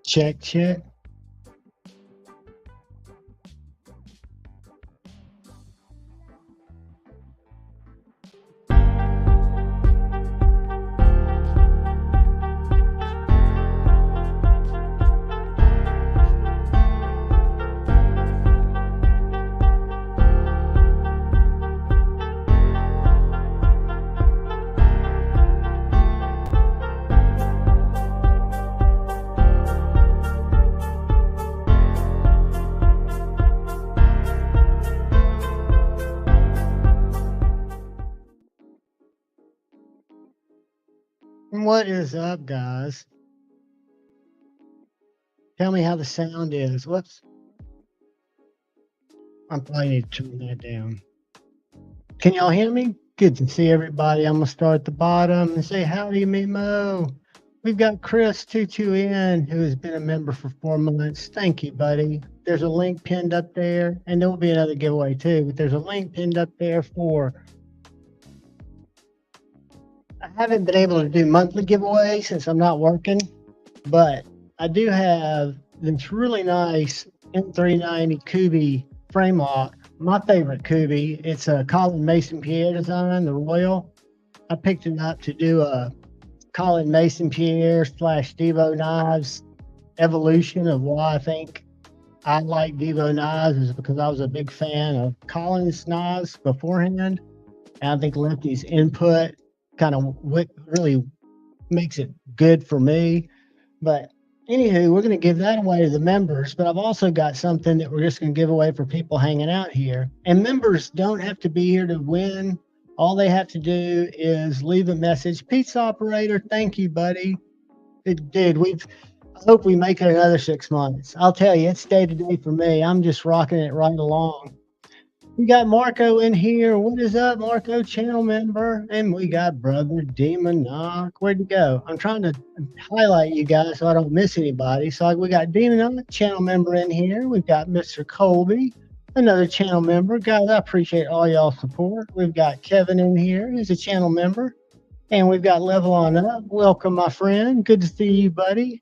Check, check. What is up, guys? Tell me how the sound is. Whoops. I probably need to turn that down. Can y'all hear me? Good to see everybody. I'm going to start at the bottom and say howdy, Mimo. We've got Chris 22N, who has been a member for 4 months. Thank you, buddy. There's a link pinned up there, and there will be another giveaway too, but there's a link pinned up there for... I haven't been able to do monthly giveaways since I'm not working, but I do have this really nice M390 Kubi frame lock. My favorite Kubi. It's a Colin Mason Pierre design, the Royal. I picked it up to do a Colin Mason Pierre / Devo Knives evolution of why I think I like Devo Knives is because I was a big fan of Colin's knives beforehand. And I think Lefty's input kind of really makes it good for me. But anywho, we're going to give that away to the members, but I've also got something that we're just going to give away for people hanging out here. And members don't have to be here to win. All they have to do is leave a message. Pizza operator, thank you, buddy. Dude, I hope we make it another 6 months. I'll tell you, it's day to day for me. I'm just rocking it right along. We got Marco in here. What is up, Marco, channel member? And we got Brother Demon Knock. Where'd you go? I'm trying to highlight you guys so I don't miss anybody. So we got Demon Knock, channel member in here. We've got Mr. Colby, another channel member. Guys, I appreciate all y'all's support. We've got Kevin in here, who's a channel member. And we've got Level On Up. Welcome, my friend. Good to see you, buddy.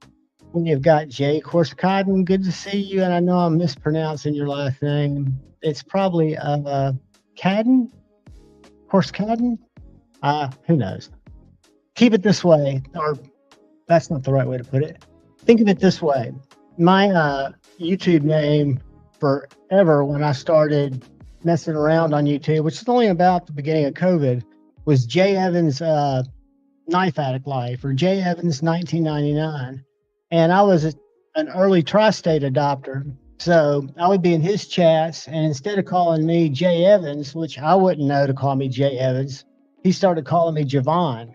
We've got Jay Corsicaden. Good to see you. And I know I'm mispronouncing your last name. It's probably Cadden? Corsicaden? Who knows? Keep it this way, or that's not the right way to put it. Think of it this way. My YouTube name forever when I started messing around on YouTube, which is only about the beginning of COVID, was Jay Evans Knife Addict Life, or Jay Evans 1999. And I was an early tri-state adopter. So I would be in his chats, and instead of calling me Jay Evans, which I wouldn't know to call me Jay Evans, he started calling me Javon.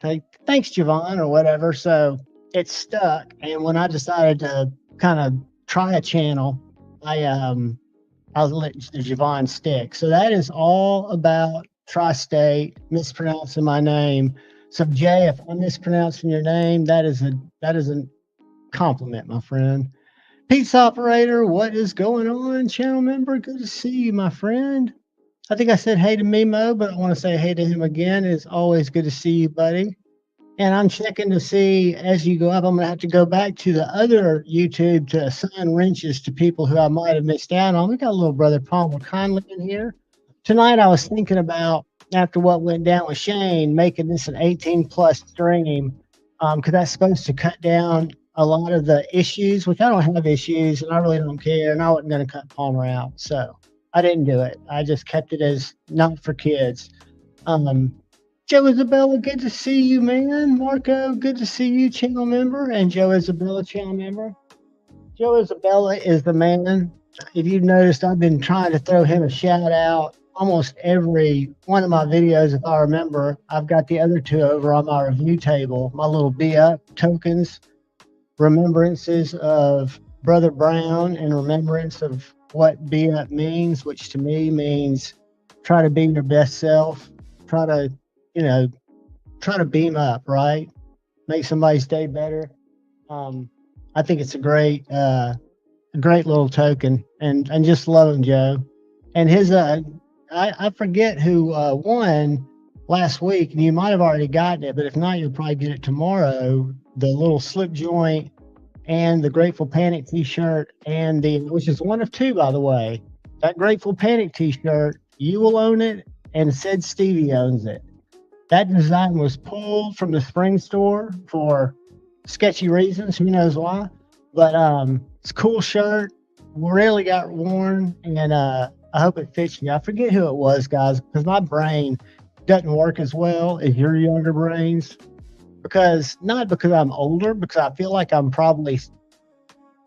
Like, thanks, Javon, or whatever. So it stuck. And when I decided to kind of try a channel, I let the Javon stick. So that is all about tri-state, mispronouncing my name. So Jay, if I'm mispronouncing your name, that is a compliment, my friend. Pizza operator, what is going on? Channel member, good to see you, my friend. I think I said hey to Mimo, but I want to say hey to him again. It's always good to see you, buddy. And I'm checking to see as you go up, I'm going to have to go back to the other YouTube to assign wrenches to people who I might have missed out on. We got a little brother Palmer Conley in here. Tonight I was thinking about, after what went down with Shane, making this an 18+ stream because that's supposed to cut down a lot of the issues, which I don't have issues and I really don't care, and I wasn't going to cut Palmer out, so I didn't do it. I just kept it as not for kids. Joe Isabella, good to see you, man. Marco, good to see you, channel member, and Joe Isabella, channel member. Joe Isabella is the man. If you've noticed, I've been trying to throw him a shout out almost every one of my videos. If I remember, I've got the other two over on my review table, my little Be Up tokens. Remembrances of Brother Brown and remembrance of what Be Up means, which to me means try to be your best self, try to beam up, right? Make somebody's day better. I think it's a great little token, and just love him, Joe. And his I forget who won last week, and you might have already gotten it, but if not, you'll probably get it tomorrow. The little slip joint and the Grateful Panic t-shirt, and which is one of two, by the way. That Grateful Panic t-shirt, you will own it, and Sid Stevie owns it. That design was pulled from the spring store for sketchy reasons. Who knows why? But it's a cool shirt. Rarely got worn, and I hope it fits you. I forget who it was, guys, because my brain doesn't work as well as your younger brains. Not because I'm older, because I feel like I'm probably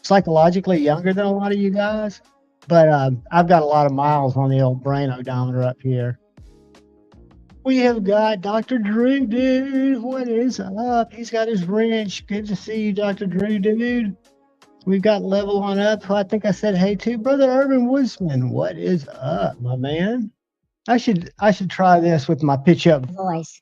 psychologically younger than a lot of you guys. But I've got a lot of miles on the old brain odometer up here. We have got Dr. Drew, dude. What is up? He's got his wrench. Good to see you, Dr. Drew, dude. We've got Level On Up, who I think I said hey to. Brother Urban Woodsman, what is up, my man? I should try this with my pitch up voice.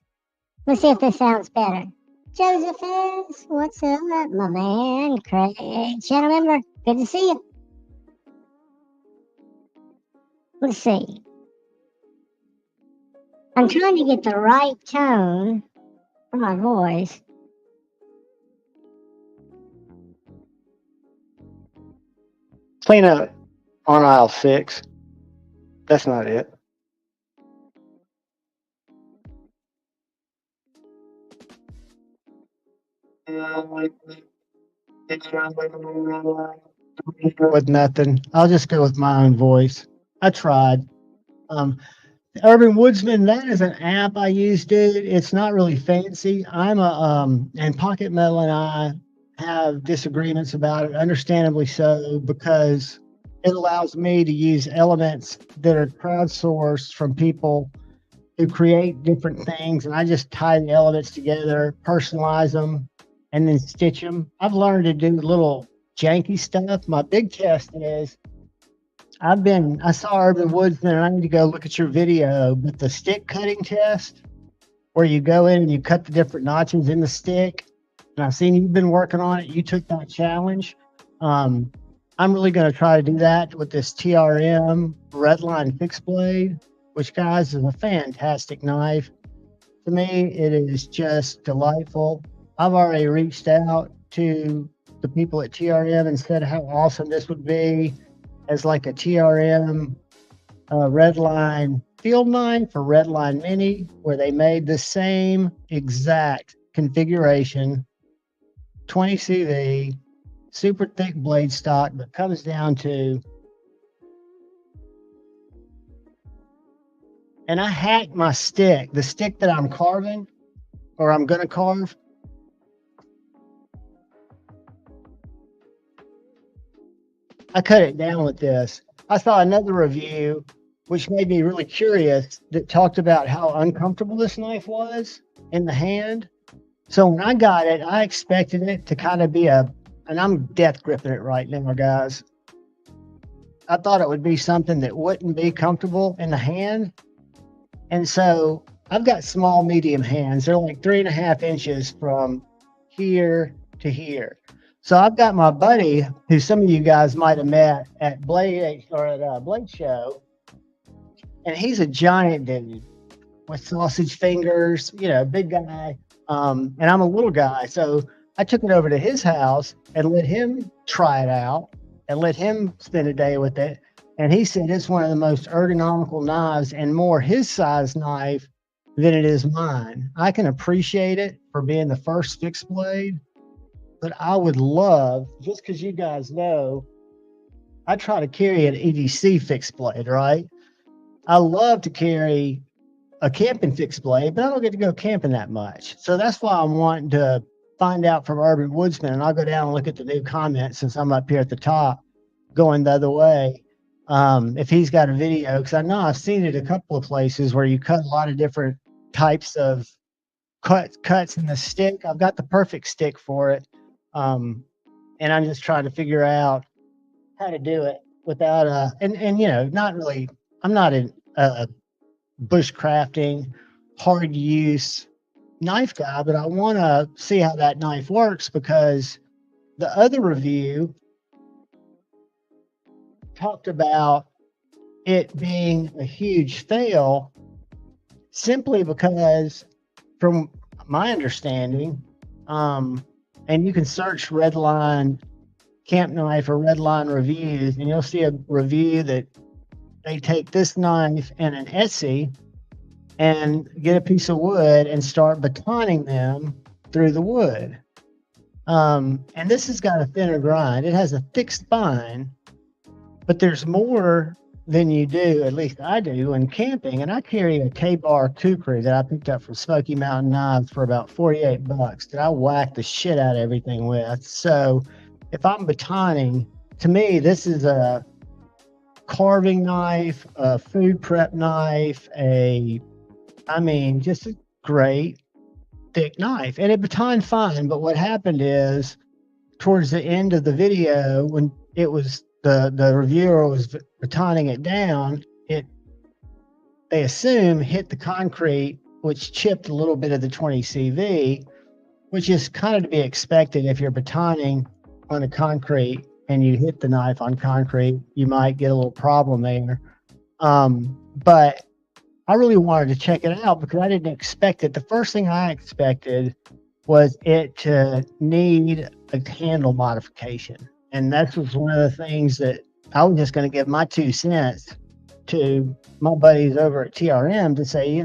Let's see if this sounds better. Joseph is, what's up, my man? Craig, channel member, good to see you. Let's see. I'm trying to get the right tone for my voice. Clean up on aisle 6. That's not it. With nothing. I'll just go with my own voice. I tried. Urban Woodsman, that is an app I use, dude. It's not really fancy. And Pocket Metal and I have disagreements about it, understandably so, because it allows me to use elements that are crowdsourced from people who create different things, and I just tie the elements together, personalize them, and then stitch them. I've learned to do little janky stuff. My big test is I saw Urban Woodsman, and I need to go look at your video, but the stick cutting test, where you go in and you cut the different notches in the stick, and I've seen you've been working on it. You took that challenge. I'm really going to try to do that with this TRM Redline fixed blade, which, guys, is a fantastic knife. To me, it is just delightful. I've already reached out to the people at TRM and said how awesome this would be as like a TRM Redline field knife or Redline Mini, where they made the same exact configuration, 20 CV, super thick blade stock, but comes down to, and I hacked my stick, the stick that I'm carving, or I'm going to carve. I cut it down with this. I saw another review, which made me really curious, that talked about how uncomfortable this knife was in the hand. So when I got it, I expected it to kind of be and I'm death gripping it right now, guys. I thought it would be something that wouldn't be comfortable in the hand. And so I've got small, medium hands. They're like 3.5 inches from here to here. So I've got my buddy, who some of you guys might have met at Blade Show, and he's a giant dude with sausage fingers, big guy. And I'm a little guy, so I took it over to his house and let him try it out and let him spend a day with it. And he said it's one of the most ergonomical knives and more his size knife than it is mine. I can appreciate it for being the first fixed blade, but I would love, just because you guys know, I try to carry an EDC fixed blade, right? I love to carry a camping fixed blade, but I don't get to go camping that much. So that's why I'm wanting to find out from Urban Woodsman, and I'll go down and look at the new comments since I'm up here at the top going the other way. If he's got a video, because I know I've seen it a couple of places where you cut a lot of different types of cuts in the stick. I've got the perfect stick for it. And I'm just trying to figure out how to do it without not really, I'm not a bushcrafting, hard use knife guy, but I want to see how that knife works, because the other review talked about it being a huge fail simply because, from my understanding, And you can search Redline camp knife or Redline reviews, and you'll see a review that they take this knife and an Etsy and get a piece of wood and start batoning them through the wood. And this has got a thinner grind. It has a thick spine, but there's more than you do, at least I do, in camping. And I carry a K-bar kukri that I picked up from Smoky Mountain Knives for about $48 that I whack the shit out of everything with. So if I'm batoning, to me, this is a carving knife, a food prep knife, just a great thick knife. And it batoned fine, but what happened is towards the end of the video, when it was the reviewer was batoning it down, they assume hit the concrete, which chipped a little bit of the 20 CV, which is kind of to be expected. If you're batoning on a concrete and you hit the knife on concrete, you might get a little problem there. But I really wanted to check it out because I didn't expect it. The first thing I expected was it to need a handle modification. And that was one of the things that I was just going to give my 2 cents to my buddies over at TRM to say,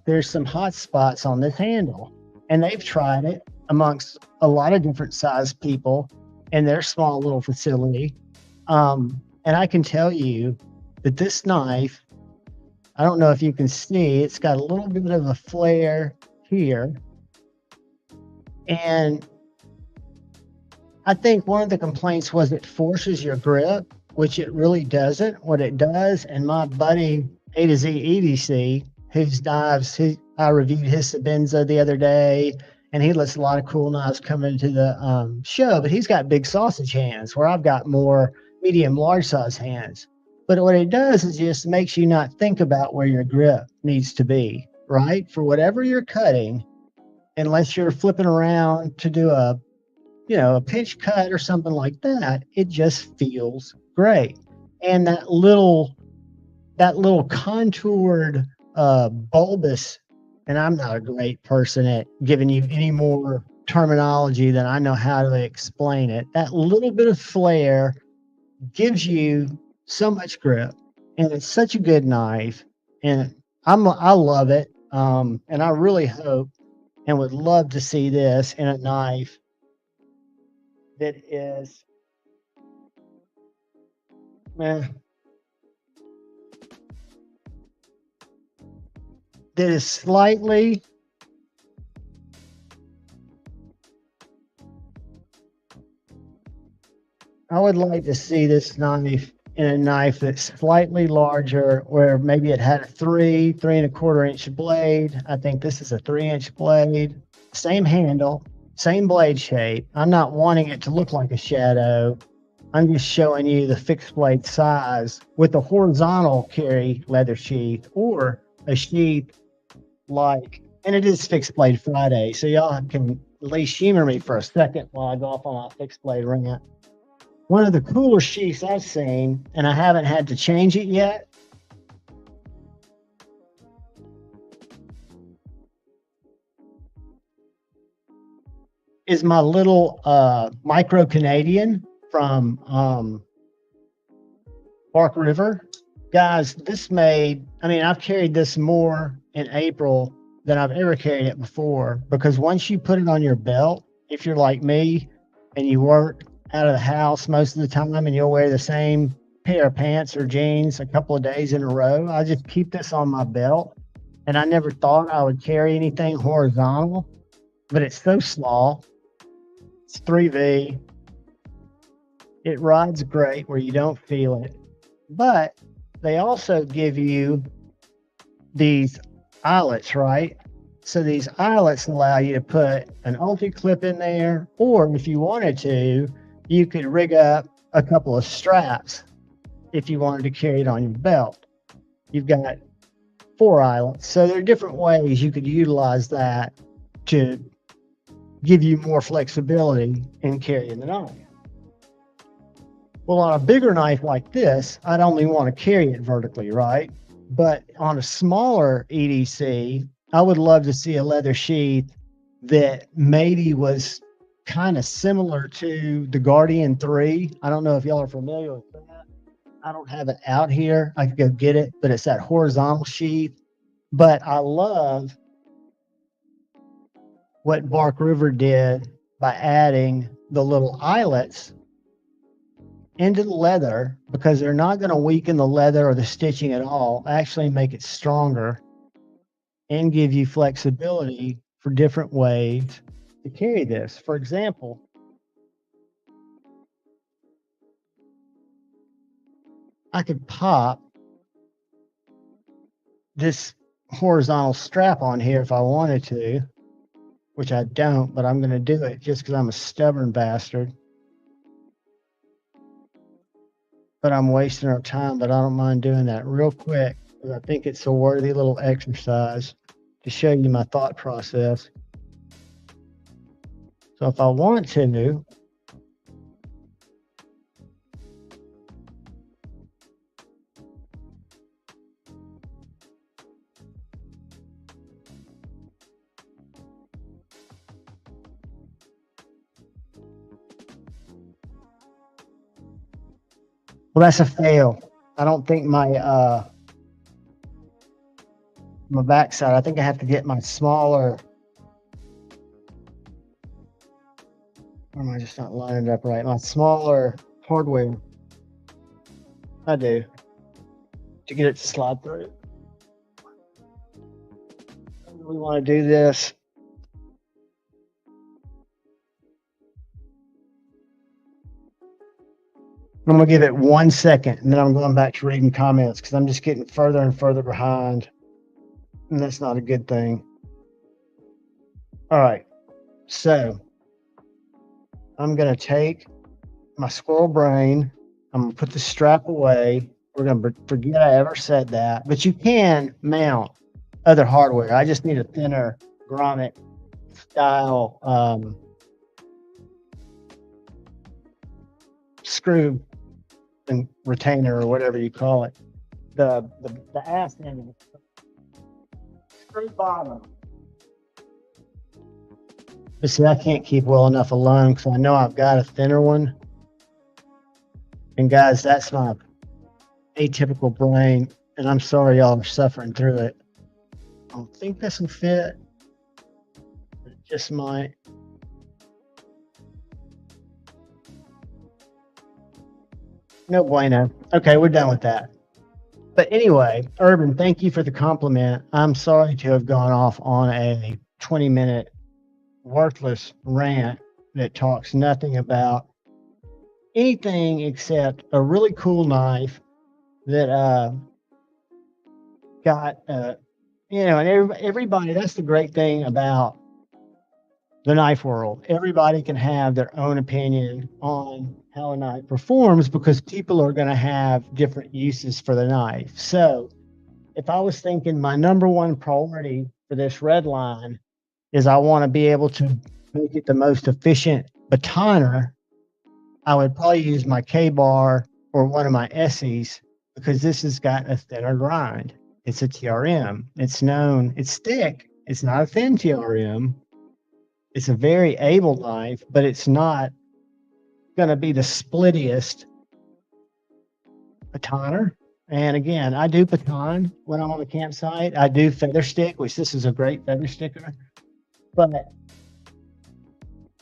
there's some hot spots on this handle. And they've tried it amongst a lot of different size people in their small little facility. And I can tell you that this knife, I don't know if you can see, it's got a little bit of a flare here. And I think one of the complaints was it forces your grip, which it really doesn't. What it does, and my buddy A to Z EDC, whose knives, I reviewed his Sabenza the other day, and he lets a lot of cool knives come into the show, but he's got big sausage hands where I've got more medium, large size hands. But what it does is just makes you not think about where your grip needs to be, right? For whatever you're cutting, unless you're flipping around to do a pinch cut or something like that, it just feels great. And that little contoured, bulbous, and I'm not a great person at giving you any more terminology than I know how to explain it. That little bit of flare gives you so much grip, and it's such a good knife, and I love it. And I really hope and would love to see this in a knife that is, slightly I would like to see this knife in a knife that's slightly larger, where maybe it had a 3.25 inch blade. I think this is a 3-inch blade, same handle, same blade shape. I'm not wanting it to look like a shadow. I'm just showing you the fixed blade size with a horizontal carry leather sheath, or a sheath like, and it is Fixed Blade Friday, so y'all can at least humor me for a second while I go off on my fixed blade rant. One of the cooler sheaths I've seen, and I haven't had to change it yet, is my little Micro Canadian from Park River. Guys, I've carried this more in April than I've ever carried it before, because once you put it on your belt, if you're like me and you work out of the house most of the time and you'll wear the same pair of pants or jeans a couple of days in a row, I just keep this on my belt. And I never thought I would carry anything horizontal, but it's so small. It's 3V. It rides great where you don't feel it. But they also give you these eyelets, right? So these eyelets allow you to put an ulti clip in there, or if you wanted to, you could rig up a couple of straps if you wanted to carry it on your belt. You've got 4 eyelets. So there are different ways you could utilize that to give you more flexibility in carrying the knife. Well, on a bigger knife like this, I'd only want to carry it vertically, right? But on a smaller EDC, I would love to see a leather sheath that maybe was kind of similar to the Guardian 3. I don't know if y'all are familiar with that. I don't have it out here. I could go get it, but it's that horizontal sheath. But I love what Bark River did by adding the little eyelets into the leather, because they're not going to weaken the leather or the stitching at all, actually make it stronger and give you flexibility for different ways to carry this. For example, I could pop this horizontal strap on here if I wanted to, which I don't, but I'm going to do it just because I'm a stubborn bastard. But I'm wasting our time, but I don't mind doing that real quick because I think it's a worthy little exercise to show you my thought process. So if I want to, well, that's a fail. I don't think my backside, I think I have to get my smaller, or am I just not lining it up right? My smaller hardware. I do. To get it to slide through. I really want to do this. I'm going to give it 1 second, and then I'm going back to reading comments because I'm just getting further and further behind, and that's not a good thing. All right, so I'm going to take my squirrel brain. I'm going to put the strap away. We're going to forget I ever said that, but you can mount other hardware. I just need a thinner grommet style screw and retainer or whatever you call it. The ass end of the screw bottom. But see, I can't keep well enough alone because I know I've got a thinner one. And guys, that's my atypical brain, and I'm sorry y'all are suffering through it. I don't think this will fit, but it just might. No bueno. Okay, we're done with that. But anyway, Urban, thank you for the compliment. I'm sorry to have gone off on a 20-minute worthless rant that talks nothing about anything except a really cool knife that got and everybody, that's the great thing about the knife world. Everybody can have their own opinion on how a knife performs because people are going to have different uses for the knife. So if I was thinking my number one priority for this red line is I want to be able to make it the most efficient batoner, I would probably use my K-bar or one of my Essies because this has got a thinner grind. It's a TRM. It's known, it's thick. It's not a thin TRM. It's a very able knife, but it's not going to be the splittiest batoner. And again, I do baton when I'm on the campsite. I do feather stick, which this is a great feather sticker, but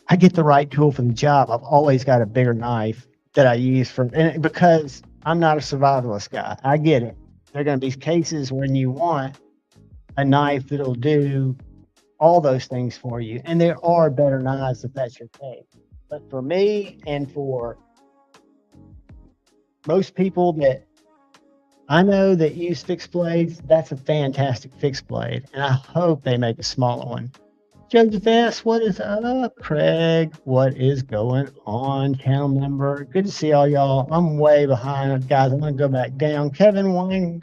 I get the right tool for the job. I've always got a bigger knife that I use and because I'm not a survivalist guy. I get it. There are going to be cases when you want a knife that'll do all those things for you. And there are better knives if that's your case. But for me and for most people that I know that use fixed blades, that's a fantastic fixed blade. And I hope they make a smaller one. Joseph S., what is up? Craig, what is going on? Channel member. Good to see all y'all. I'm way behind, guys. I'm going to go back down. Kevin Weininger.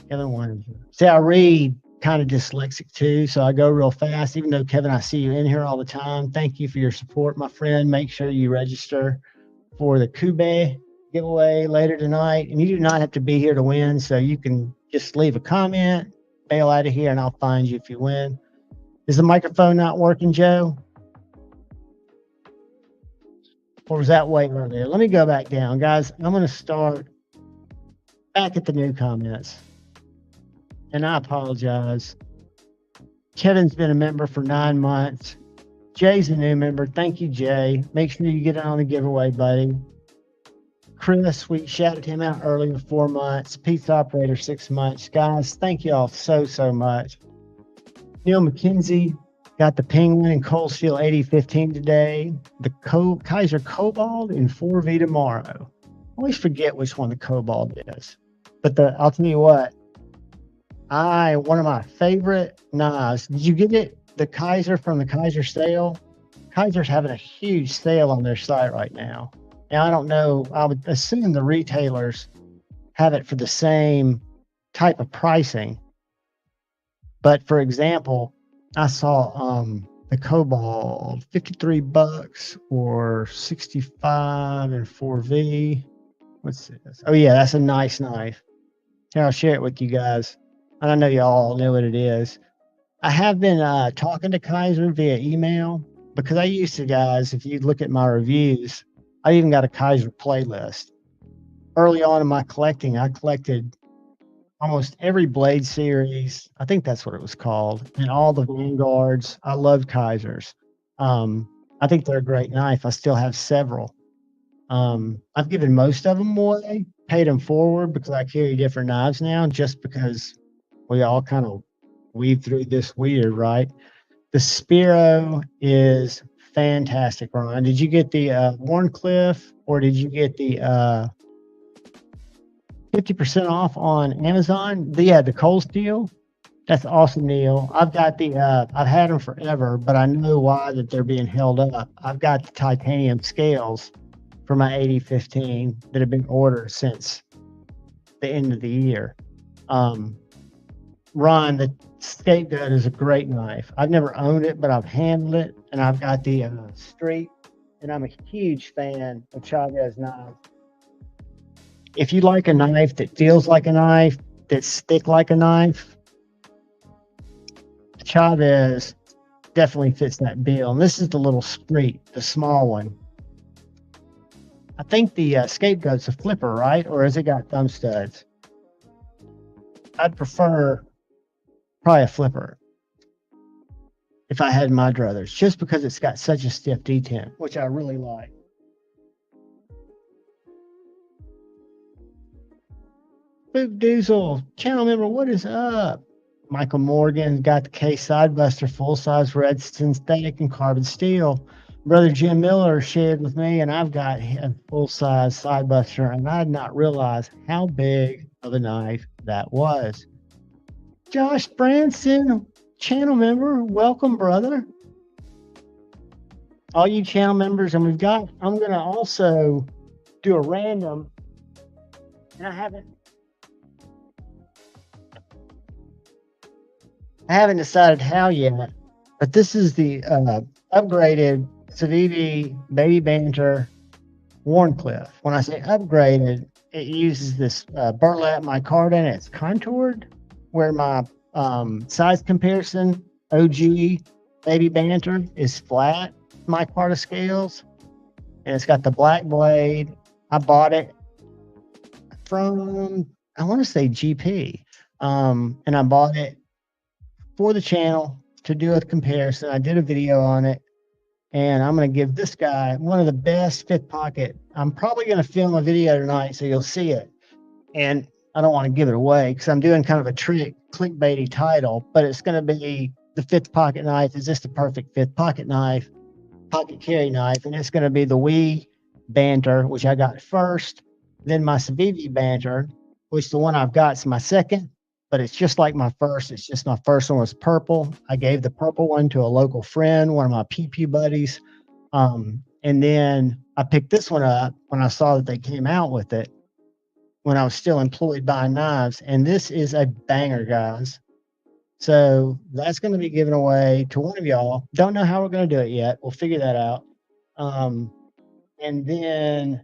Kevin Weininger. See, I read kind of dyslexic too, so I go real fast. Even though, Kevin, I see you in here all the time. Thank you for your support, my friend. Make sure you register for the Kube giveaway later tonight. And you do not have to be here to win, so you can just leave a comment, bail out of here, and I'll find you if you win. Is the microphone not working, Joe? Or was that way earlier? Let me go back down, guys. I'm going to start back at the new comments. And I apologize. Kevin's been a member for 9 months. Jay's a new member. Thank you, Jay. Make sure you get on the giveaway, buddy. Chris, we shouted him out earlier, 4 months. Pizza Operator, 6 months. Guys, thank you all so, so much. Neil McKenzie got the Penguin and Cold Steel 8015 today. The Kaiser Cobalt in 4V tomorrow. I always forget which one the Cobalt is. But I'll tell you what. One of my favorite knives. Did you get it? The Kaiser from the Kaiser sale? Kaiser's having a huge sale on their site right now. Now, I don't know. I would assume the retailers have it for the same type of pricing. But for example, I saw the Cobalt $53 or 65 and 4V. What's this? Oh yeah, that's a nice knife. Here, I'll share it with you guys. And I know you all know what it is. I have been talking to Kaiser via email because I used to, guys, if you look at my reviews, I even got a Kaiser playlist. Early on in my collecting, I collected almost every Blade series. I think that's what it was called. And all the Vanguards. I loved Kaisers. I think they're a great knife. I still have several. I've given most of them away, paid them forward because I carry different knives now, just because we all kind of weave through this weird, right? The Spiro is fantastic, Ron. Did you get the Warncliffe, or did you get the 50% off on Amazon? The Cold Steel. That's awesome, Neil. I've got I've had them forever, but I know why that they're being held up. I've got the titanium scales for my 8015 that have been ordered since the end of the year. Ron, the Scapegoat is a great knife. I've never owned it, but I've handled it, and I've got the Street, and I'm a huge fan of Chavez knives. If you like a knife that feels like a knife, that's thick like a knife, Chavez definitely fits that bill. And this is the little Street, the small one. I think the Scapegoat's a flipper, right? Or has it got thumb studs? I'd prefer probably a flipper if I had my druthers, just because it's got such a stiff detent, which I really like. Boop Doozle, channel member, what is up? Michael Morgan got the Case Sidebuster, full-size red synthetic and carbon steel. Brother Jim Miller shared with me, and I've got a full-size Sidebuster, and I did not realize how big of a knife that was. Josh Branson, channel member, welcome, brother. All you channel members, and I'm going to also do a random, and I haven't decided how yet, but this is the upgraded Civivi Baby Banter Warncliffe. When I say upgraded, it uses this burlap micarta, and it's contoured, where my size comparison OG Baby Banter is flat micarta scales, and it's got the black blade. I bought it from, I want to say GP, and I bought it for the channel to do a comparison. I did a video on it, and I'm going to give this guy one of the best fifth pocket. I'm probably going to film a video tonight, so you'll see it. And I don't want to give it away because I'm doing kind of a trick clickbaity title, but it's going to be the fifth pocket knife. Is this the perfect fifth pocket knife, pocket carry knife? And it's going to be the Wii Banter, which I got first, then my Civivi Banter, which the one I've got is my second, but it's just like my first. It's just my first one was purple. I gave the purple one to a local friend, one of my PP buddies. And then I picked this one up when I saw that they came out with it when I was still employed buying knives. And this is a banger, guys. So that's going to be given away to one of y'all. Don't know how we're going to do it yet. We'll figure that out. And then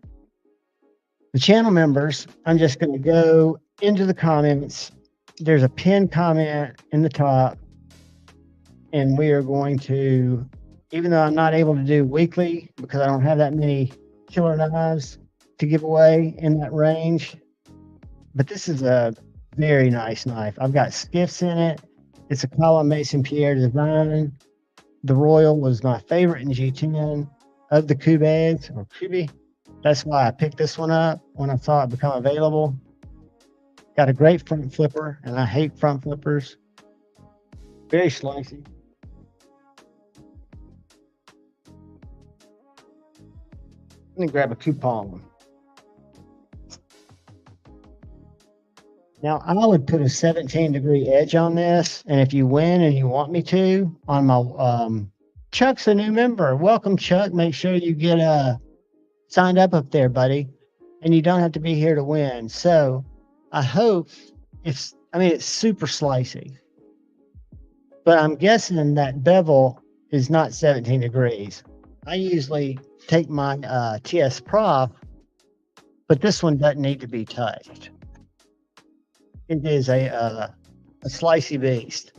the channel members, I'm just going to go into the comments. There's a pinned comment in the top. and we are going to, even though I'm not able to do weekly because I don't have that many killer knives to give away in that range, but this is a very nice knife. I've got skiffs in it. It's a Colin Mason Pierre design. The Royal was my favorite in G10 of the Cubes or Cubi. That's why I picked this one up when I saw it become available. Got a great front flipper, and I hate front flippers. Very slicey. Let me grab a coupon. Now, I would put a 17-degree edge on this, and if you win and you want me to, on my Chuck's a new member. Welcome, Chuck. Make sure you get signed up there, buddy, and you don't have to be here to win. So I hope it's super slicey, but I'm guessing that bevel is not 17 degrees. I usually take my TS Prof, but this one doesn't need to be touched. It is a slicey beast.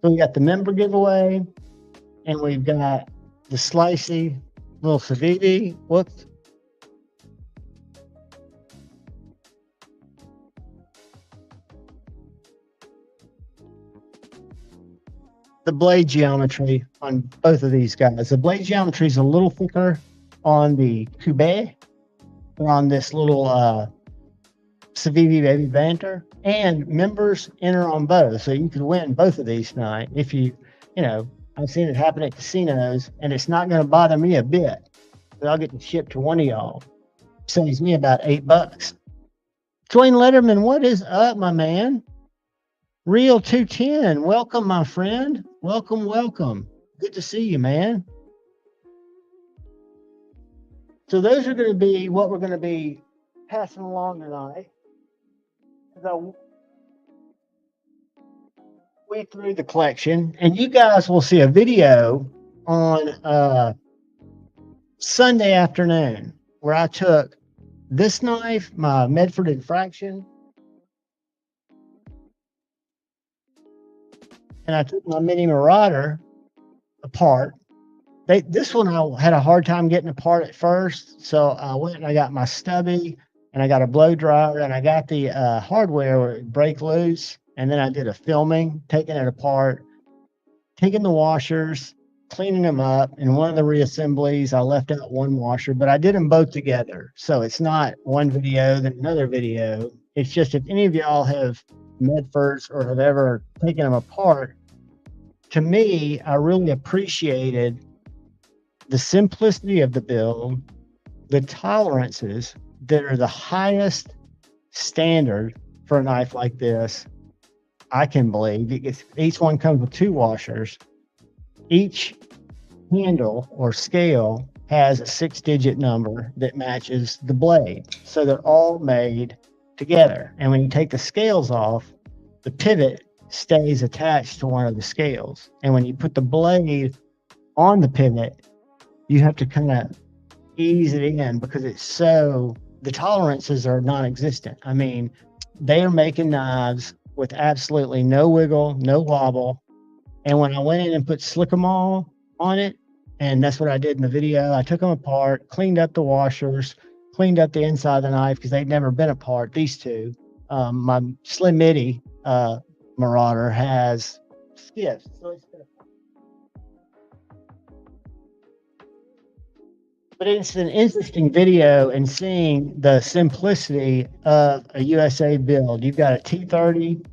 So we got the member giveaway, and we've got the slicey little Civivi. Whoops. The blade geometry on both of these guys. The blade geometry is a little thicker on the Cube or on this little Civivi Baby Banter, and members enter on both, so you could win both of these tonight. If I've seen it happen at casinos, and it's not going to bother me a bit. But I'll get to ship to one of y'all. Saves me about $8. Dwayne Letterman, what is up, my man? Real 210, welcome, my friend. Welcome, welcome. Good to see you, man. So those are going to be what we're going to be passing along tonight. We through the collection, and you guys will see a video on Sunday afternoon where I took this knife, my Medford Infraction, and I took my Mini Marauder apart. This one I had a hard time getting apart at first, so I went and I got my stubby, and I got a blow dryer, and I got the hardware where it break loose, and then I did a filming, taking it apart, taking the washers, cleaning them up. In one of the reassemblies, I left out one washer, but I did them both together. So it's not one video, then another video. It's just if any of y'all have Medfords or have ever taken them apart, to me, I really appreciated the simplicity of the build, the tolerances that are the highest standard for a knife like this I can believe. Each one comes with 2 washers. Each handle or scale has a 6-digit number that matches the blade. So they're all made together. And when you take the scales off, the pivot stays attached to one of the scales. And when you put the blade on the pivot, you have to kind of ease it in because the tolerances are non-existent. I mean, they are making knives with absolutely no wiggle, no wobble. And when I went in and put Slick-A-Mall on it, and that's what I did in the video, I took them apart, cleaned up the washers, cleaned up the inside of the knife because they'd never been apart, these two. My Slim Midi Marauder has skiffs. But it's an interesting video and seeing the simplicity of a USA build. You've got a T30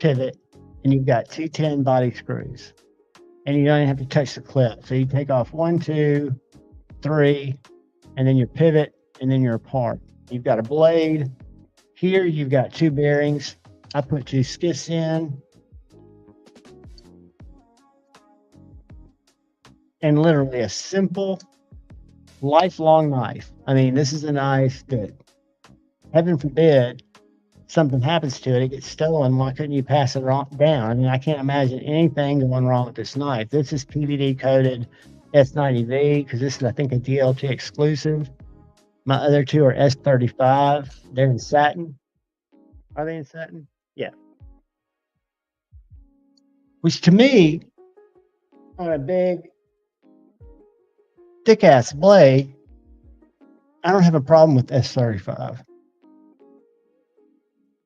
pivot and you've got 210 body screws, and you don't even have to touch the clip. So you take off 1, 2, 3, and then your pivot, and then you're apart. You've got a blade. Here you've got 2 bearings. I put 2 skiffs in. And literally a simple, lifelong knife. I mean, this is a knife that, heaven forbid, something happens to it, it gets stolen. Why couldn't you pass it down? I mean, I can't imagine anything going wrong with this knife. This is PVD coated S90V because this is, I think, a DLT exclusive. My other 2 are S35. They're in satin. Are they in satin? Yeah. which to me, on a big, thick ass blade, I don't have a problem with S35.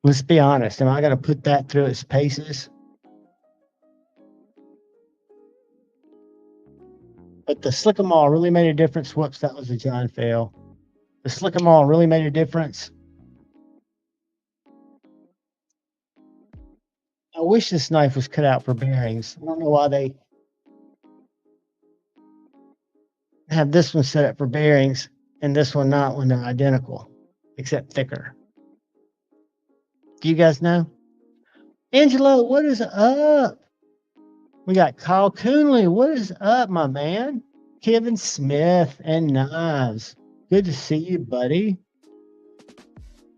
Let's be honest. Am I going to put that through its paces? But the Slick-em-all really made a difference. Whoops, that was a John fail. The Slick-em-all really made a difference. I wish this knife was cut out for bearings. I don't know why they have this one set up for bearings and this one not when they're identical, except thicker. Do you guys know? Angelo, what is up? We got Kyle Coonley. What is up, my man? Kevin Smith and Knives. Good to see you, buddy.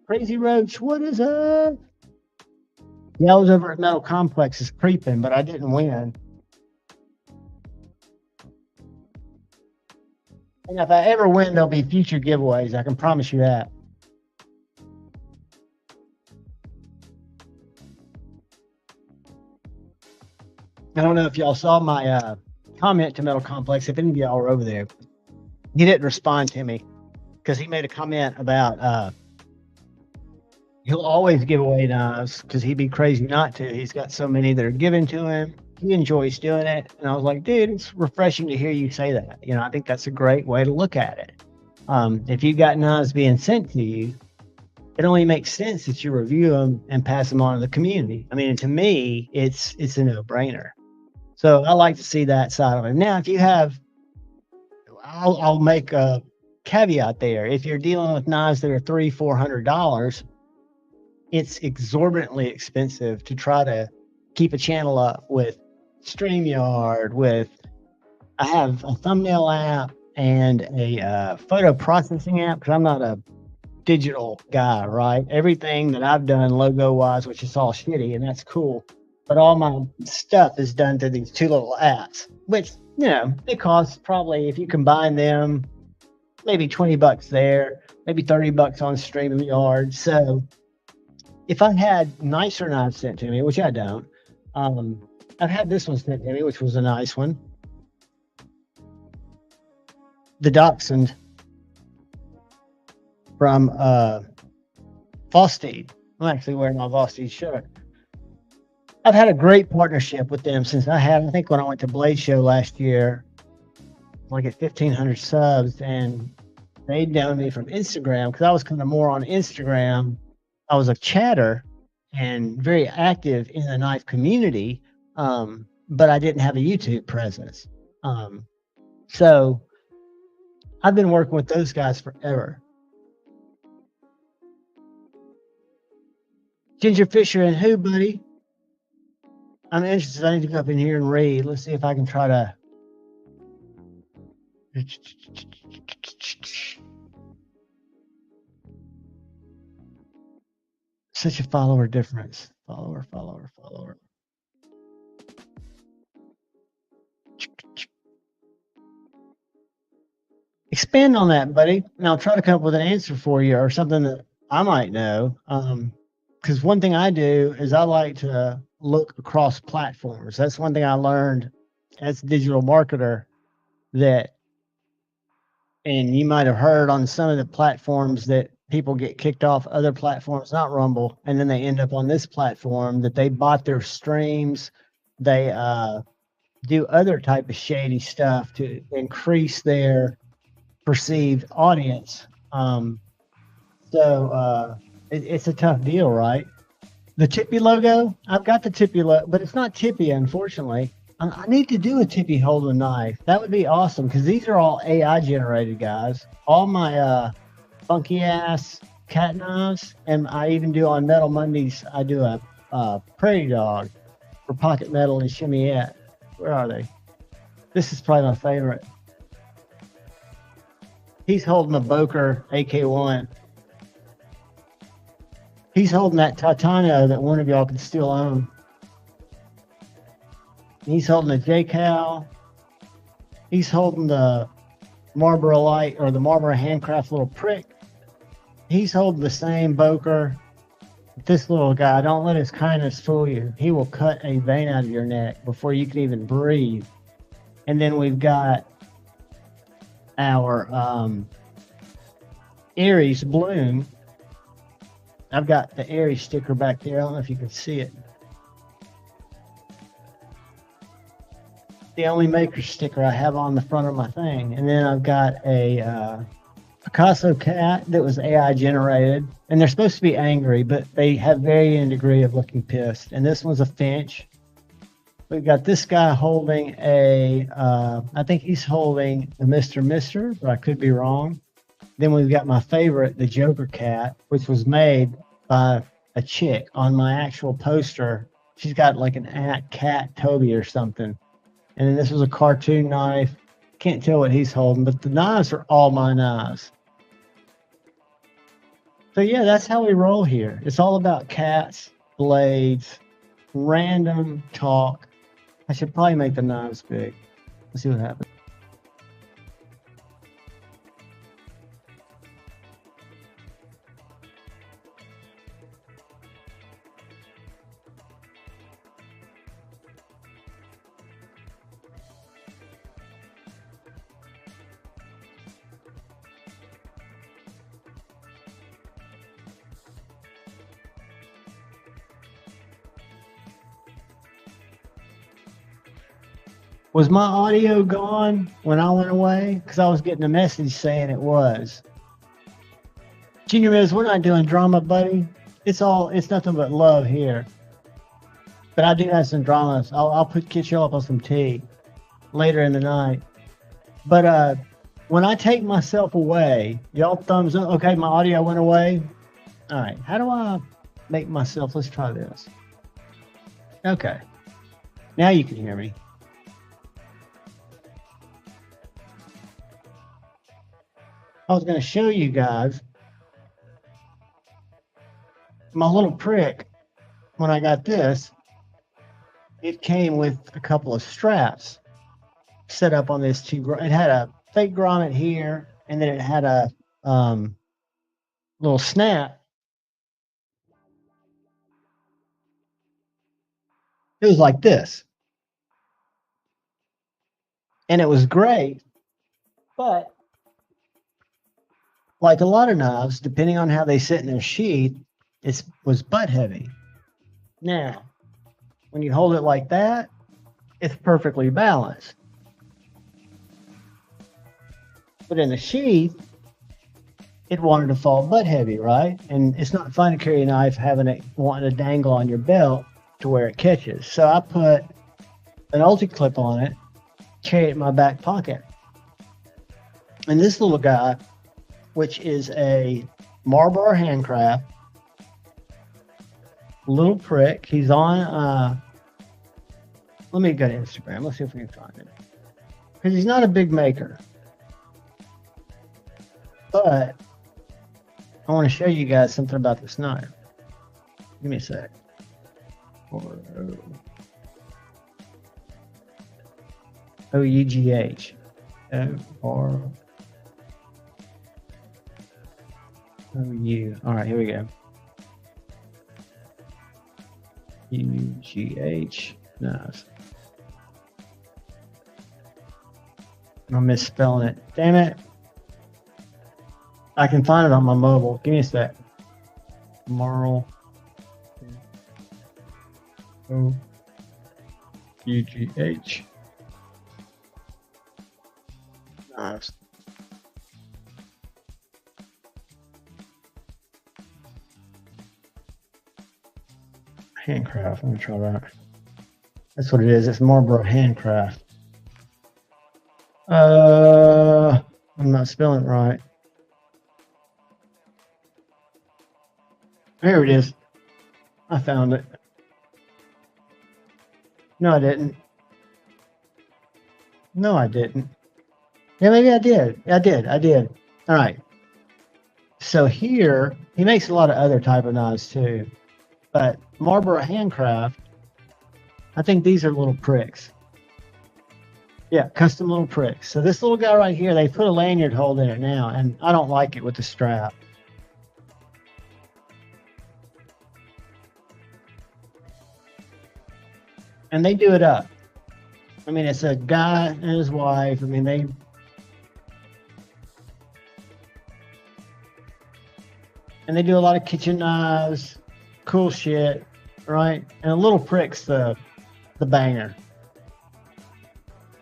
Crazy Roach, what is up? Yeah, I was over at Metal Complexes creeping, but I didn't win. And if I ever win, there'll be future giveaways. I can promise you that. I don't know if y'all saw my comment to Metal Complex. If any of y'all were over there, he didn't respond to me because he made a comment about he'll always give away knives because he'd be crazy not to. He's got so many that are given to him. He enjoys doing it. And I was like, dude, it's refreshing to hear you say that. You know, I think that's a great way to look at it. If you've got knives being sent to you, it only makes sense that you review them and pass them on to the community. I mean, to me, it's a no-brainer. So I like to see that side of it. Now, if you have, I'll make a caveat there. If you're dealing with knives that are $300-400, it's exorbitantly expensive to try to keep a channel up with StreamYard. I have a thumbnail app and a photo processing app because I'm not a digital guy, right? Everything that I've done logo-wise, which is all shitty, and that's cool. But all my stuff is done through these two little apps, which, you know, they cost probably, if you combine them, maybe $20 there, maybe $30 on StreamYard. So if I had nicer knives sent to me, which I don't, I've had this one sent to me, which was a nice one. The Dachshund from Vosteed. I'm actually wearing my Vosteed shirt. I've had a great partnership with them since I think when I went to Blade Show last year, like at 1,500 subs, and they known me from Instagram because I was kind of more on Instagram. I was a chatter and very active in the knife community, but I didn't have a YouTube presence. So I've been working with those guys forever. Ginger Fisher and who, buddy? I'm interested. I need to go up in here and read. Let's see if I can try to. Such a follower difference. Follower. Expand on that, buddy. And I'll try to come up with an answer for you or something that I might know. Because one thing I do is I like to look across platforms. That's one thing I learned as a digital marketer that, and you might have heard on some of the platforms that people get kicked off other platforms, not Rumble, and then they end up on this platform that they bought their streams. They do other type of shady stuff to increase their perceived audience. It's a tough deal, right? The Tippy logo, I've got the Tippy logo, but it's not Tippy, unfortunately. I need to do a Tippy holding knife. That would be awesome because these are all AI generated, guys. All my funky ass cat knives, and I even do on Metal Mondays, I do a Prairie Dog for Pocket Metal and Shimmyette. Where are they? This is probably my favorite. He's holding a Boker AK-1. He's holding that Titano that one of y'all can still own. He's holding a J-Cal. He's holding the Marlboro Light or the Marlboro Handcraft little prick. He's holding the same Boker. This little guy, don't let his kindness fool you. He will cut a vein out of your neck before you can even breathe. And then we've got our Aries Bloom. I've got the Aries sticker back there. I don't know if you can see it. The only maker sticker I have on the front of my thing. And then I've got a Picasso cat that was AI generated. And they're supposed to be angry, but they have varying degree of looking pissed. And this one's a finch. We've got this guy holding I think he's holding a Mr. but I could be wrong. Then we've got my favorite, the Joker cat, which was made by a chick on my actual poster. She's got like an cat Toby or something. And then this was a cartoon knife. Can't tell what he's holding, but the knives are all my knives. So yeah, that's how we roll here. It's all about cats, blades, random talk. I should probably make the knives big. Let's see what happens. Was my audio gone when I went away? Because I was getting a message saying it was. Junior Miz, we're not doing drama, buddy. It's nothing but love here. But I do have some dramas. I'll get you up on some tea later in the night. But when I take myself away, y'all thumbs up. Okay, my audio went away. All right, how do I make myself? Let's try this. Okay, now you can hear me. I was going to show you guys my little prick. When I got this, it came with a couple of straps set up on this two. It had a fake grommet here, and then it had a little snap. It was like this, and it was great, but like a lot of knives, depending on how they sit in their sheath, it was butt heavy. Now, when you hold it like that, it's perfectly balanced. But in the sheath, it wanted to fall butt heavy, right? And it's not fun to carry a knife wanting to dangle on your belt to where it catches. So I put an ulti-clip on it, carry it in my back pocket. And this little guy, which is a Marlboro handcraft, little prick. He's on, let me go to Instagram. Let's see if we can find it. Because he's not a big maker. But I want to show you guys something about this knife. Give me a sec. O-U-G-H. O-U. All right, here we go. U-G-H. Nice. I'm misspelling it. Damn it. I can find it on my mobile. Give me a sec. Marl. O-U-G-H. Nice. Handcraft. Let me try that. That's what it is. It's Marlboro handcraft. I'm not spelling it right. There it is. I found it. No, I didn't. No, I didn't. Yeah, maybe I did. I did. All right. So here, he makes a lot of other type of knives too. But Marlboro handcraft, I think these are little pricks. Yeah, custom little pricks. So this little guy right here, they put a lanyard hold in it now, and I don't like it with the strap. and they do it up. I mean, it's a guy and his wife. I mean, they do a lot of kitchen knives, cool shit, right? And a little prick's the banger.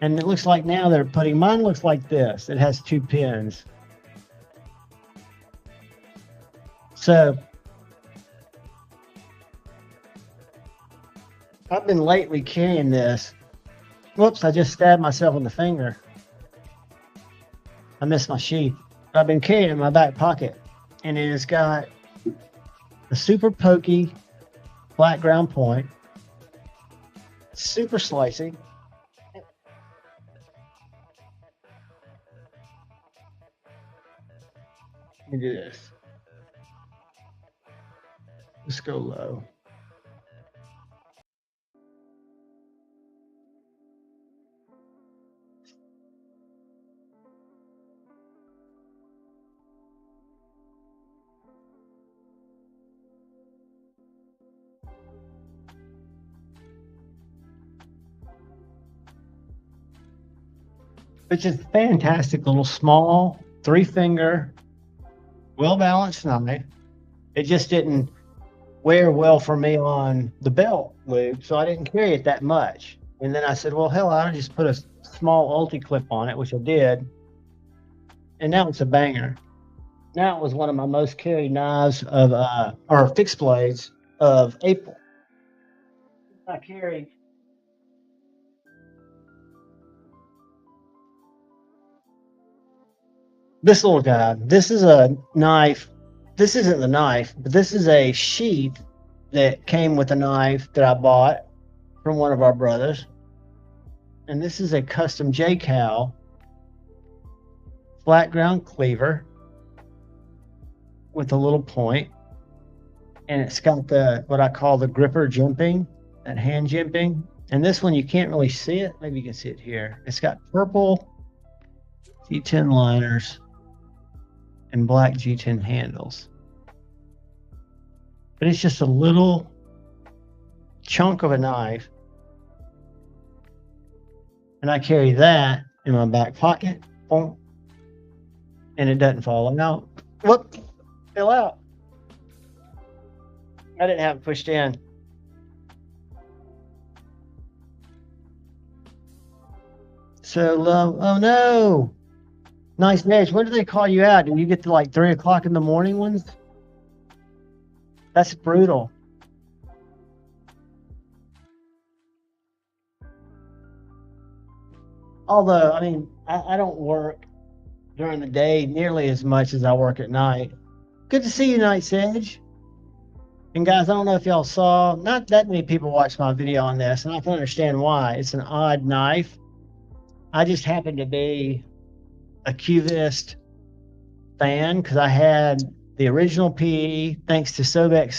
And it looks like now they're putting, mine looks like this. It has 2 pins. So I've been lately carrying this. Whoops, I just stabbed myself in the finger. I missed my sheath. I've been carrying it in my back pocket. And it has got a super pokey flat ground point. Super slicey. Let me do this. Let's go low. Which is fantastic little small 3-finger, well-balanced knife. It just didn't wear well for me on the belt loop, so I didn't carry it that much. And then I said, well, hell, I'll just put a small ulti clip on it, which I did. And now it's a banger. Now it was one of my most carried knives of, or fixed blades of April. I carried this little guy. This is a knife. This isn't the knife, but this is a sheath that came with a knife that I bought from one of our brothers. And this is a custom J-Cal flat ground cleaver with a little point. And it's got the, what I call the gripper jimping, that hand jimping. And this one, you can't really see it. Maybe you can see it here. It's got purple G10 liners and black G10 handles. But it's just a little chunk of a knife. And I carry that in my back pocket. Boom. And it doesn't fall out. Whoop, fell out. I didn't have it pushed in. So, oh no. Nice edge. When do they call you out? Do you get to like 3 o'clock in the morning ones? That's brutal. Although, I mean, I don't work during the day nearly as much as I work at night. Good to see you, Night's Edge. And guys, I don't know if y'all saw, not that many people watched my video on this, and I can understand why. It's an odd knife. I just happen to be a Cuvist fan because I had the original PE, thanks to Sobek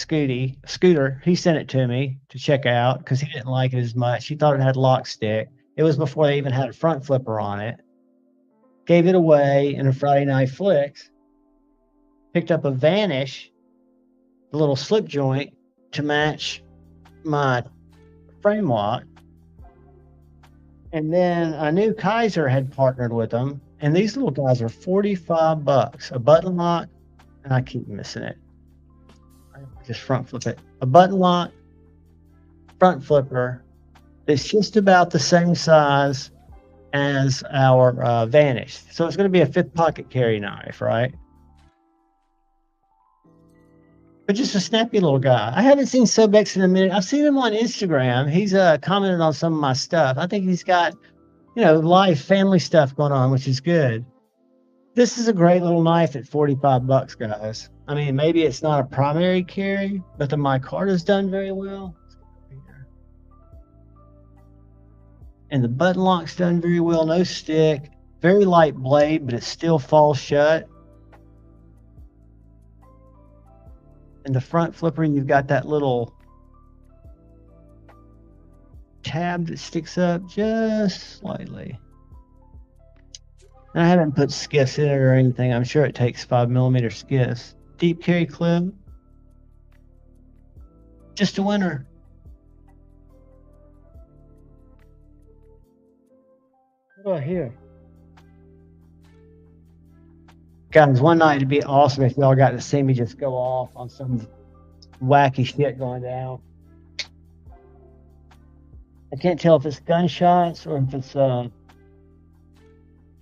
Scooter. He sent it to me to check out because he didn't like it as much. He thought it had lock stick. It was before they even had a front flipper on it. Gave it away in a Friday Night Flicks. Picked up a Vanish, the little slip joint, to match my frame lock. And then I knew Kaiser had partnered with them. And these little guys are $45. A button lock, and I keep missing it. Just front flip it. A button lock, front flipper. It's just about the same size as our Vanish. So it's going to be a 5th pocket carry knife, right? But just a snappy little guy. I haven't seen Sobex in a minute. I've seen him on Instagram. He's commented on some of my stuff. I think he's got, life, family stuff going on, which is good. This is a great little knife at $45, guys. I mean, maybe it's not a primary carry, but the micarta's done very well. And the button lock's done very well. No stick. Very light blade, but it still falls shut. And the front flipper, you've got that little tab that sticks up just slightly. And I haven't put skiffs in it or anything. I'm sure it takes 5mm skiffs. Deep carry clip. Just a winner. What do I hear? Guys, one night it'd be awesome if y'all got to see me just go off on some wacky shit going down. I can't tell if it's gunshots or if it's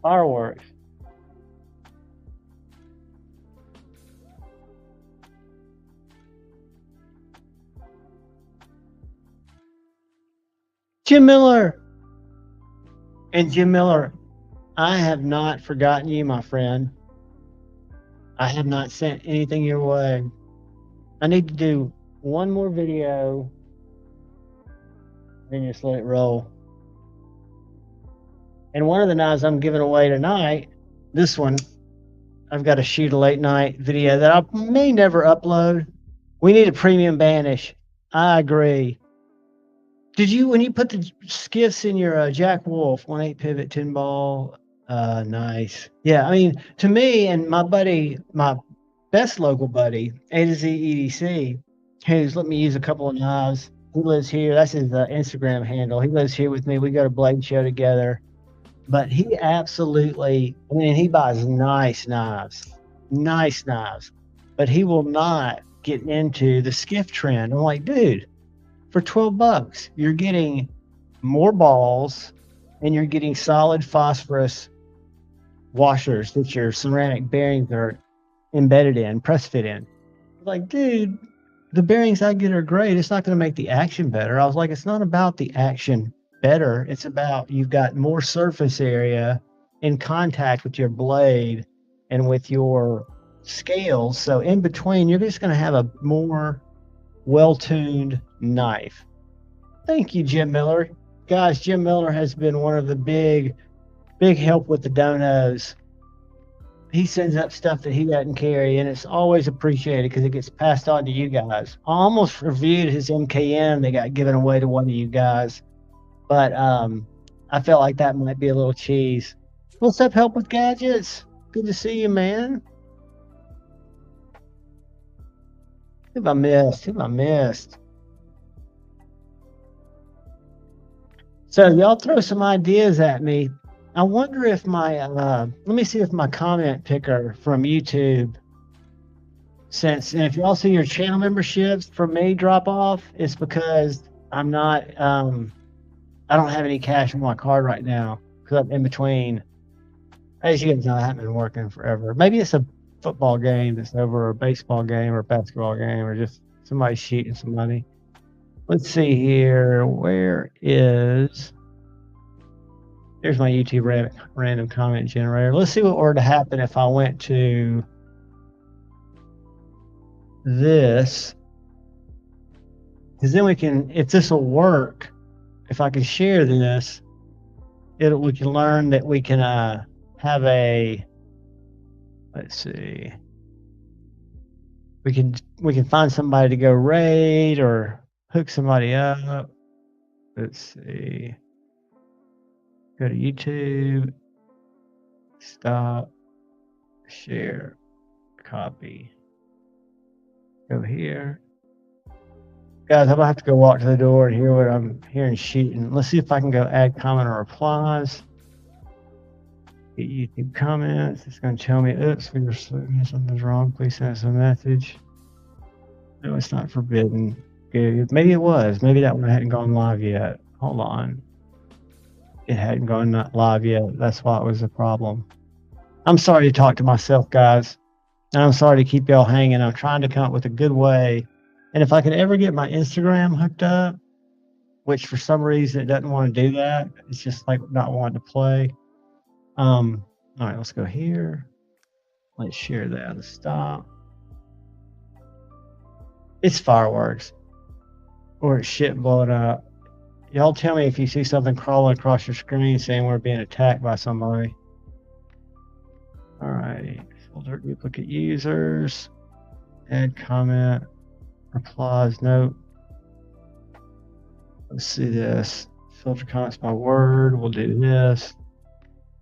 fireworks. Jim Miller! And Jim Miller, I have not forgotten you, my friend. I have not sent anything your way. I need to do one more video, then just let it roll. And one of the knives I'm giving away tonight, this one, I've got to shoot a late night video that I may never upload. We need a premium banish. I agree. Did you, when you put the skiffs in your Jack Wolf 1/8 pivot 10 ball? Nice. Yeah, I mean, to me and my buddy, my best local buddy, A to Z EDC, who's let me use a couple of knives. He lives here. That's his Instagram handle. He lives here with me. We go to Blade Show together. But he absolutely, I mean, he buys nice knives, but he will not get into the skiff trend. I'm like, dude, for $12, you're getting more balls and you're getting solid phosphorus washers that your ceramic bearings are embedded in, press fit in. Like, dude, the bearings I get are great. It's not going to make the action better. I was like, it's not about the action better. It's about you've got more surface area in contact with your blade and with your scales. So in between, you're just going to have a more well-tuned knife. Thank you, Jim Miller. Guys, Jim Miller has been one of the big help with the donos. He sends up stuff that he doesn't carry, and it's always appreciated because it gets passed on to you guys. I almost reviewed his MKM that got given away to one of you guys, but I felt like that might be a little cheese. What's up, Help with Gadgets? Good to see you, man. Who have I missed? So y'all throw some ideas at me. I wonder if my, let me see if my comment picker from YouTube, and if y'all see your channel memberships from me drop off, it's because I'm not, I don't have any cash on my card right now because I'm in between. As you guys know, I haven't been working forever. Maybe it's a football game that's over, or a baseball game, or a basketball game, or just somebody cheating some money. Let's see here. There's my YouTube random comment generator. Let's see what were to happen if I went to this. Because then we can, if this will work, if I can share this, we can learn that we can have a, let's see, we can find somebody to go raid or hook somebody up. Let's see. Go to YouTube, stop, share, copy. Go here. Guys, I'm gonna have to go walk to the door and hear what I'm hearing shooting. Let's see if I can go add comment or replies. Get YouTube comments. It's gonna tell me, oops, we were something's wrong. Please send us a message. No, it's not forbidden. Good. Maybe it was. Maybe that one hadn't gone live yet. Hold on. It hadn't gone live yet. That's why it was a problem. I'm sorry to talk to myself, guys. And I'm sorry to keep y'all hanging. I'm trying to come up with a good way. And if I could ever get my Instagram hooked up, which for some reason it doesn't want to do that. It's just like not wanting to play. All right, let's go here. Let's share that. Let's stop. It's fireworks. Or it's shit blowing up. Y'all tell me if you see something crawling across your screen saying we're being attacked by somebody. All right, filter duplicate users, add comment, replies, note. Let's see this. Filter comments by word. We'll do this.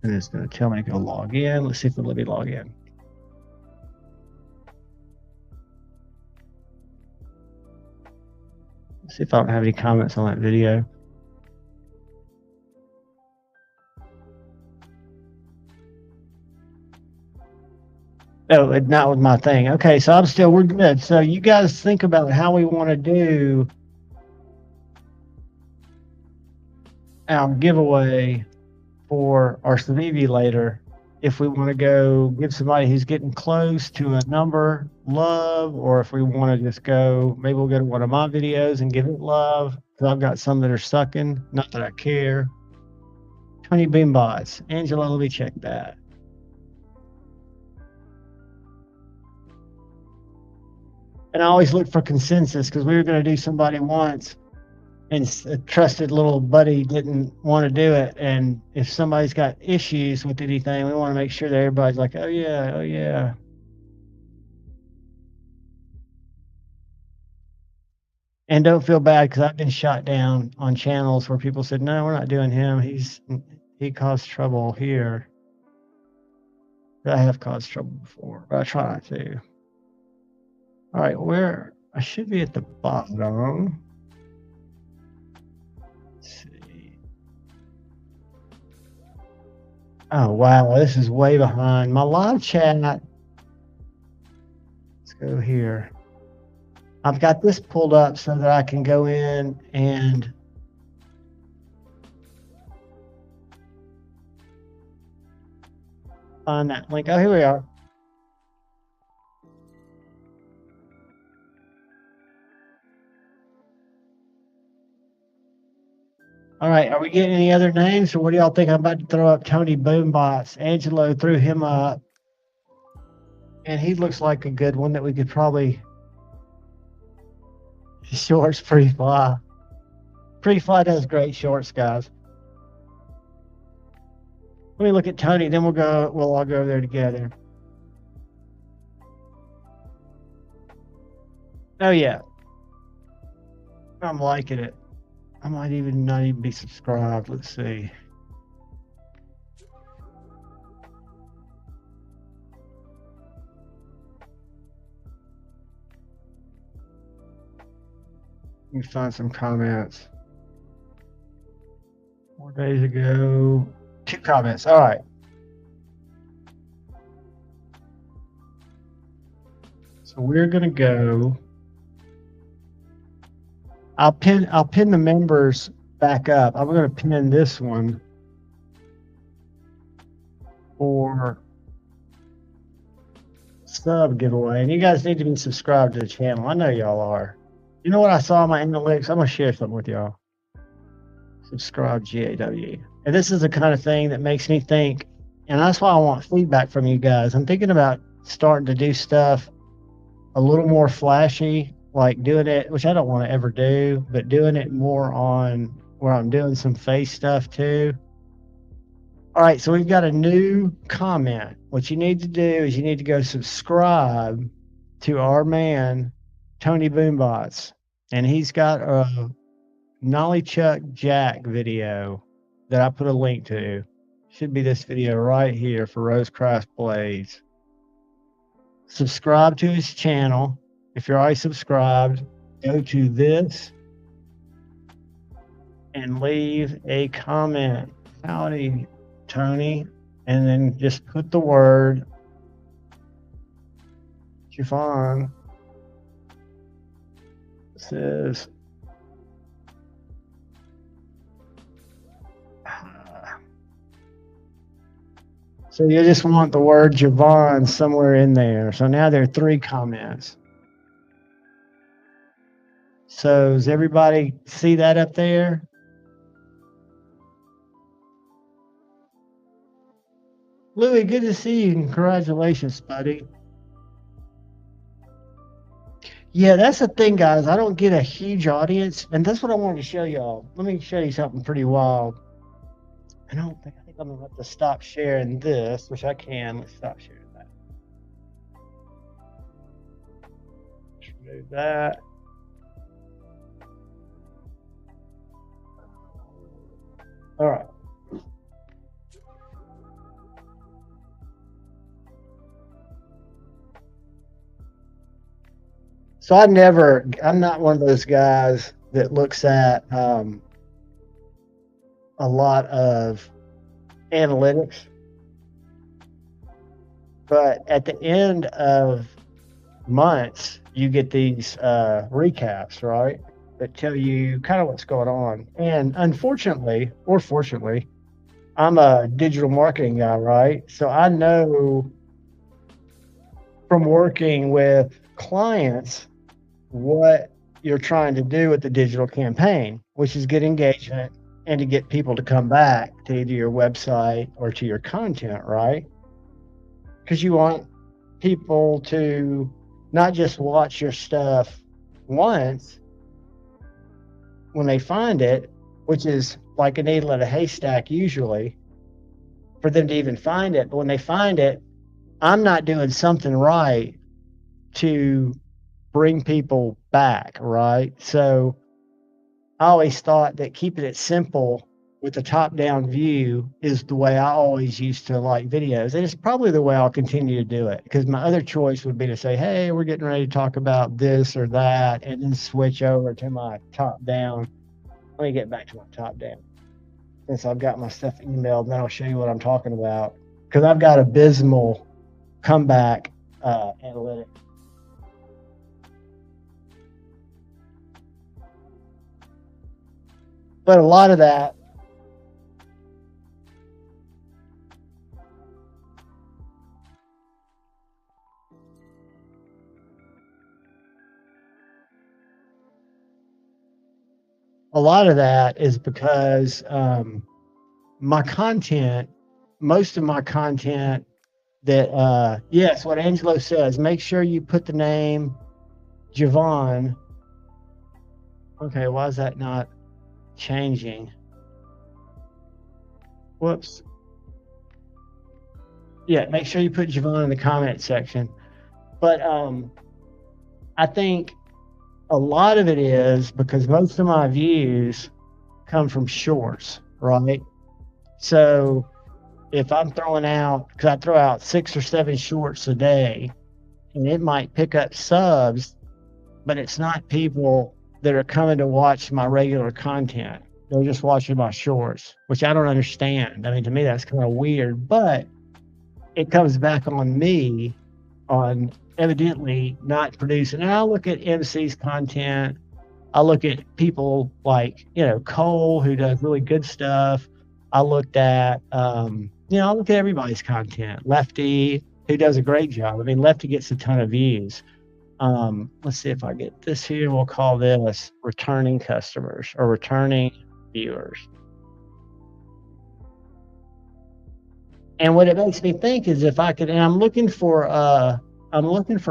And it's going to tell me to go log in. Let's see if it'll let me log in. Let's see if I don't have any comments on that video. Oh, not with my thing. Okay, so we're good. So you guys think about how we want to do our giveaway for our Civivi later. If we want to go give somebody who's getting close to a number love, or if we want to just go, maybe we'll go to one of my videos and give it love, because I've got some that are sucking. Not that I care. 20 boom bots. Angela, let me check that. And I always look for consensus, because we were going to do somebody once and a trusted little buddy didn't want to do it. And if somebody's got issues with anything, we want to make sure that everybody's like, oh yeah, oh yeah. And don't feel bad, because I've been shot down on channels where people said, no, we're not doing him. He caused trouble here. I have caused trouble before, but I try not to. All right, where I should be at the bottom. Let's see. Oh wow, this is way behind my live chat. Let's go here. I've got this pulled up so that I can go in and find that link. Oh, here we are. All right, are we getting any other names, or what do y'all think? I'm about to throw up Tony Boombots. Angelo threw him up, and he looks like a good one that we could probably. Shorts pre-fly. Pre-fly does great shorts, guys. Let me look at Tony, then we'll all go over there together. Oh yeah. I'm liking it. I might even not even be subscribed. Let's see. Let me find some comments. 4 days ago. 2 comments. All right. So we're gonna go. I'll pin the members back up. I'm gonna pin this one for sub giveaway. And you guys need to be subscribed to the channel. I know y'all are. You know what I saw in my analytics? I'm gonna share something with y'all. Subscribe GAW. And this is the kind of thing that makes me think, and that's why I want feedback from you guys. I'm thinking about starting to do stuff a little more flashy, like doing it, which I don't want to ever do, but doing it more on where I'm doing some face stuff too. All right, so we've got a new comment. What you need to do is you need to go subscribe to our man, Tony Boombots. And he's got a Nolly Chuck Jack video that I put a link to. Should be this video right here for Rosecrest Blaze. Subscribe to his channel. If you're already subscribed, go to this and leave a comment. Howdy, Tony. And then just put the word Chiffon. Says so you just want the word Javon somewhere in there. So now there are 3 comments. So does everybody see that up there? Louis, good to see you. Congratulations, buddy. Yeah, that's the thing, guys. I don't get a huge audience, and that's what I wanted to show y'all. Let me show you something pretty wild. I think I'm gonna have to stop sharing this, which I can. Let's stop sharing that. Let's remove that. All right. So I'm not one of those guys that looks at a lot of analytics. But at the end of months, you get these recaps, right? That tell you kind of what's going on. And unfortunately, or fortunately, I'm a digital marketing guy, right? So I know from working with clients what you're trying to do with the digital campaign, which is get engagement and to get people to come back to either your website or to your content, right? Because you want people to not just watch your stuff once when they find it, which is like a needle in a haystack usually for them to even find it. But when they find it, I'm not doing something right to bring people back, right? So I always thought that keeping it simple with the top down view is the way I always used to like videos. And it's probably the way I'll continue to do it, because my other choice would be to say, hey, we're getting ready to talk about this or that, and then switch over to my top down. Let me get back to my top down since I've got my stuff emailed, and then I'll show you what I'm talking about, because I've got abysmal comeback analytics. But a lot of that is because my content, most of my content that, yes, what Angelo says, make sure you put the name Javon. Okay, why is that not changing? Whoops. Yeah, make sure you put Javon in the comment section. But I think a lot of it is because most of my views come from shorts, right? So if I'm throwing out, because I throw out 6 or 7 shorts a day, and it might pick up subs, but it's not people that are coming to watch my regular content. They're just watching my shorts, which I don't understand. I mean, to me, that's kind of weird, but it comes back on me on evidently not producing. And I look at MC's content. I look at people like, Cole, who does really good stuff. I looked at, I look at everybody's content. Lefty, who does a great job. I mean, Lefty gets a ton of views. Let's see if I get this here. We'll call this returning customers or returning viewers. And what it makes me think is if I could, and I'm looking for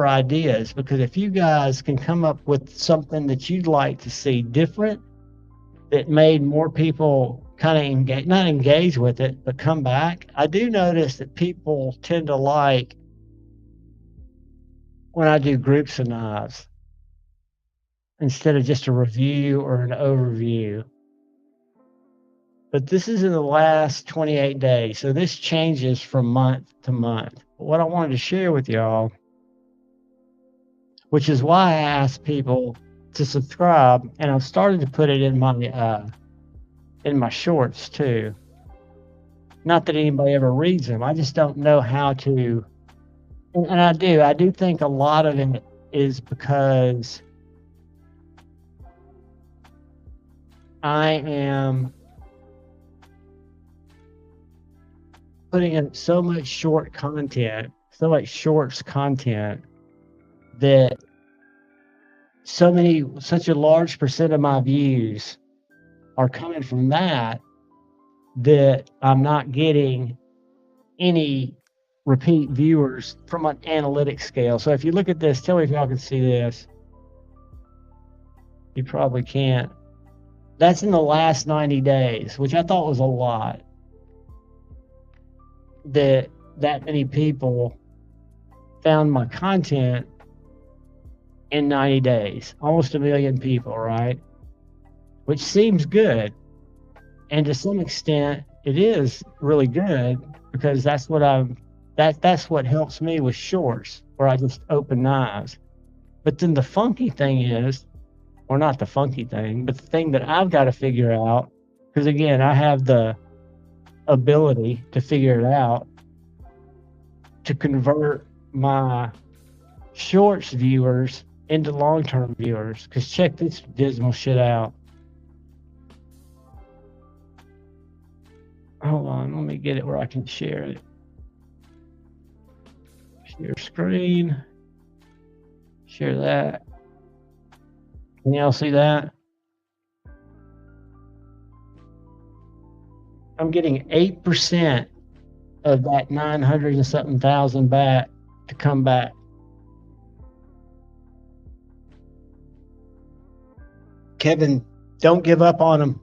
ideas, because if you guys can come up with something that you'd like to see different, that made more people kind of not engage with it, but come back. I do notice that people tend to like when I do groups of knives instead of just a review or an overview. But this is in the last 28 days, so this changes from month to month. But what I wanted to share with y'all, which is why I asked people to subscribe, and I've started to put it in my shorts too. Not that anybody ever reads them. I just don't know how to. And I do think a lot of it is because I am putting in so much short content, so much shorts content, that such a large percent of my views are coming from that I'm not getting any repeat viewers from an analytics scale. So if you look at this, tell me if y'all can see this. You probably can't. That's in the last 90 days, which I thought was a lot. That many people found my content in 90 days. Almost 1 million people, right? Which seems good. And to some extent, it is really good, because that's what helps me with shorts, where I just open knives. But then the funky thing is, or not the funky thing, but the thing that I've got to figure out, because again, I have the ability to figure it out, to convert my shorts viewers into long-term viewers. Because check this dismal shit out. Hold on, let me get it where I can share it. Share screen. Share that. Can y'all see that? I'm getting 8% of that 900 and something thousand back to come back. Kevin, don't give up on them.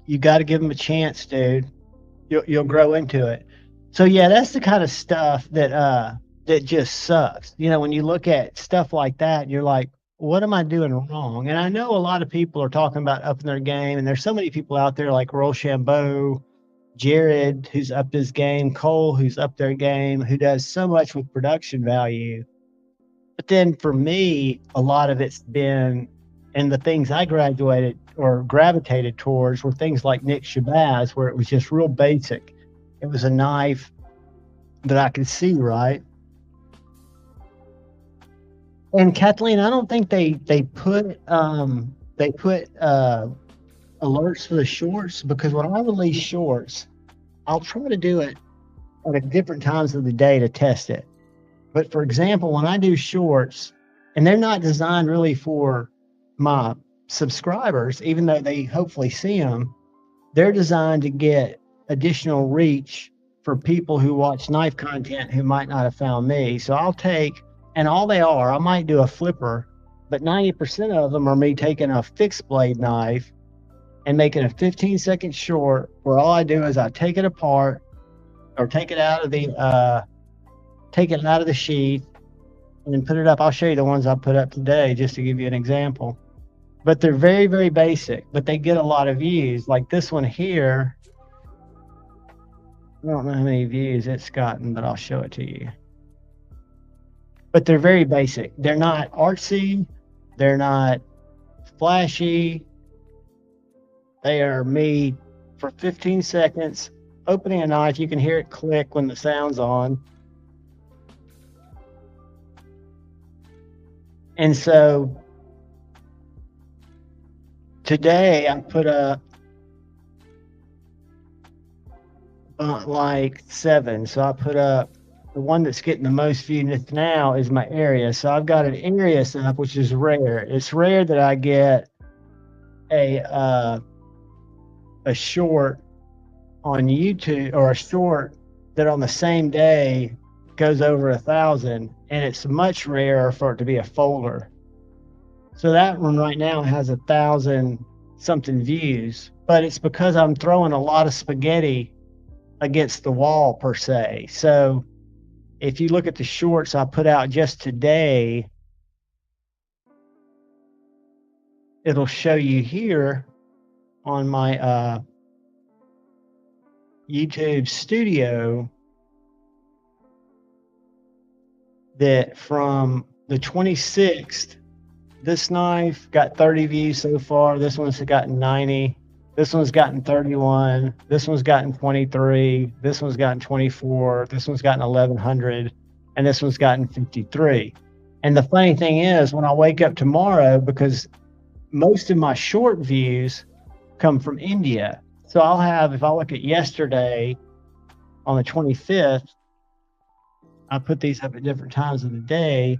You got to give them a chance, dude. You'll grow into it. So yeah, that's the kind of stuff that just sucks. You know, when you look at stuff like that, you're like, what am I doing wrong? And I know a lot of people are talking about upping their game, and there's so many people out there like Rochambeau, Jared, who's upped his game, Cole, who's upped their game, who does so much with production value. But then for me, a lot of it's been, and the things I graduated or gravitated towards were things like Nick Shabazz, where it was just real basic. It was a knife that I could see, right? And Kathleen, I don't think they put alerts for the shorts, because when I release shorts, I'll try to do it at different times of the day to test it. But for example, when I do shorts, and they're not designed really for my subscribers, even though they hopefully see them, they're designed to get additional reach for people who watch knife content who might not have found me. So I'll take, and all they are, I might do a flipper, but 90% of them are me taking a fixed blade knife and making a 15-second short where all I do is I take it apart or take it out of the sheath and then put it up. I'll show you the ones I put up today just to give you an example. But they're very, very basic, but they get a lot of views. Like this one here, I don't know how many views it's gotten, but I'll show it to you. But they're very basic. They're not artsy. They're not flashy. They are me for 15 seconds, opening a knife. You can hear it click when the sound's on. And so today I put up like 7. So I put up, the one that's getting the most views now is my Arius. So I've got an Arius up, which is rare. It's rare that I get a short on YouTube, or a short that on the same day goes over 1,000, and it's much rarer for it to be a folder. So that one right now has 1,000 something views, but it's because I'm throwing a lot of spaghetti against the wall per se. So if you look at the shorts I put out just today, it'll show you here on my YouTube studio that from the 26th, this knife got 30 views so far. This one's gotten 90. This one's gotten 31. This one's gotten 23. This one's gotten 24. This one's gotten 1,100. And this one's gotten 53. And the funny thing is, when I wake up tomorrow, because most of my short views come from India. So I'll have, if I look at yesterday on the 25th, I put these up at different times of the day,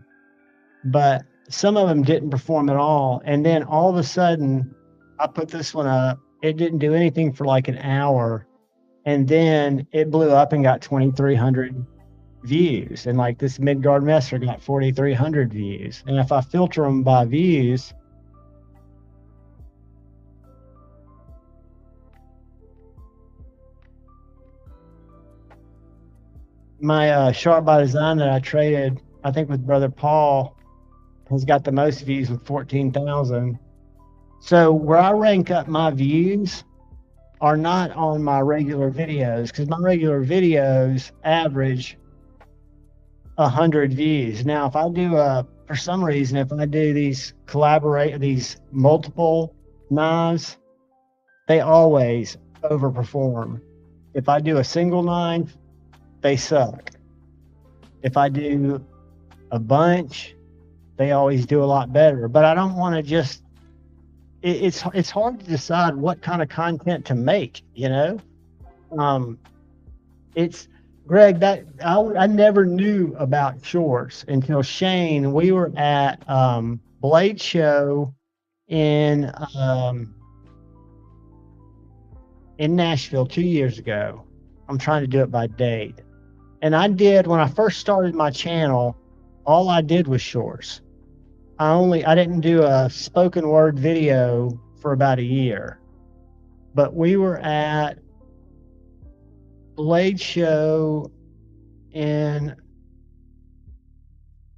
but some of them didn't perform at all. And then all of a sudden, I put this one up. It didn't do anything for like an hour. And then it blew up and got 2,300 views. And like this Midgard Messer got 4,300 views. And if I filter them by views, my Sharp by Design that I traded, I think with Brother Paul, has got the most views with 14,000. So where I rank up my views are not on my regular videos, because my regular videos average 100 views. Now, if I do for some reason, if I do these multiple knives, they always overperform. If I do a single knife, they suck. If I do a bunch, they always do a lot better. But I don't want to just. It's hard to decide what kind of content to make. It's Greg, that I never knew about shorts until Shane. We were at Blade Show in Nashville 2 years ago. I'm trying to do it by date. And when I first started my channel, all I did was shorts. I didn't do a spoken word video for about a year. But we were at Blade Show in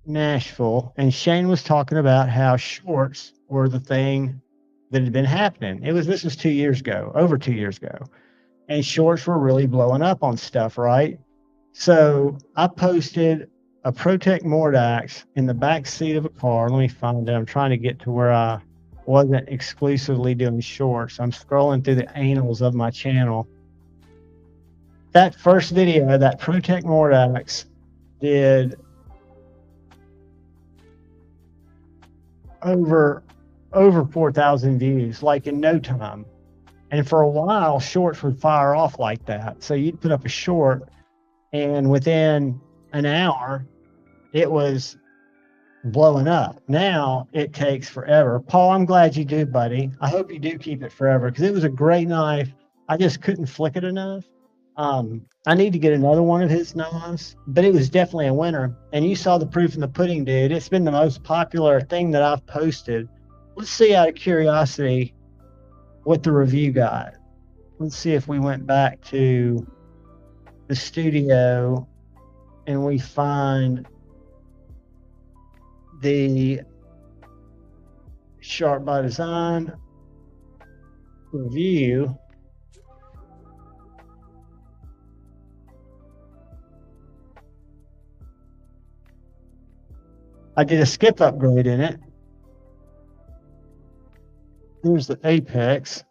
Nashville, and Shane was talking about how shorts were the thing that had been happening. This was 2 years ago, over 2 years ago, and shorts were really blowing up on stuff, right? So I posted a Protect Mordax in the back seat of a car. Let me find it. I'm trying to get to where I wasn't exclusively doing shorts. I'm scrolling through the annals of my channel. That first video, that Protect Mordax, did over 4,000 views, like in no time. And for a while, shorts would fire off like that. So you'd put up a short, and within an hour, it was blowing up. Now it takes forever. Paul, I'm glad you do, buddy. I hope you do keep it forever, because it was a great knife. I just couldn't flick it enough. I need to get another one of his knives, but it was definitely a winner. And you saw the proof in the pudding, dude. It's been the most popular thing that I've posted. Let's see, out of curiosity, what the review got. Let's see if we went back to the studio and we find the Sharp by Design review. I did a skip upgrade in it. Here's the apex.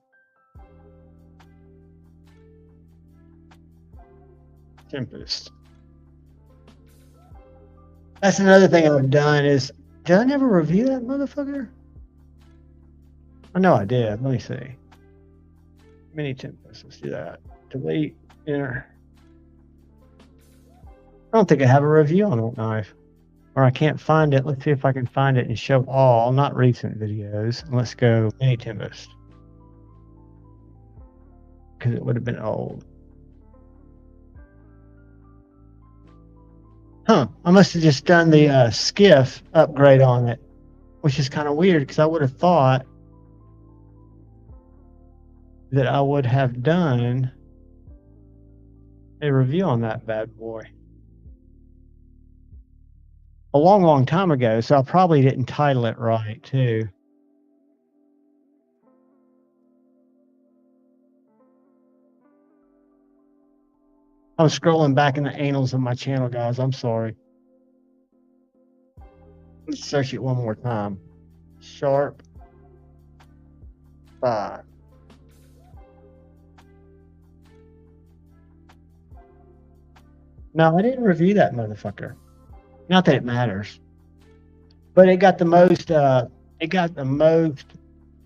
Tempest. That's another thing I've done is, did I never review that motherfucker? I know I did. Let me see. Mini Tempest. Let's do that. Delete. Enter. I don't think I have a review on that knife. Or I can't find it. Let's see if I can find it and show all, not recent videos. Let's go Mini Tempest. Because it would have been old. Huh. I must have just done the skiff upgrade on it, which is kind of weird because I would have thought that I would have done a review on that bad boy a long, long time ago, so I probably didn't title it right, too. I'm scrolling back in the annals of my channel, guys. I'm sorry. Let's search it one more time. Sharp 5. No, I didn't review that motherfucker. Not that it matters, but it got the most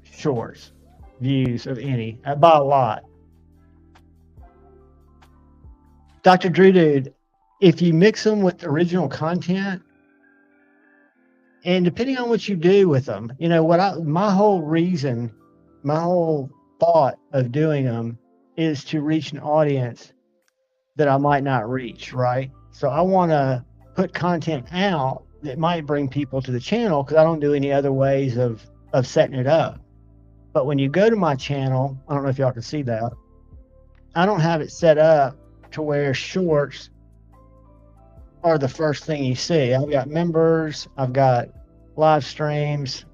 shorts views of any, by a lot. Dr. Drew Dude, if you mix them with original content, and depending on what you do with them, my whole thought of doing them is to reach an audience that I might not reach, right? So I want to put content out that might bring people to the channel because I don't do any other ways of setting it up. But when you go to my channel, I don't know if y'all can see that, I don't have it set up to where shorts are the first thing you see. I've got members, I've got live streams,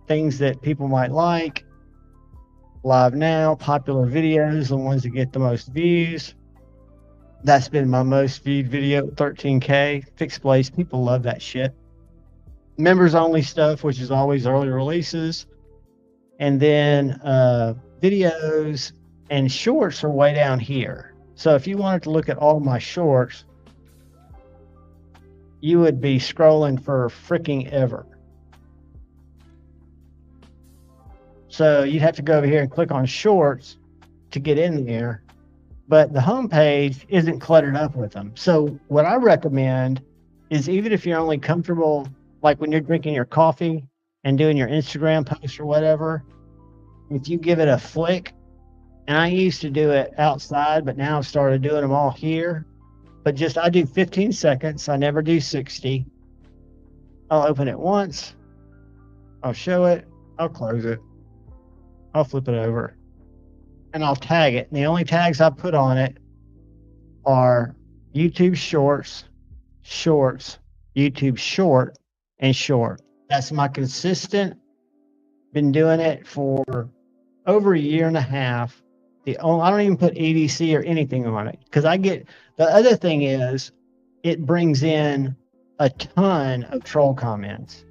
things that people might like, live now, popular videos, the ones that get the most views. That's been my most viewed video, 13K. Fixed blades, people love that shit. Members only stuff, which is always early releases. And then videos and shorts are way down here. So if you wanted to look at all my shorts, you would be scrolling for freaking ever. So you'd have to go over here and click on shorts to get in there, but the homepage isn't cluttered up with them. So what I recommend is, even if you're only comfortable, like when you're drinking your coffee and doing your Instagram post or whatever, if you give it a flick, and I used to do it outside, but now I've started doing them all here, but just, I do 15 seconds. I never do 60. I'll open it once. I'll show it. I'll close it. I'll flip it over and I'll tag it. And the only tags I put on it are YouTube Shorts, Shorts, YouTube Short, and Short. That's my consistent. Been doing it for over a year and a half. I don't even put EDC or anything on it, because the other thing is, it brings in a ton of troll comments.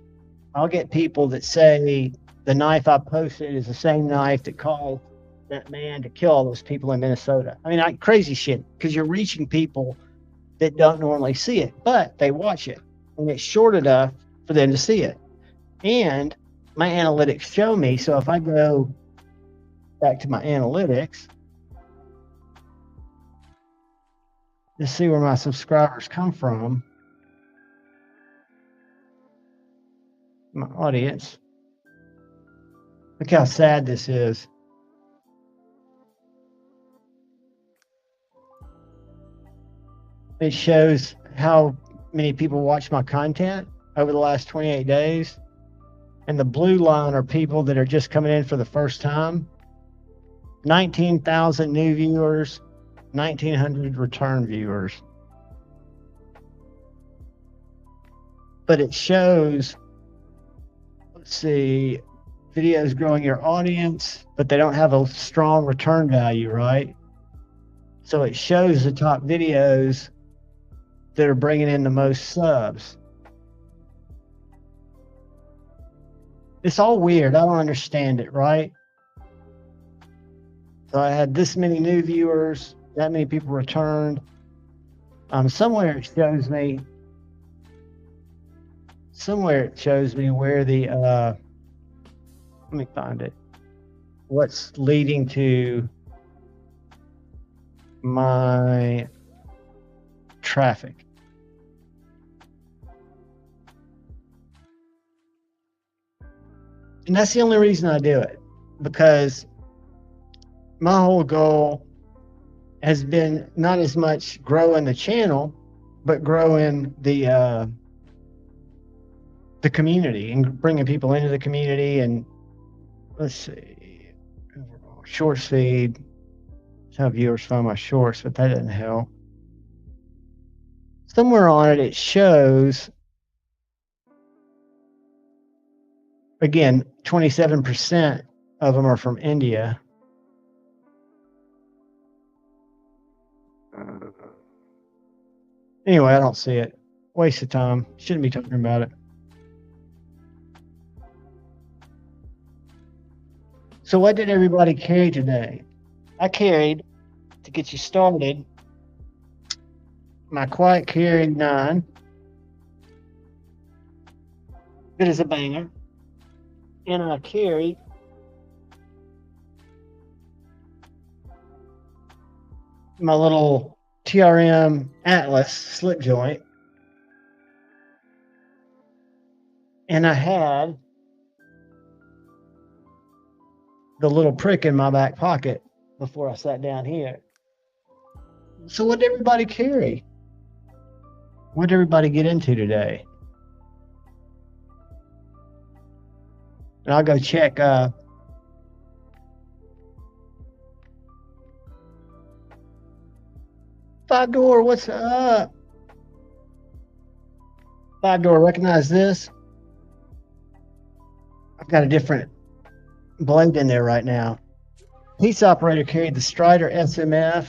I'll get people that say the knife I posted is the same knife that called that man to kill all those people in Minnesota. I mean, crazy shit, because you're reaching people that don't normally see it, but they watch it, and it's short enough for them to see it. And my analytics show me, so if I go back to my analytics to see where my subscribers come from, my audience, look how sad this is. It shows how many people watch my content over the last 28 days. And the blue line are people that are just coming in for the first time. 19,000 new viewers, 1,900 return viewers. But it shows, let's see, videos growing your audience, but they don't have a strong return value, right? So it shows the top videos that are bringing in the most subs. It's all weird. I don't understand it, right? So I had this many new viewers, that many people returned. Somewhere it shows me where the let me find it. What's leading to my traffic. And that's the only reason I do it, because my whole goal has been not as much growing the channel, but growing the community and bringing people into the community. And let's see, shorts feed. That's how viewers find my shorts, but that doesn't help. Somewhere on it, it shows, again, 27% of them are from India. Anyway, I don't see it. Waste of time. Shouldn't be talking about it. So what did everybody carry today? I carried, to get you started, my quiet carry 9. It is a banger. And I carried my little TRM Atlas slip joint. And I had the little prick in my back pocket before I sat down here. So what did everybody carry? What did everybody get into today? And I'll go check Five Door, what's up? Five Door, recognize this? I've got a different blade in there right now. Piece operator carried the Strider SMF,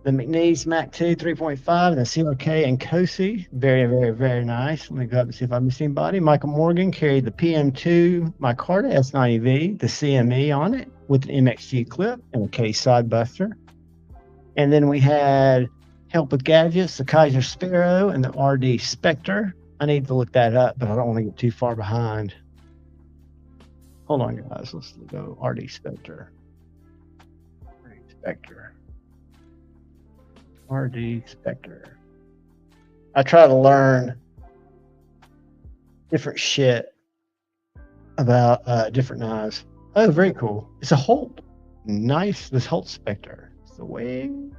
the McNeese Mac 2 3.5, and the CRK and COSI. Very, very, very nice. Let me go up and see if I missed anybody. Michael Morgan carried the PM2 Micarta S90V, the CME on it, with an MXG clip and a case side buster. And then we had help with gadgets, the Kaiser Sparrow and the RD Spectre. I need to look that up, but I don't want to get too far behind. Hold on, guys. Let's go RD Spectre. RD Spectre. I try to learn different shit about different knives. Oh, very cool. It's a Holt. Nice. This Holt Spectre. It's the wing.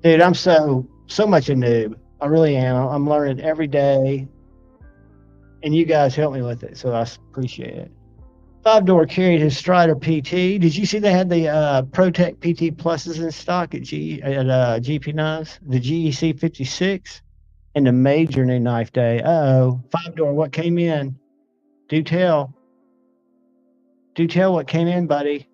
Dude, I'm so much a noob. I really am. I'm learning every day. And you guys help me with it, so I appreciate it. 5-door carried his Strider PT. Did you see they had the ProTech PT Pluses in stock at GP Knives? The GEC 56 and the major new knife day. Uh-oh. 5-door, what came in? Do tell. Do tell what came in, buddy.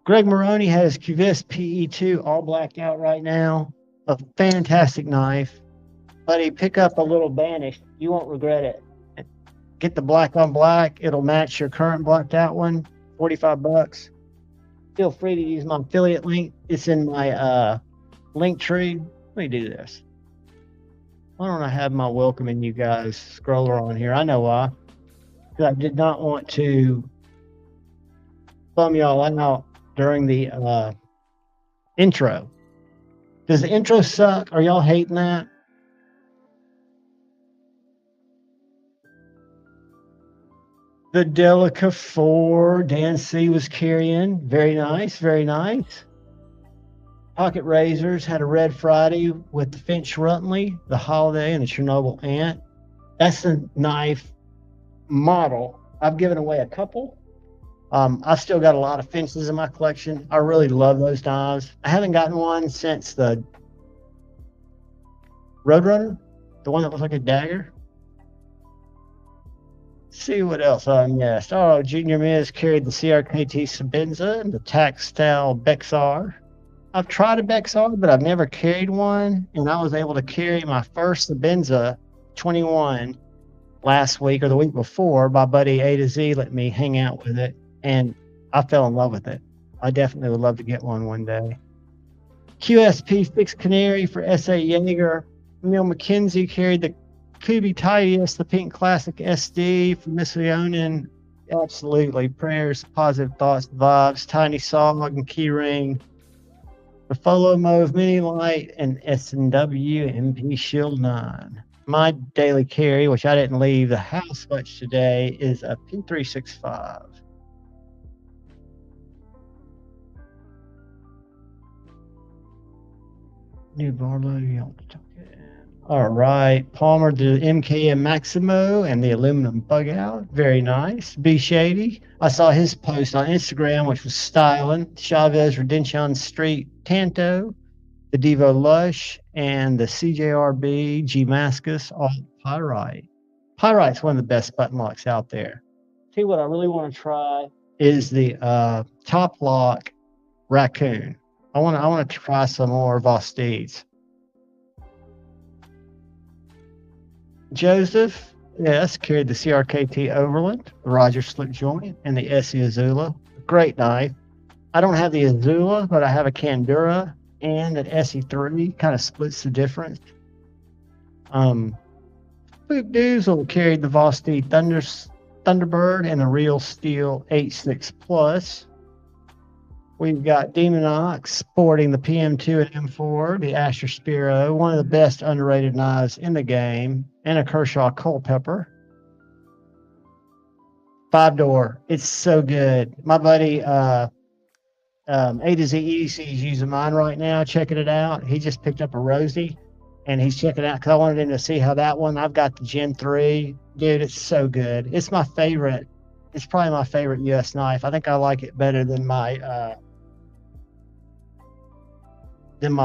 Greg Maroney has Cuvis PE2 all blacked out right now. A fantastic knife. Buddy, pick up a little Banish. You won't regret it. Get the black on black. It'll match your current blacked out one. $45. Feel free to use my affiliate link. It's in my link tree. Let me do this. Why don't I have my welcoming you guys scroller on here? I know why. Because I did not want to bum y'all out during the intro. Does the intro suck? Are y'all hating that? The Delica 4, Dan C was carrying. Very nice, very nice. Pocket Razors had a Red Friday with the Finch Rutley, the Holiday, and the Chernobyl Ant. That's the knife model. I've given away a couple. I've still got a lot of Finches in my collection. I really love those knives. I haven't gotten one since the Roadrunner, the one that looks like a dagger. See what else I missed. Oh, Junior Miz carried the CRKT Sabenza and the Taxtal Bexar. I've tried a Bexar, but I've never carried one, and I was able to carry my first Sabenza 21 last week or the week before. My buddy A to Z let me hang out with it, and I fell in love with it. I definitely would love to get one day. QSP Fixed Canary for S.A. Jaeger. Neil McKenzie carried the Kubi Tidius, the Pink Classic SD for Miss Leonin. Absolutely. Prayers, positive thoughts, vibes. Tiny Sog and Keyring. The Follow Mauve Mini Light and S&W MP Shield 9. My daily carry, which I didn't leave the house much today, is a P365. New Barlow, you don't talk it. All right, Palmer, the MKM Maximo and the aluminum bug out. Very nice. B Shady. I saw his post on Instagram, which was styling. Chavez Redention Street Tanto, the Devo Lush, and the CJRB G Mascus all Pyrite. Pyrite's one of the best button locks out there. Tell you what I really want to try is the top lock Raccoon. I want to try some more Vostides. Joseph, yes, carried the CRKT Overland, the Roger Slip Joint, and the Essie Azula. Great knife. I don't have the Azula, but I have a Candura and an SE3. Kind of splits the difference. Luke Doozle carried the Vosti Thunderbird and the Real Steel H6 Plus. We've got Demon Ox sporting the PM2 and M4, the Asher Spiro, one of the best underrated knives in the game, and a Kershaw Culpepper. 5-door. It's so good. My buddy A to Z EDC is using mine right now, checking it out. He just picked up a Rosie, and he's checking it out because I wanted him to see how that one. I've got the Gen 3. Dude, it's so good. It's my favorite. It's probably my favorite U.S. knife. I think I like it better than my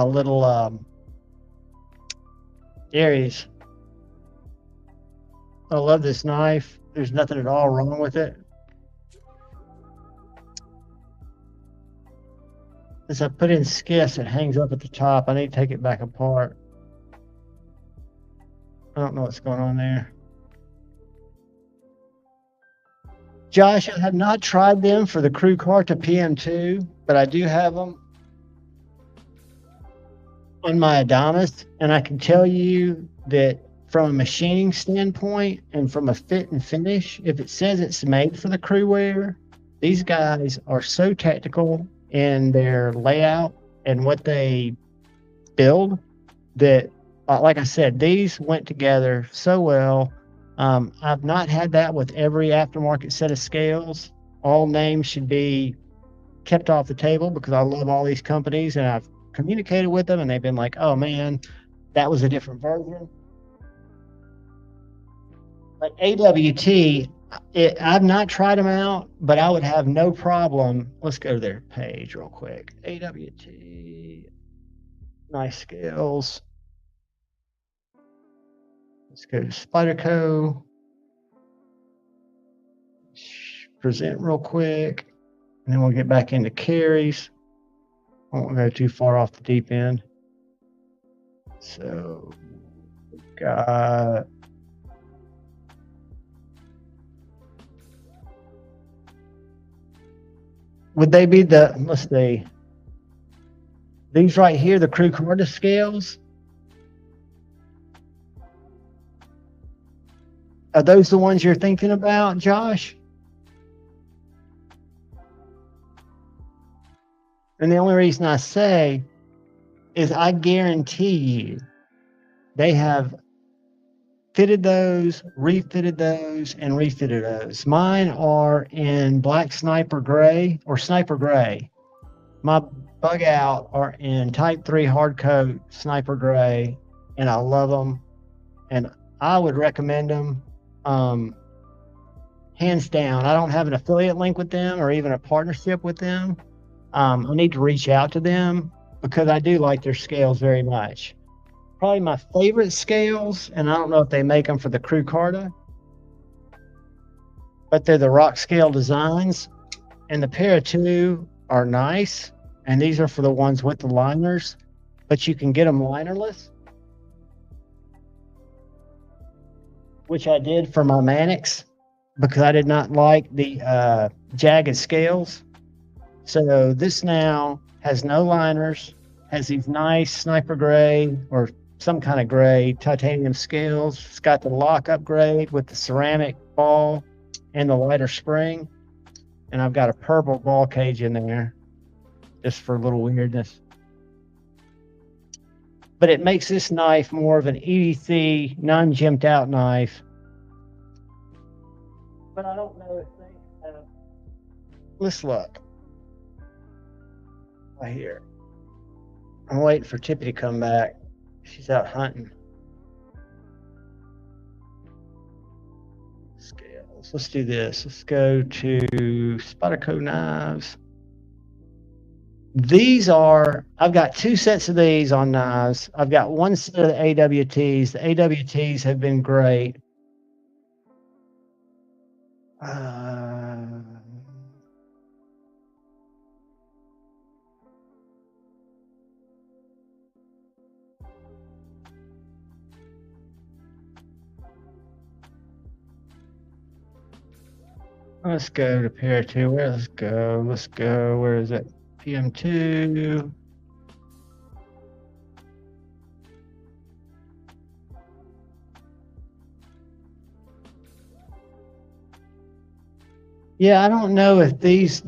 little Aries. I love this knife. There's nothing at all wrong with it. As I put in skiffs, it hangs up at the top. I need to take it back apart. I don't know what's going on there. Josh, I have not tried them for the Crew Carta PM2, but I do have them. on my Adamas, and I can tell you that from a machining standpoint and from a fit and finish, if it says it's made for the crew wear, these guys are so technical in their layout and what they build that, like I said, these went together so well. I've not had that with every aftermarket set of scales. All names should be kept off the table because I love all these companies and I've communicated with them and they've been like, oh man, that was a different version. But AWT, I've not tried them out, but I would have no problem. Let's go to their page real quick. AWT, nice scales. Let's go to Spyderco. Present real quick. And then we'll get back into carries. I won't go too far off the deep end. So, got would they be the, let's see, these right here, the Crew Carta scales? Are those the ones you're thinking about, Josh? And the only reason I say is I guarantee you they have fitted those, refitted those, and refitted those. Mine are in black sniper gray or sniper gray. My bug out are in type 3 hard coat sniper gray, and I love them. And I would recommend them hands down. I don't have an affiliate link with them or even a partnership with them. I need to reach out to them because I do like their scales very much. Probably my favorite scales, and I don't know if they make them for the Crew Carta, but they're the rock scale designs, and the Para 2 are nice, and these are for the ones with the liners, but you can get them linerless, which I did for my Mannix because I did not like the jagged scales. So this now has no liners, has these nice sniper gray or some kind of gray titanium scales. It's got the lock upgrade with the ceramic ball and the lighter spring. And I've got a purple ball cage in there just for a little weirdness. But it makes this knife more of an EDC, non-gemmed out knife. But I don't know if they have. Let's look. Right here. I'm waiting for Tippy to come back. She's out hunting. Scales. Let's do this. Let's go to Spyderco knives. These are, I've got 2 sets of these on knives. I've got 1 set of the AWTs. The AWTs have been great. Let's go to Para 2. Let's go. Let's go. Where is it? PM2. Yeah, I don't know if these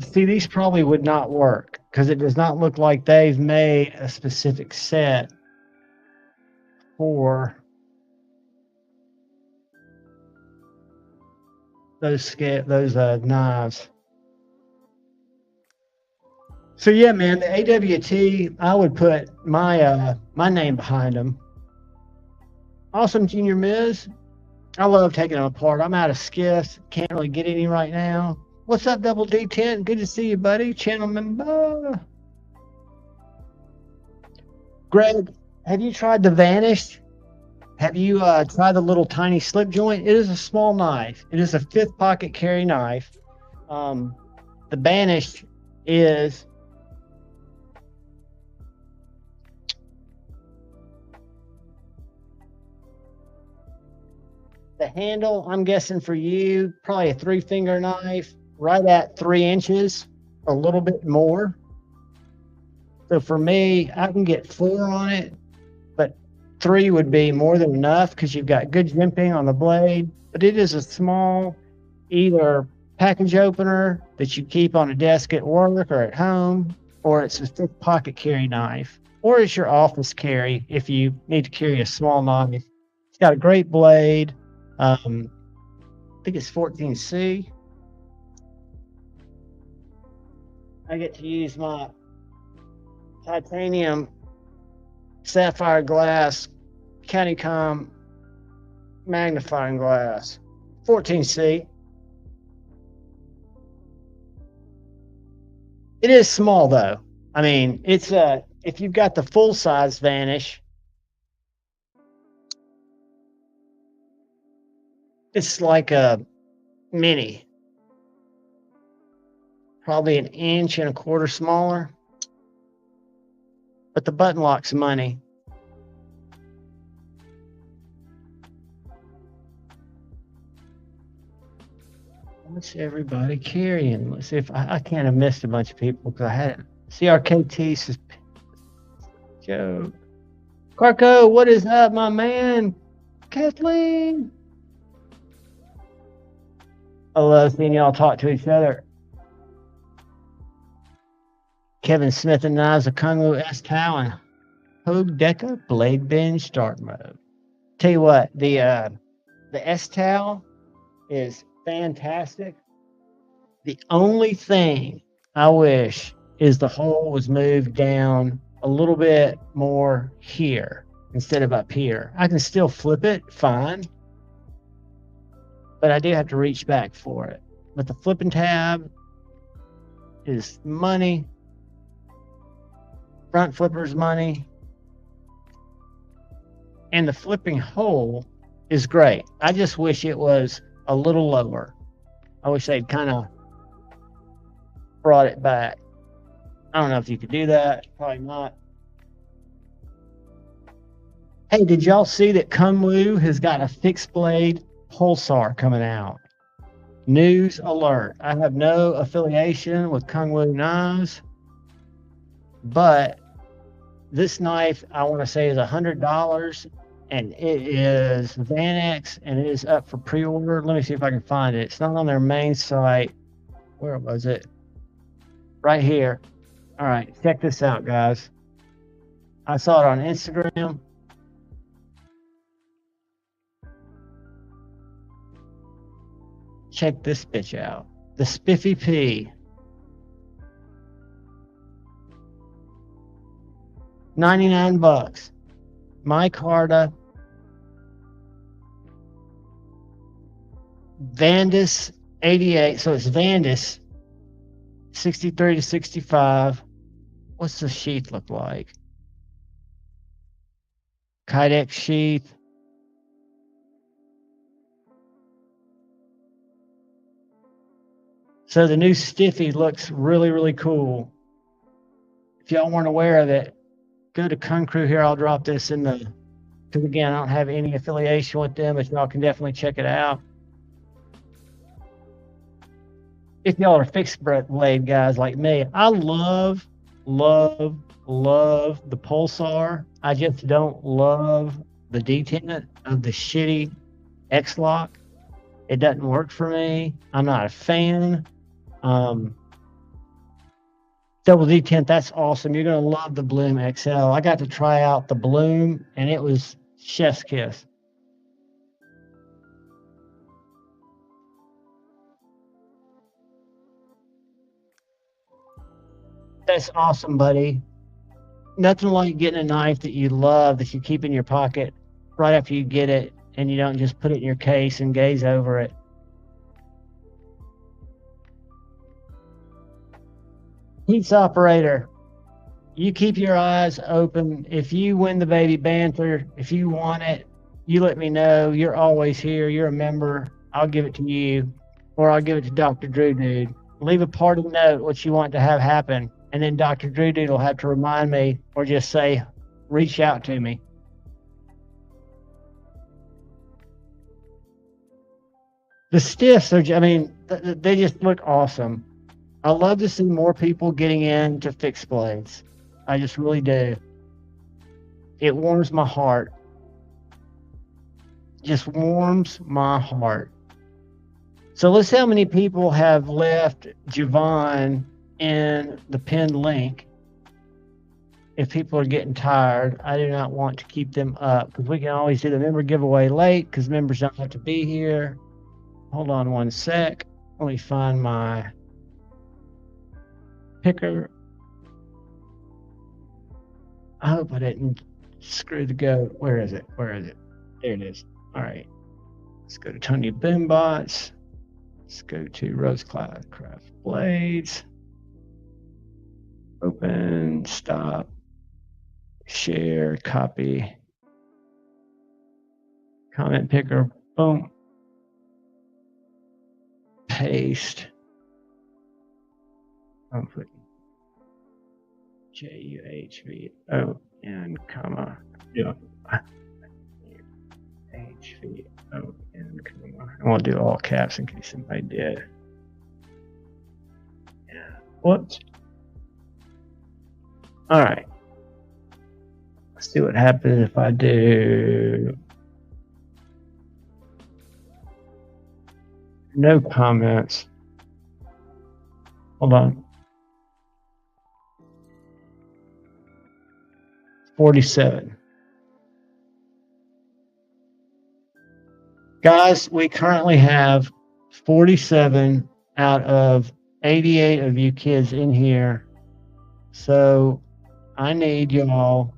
probably would not work because it does not look like they've made a specific set for those knives. So yeah, man, the AWT, I would put my my name behind them. Awesome, Junior Miz. I love taking them apart. I'm out of skiffs. Can't really get any right now. What's up, Double D10? Good to see you, buddy. Channel member. Greg, have you tried the Vanished? Have you tried the little tiny slip joint? It is a small knife. It is a 5th pocket carry knife. The Vanished is the handle, I'm guessing for you, probably a 3-finger knife, right at 3 inches, a little bit more. So for me, I can get 4 on it, 3 would be more than enough because you've got good jimping on the blade, but it is a small either package opener that you keep on a desk at work or at home, or it's a thick pocket carry knife, or it's your office carry if you need to carry a small knife. It's got a great blade. I think it's 14C. I get to use my titanium sapphire glass Canicom magnifying glass. 14C. It is small though. I mean, it's if you've got the full size Vanish, it's like a mini. Probably 1.25 inches smaller. But the button lock's money. What's everybody carrying? Let's see if I can't have missed a bunch of people because I had it. CRKT says, Joe. Carco, what is up, my man? Kathleen. I love seeing y'all talk to each other. Kevin Smith and Knives of Kungwu S Talon. Hogue Deca Blade Binge Start Mode. Tell you what, the S Tal is fantastic. The only thing I wish is the hole was moved down a little bit more here instead of up here. I can still flip it fine, but I do have to reach back for it. But the flipping tab is money. Front flipper's money. And the flipping hole is great. I just wish it was a little lower. I wish they'd kind of brought it back. I don't know if you could do that. Probably not. Hey, did y'all see that Kungwu has got a fixed blade pulsar coming out? News alert. I have no affiliation with Kungwu knives, but this knife, I want to say, is $100, and it is Vanex, and it is up for pre-order. Let me see if I can find it. It's not on their main site. Where was it? Right here. All right, check this out, guys. I saw it on Instagram. Check this bitch out. The Spiffy P. 99 bucks. Micarta. Vandis 88. So it's Vandis 63 to 65. What's the sheath look like? Kydex sheath. So the new Stiffy looks really, really cool. If y'all weren't aware of it, go to Kung Crew here. I'll drop this in the, because again, I don't have any affiliation with them, but y'all can definitely check it out. If y'all are fixed blade guys like me, I love the Pulsar. I just don't love the detent of the shitty X-Lock. It doesn't work for me. I'm not a fan. Double detent, that's awesome. You're going to love the Bloom XL. I got to try out the Bloom, and it was chef's kiss. That's awesome, buddy. Nothing like getting a knife that you love, that you keep in your pocket right after you get it, and you don't just put it in your case and gaze over it. Heats operator, you keep your eyes open. If you win the baby banter, if you want it, you let me know. You're always here. You're a member. I'll give it to you, or I'll give it to Dr. Drew Dude. Leave a parting note what you want to have happen, and then Dr. Drew Dude will have to remind me, or just say, reach out to me. The stiffs are, I mean, they just look awesome. I love to see more people getting into fixed blades. I just really do. It warms my heart. just warms my heart. So let's see how many people have left Javon in the pinned link. If people are getting tired, I do not want to keep them up because we can always do the member giveaway late because members don't have to be here. Hold on one sec. Let me find my picker. I hope I didn't screw the goat. Where is it? Where is it? There it is. All right. Let's go to Tony Boombots. Let's go to Rosecloud Craft Blades. Open, stop, share, copy, comment picker, boom, paste. I'm putting JUHVON, comma, HVON, comma. And we'll do all caps in case somebody did. Yeah. Whoops. All right. Let's see what happens if I do no comments. Hold on. 47. Guys, we currently have 47 out of 88 of you kids in here. So I need y'all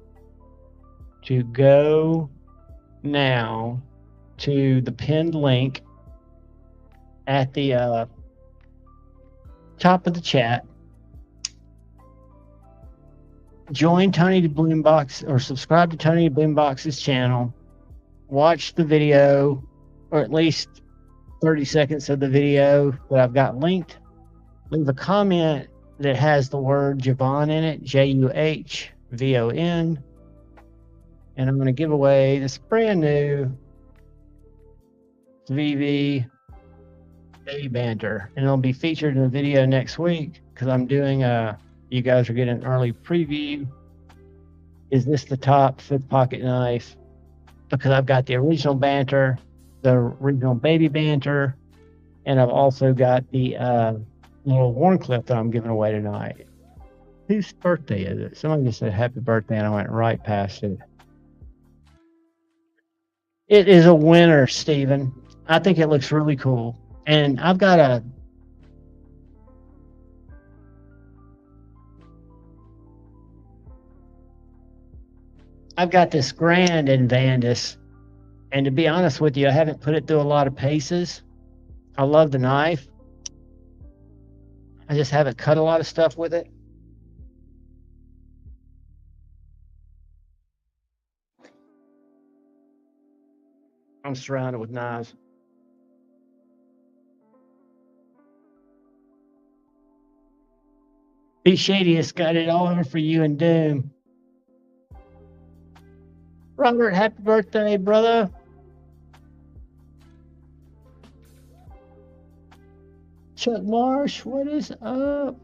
to go now to the pinned link at the top of the chat. Join Tony Boombox or subscribe to Tony Boombox's channel. Watch the video, or at least 30 seconds of the video that I've got linked. Leave a comment that has the word Javon in it, JUHVON. And I'm going to give away this brand new VV Baby Banter. And it'll be featured in a video next week because I'm doing you guys are getting an early preview. Is this the top 5th pocket knife? Because I've got the original Banter, the original Baby Banter, and I've also got the little horn clip that I'm giving away tonight. Whose birthday is it? Somebody just said happy birthday and I went right past it. It is a winner, Steven. I think it looks really cool. And I've got this Grand in Vandus, and to be honest with you, I haven't put it through a lot of paces. I love the knife. I just haven't cut a lot of stuff with it. I'm surrounded with knives. Be Shady has got it all over for you and Doom. Robert, happy birthday, brother. Chuck Marsh, what is up?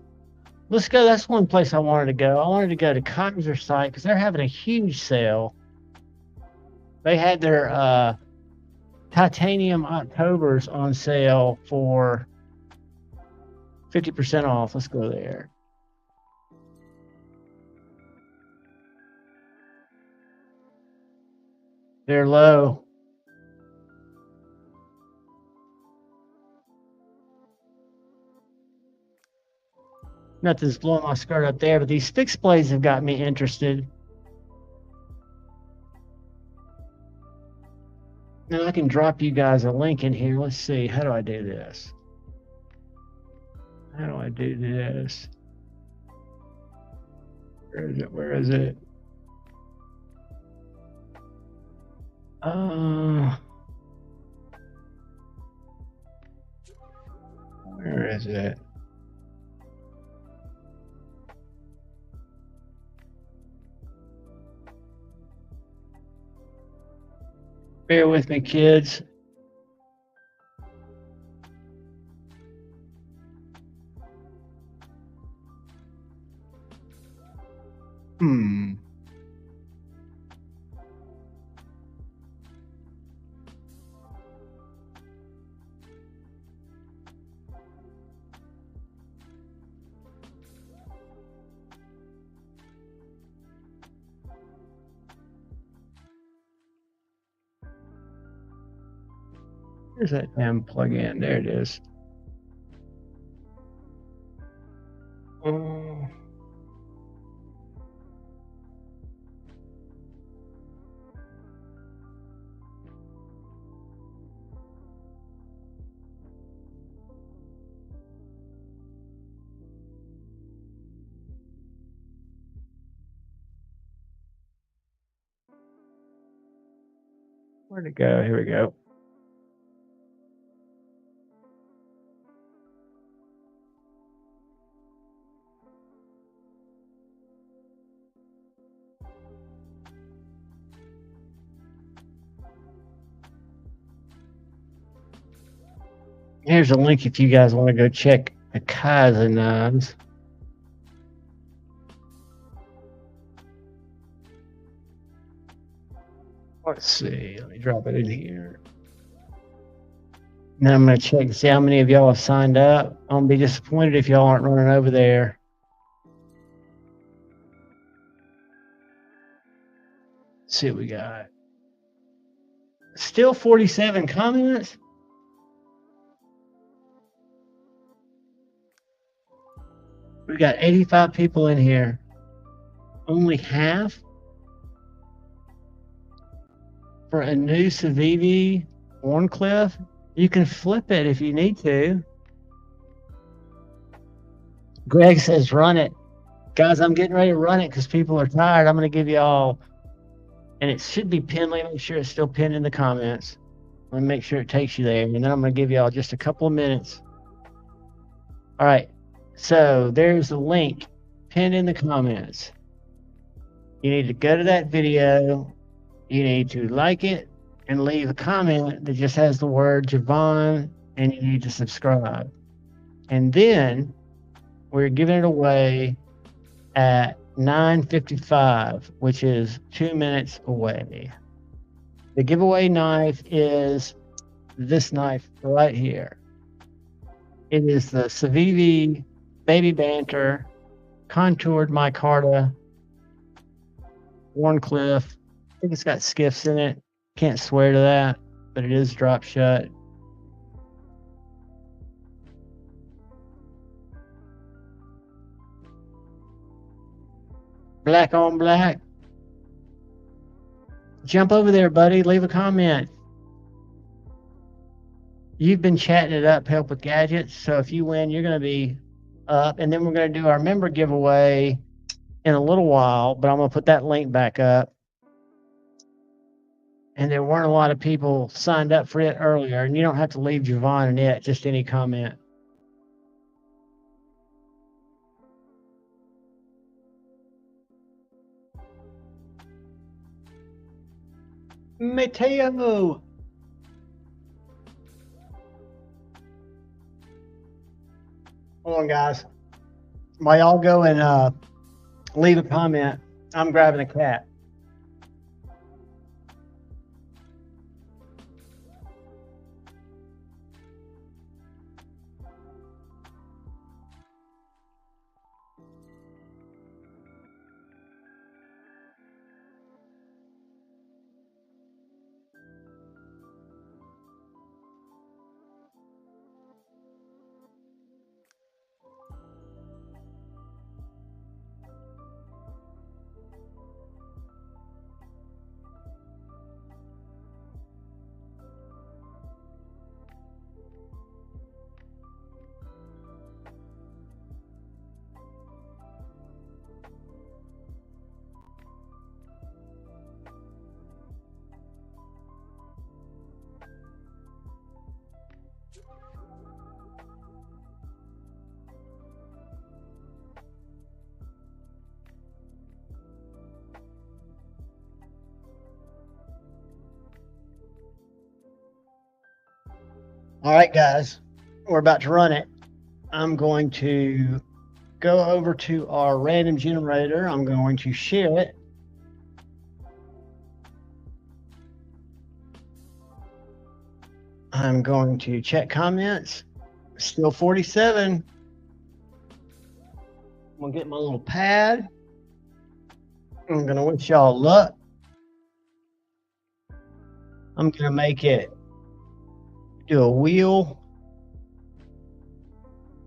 Let's go. That's one place I wanted to go. I wanted to go to Kaiser site because they're having a huge sale. They had their titanium Octobers on sale for 50% off. Let's go there. They're low. Nothing's blowing my skirt up there, but these fixed blades have got me interested. Now I can drop you guys a link in here. Let's see. How do I do this? How do I do this? Where is it? Where is it? Where is it? Bear with me, kids. Where's that damn plug-in? There it is. Where'd it go? Here we go. Here's a link if you guys want to go check the Shenanigans. Let's see. Let me drop it in here. Now I'm going to check to see how many of y'all have signed up. I'm going to be disappointed if y'all aren't running over there. Let's see what we got. Still 47 comments. We got 85 people in here. Only half for a new Civivi Warncliffe. You can flip it if you need to. Greg says run it. Guys, I'm getting ready to run it because people are tired. I'm going to give you all, and it should be pinned. Let me make sure it's still pinned in the comments. Let me make sure it takes you there. And then I'm going to give you all just a couple of minutes. All right. So there's the link pinned in the comments. You need to go to that video. You need to like it and leave a comment that just has the word Javon, and you need to subscribe. And then we're giving it away at 9:55, which is 2 minutes away. The giveaway knife is this knife right here. It is the Civivi Baby Banter Contoured Micarta Warncliffe. I think it's got skiffs in it. Can't swear to that, but it is drop shut. Black on black. Jump over there, buddy. Leave a comment. You've been chatting it up, Help with Gadgets. So if you win, you're going to be up. And then we're going to do our member giveaway in a little while, but I'm going to put that link back up. And there weren't a lot of people signed up for it earlier. And you don't have to leave Javon and it, just any comment. Mateo. Hold on, guys. While y'all go and leave a comment, I'm grabbing a cat. All right, guys, we're about to run it. I'm going to go over to our random generator. I'm going to share it. I'm going to check comments. Still 47. I'm going to get my little pad. I'm going to wish y'all luck. I'm going to make it Do a wheel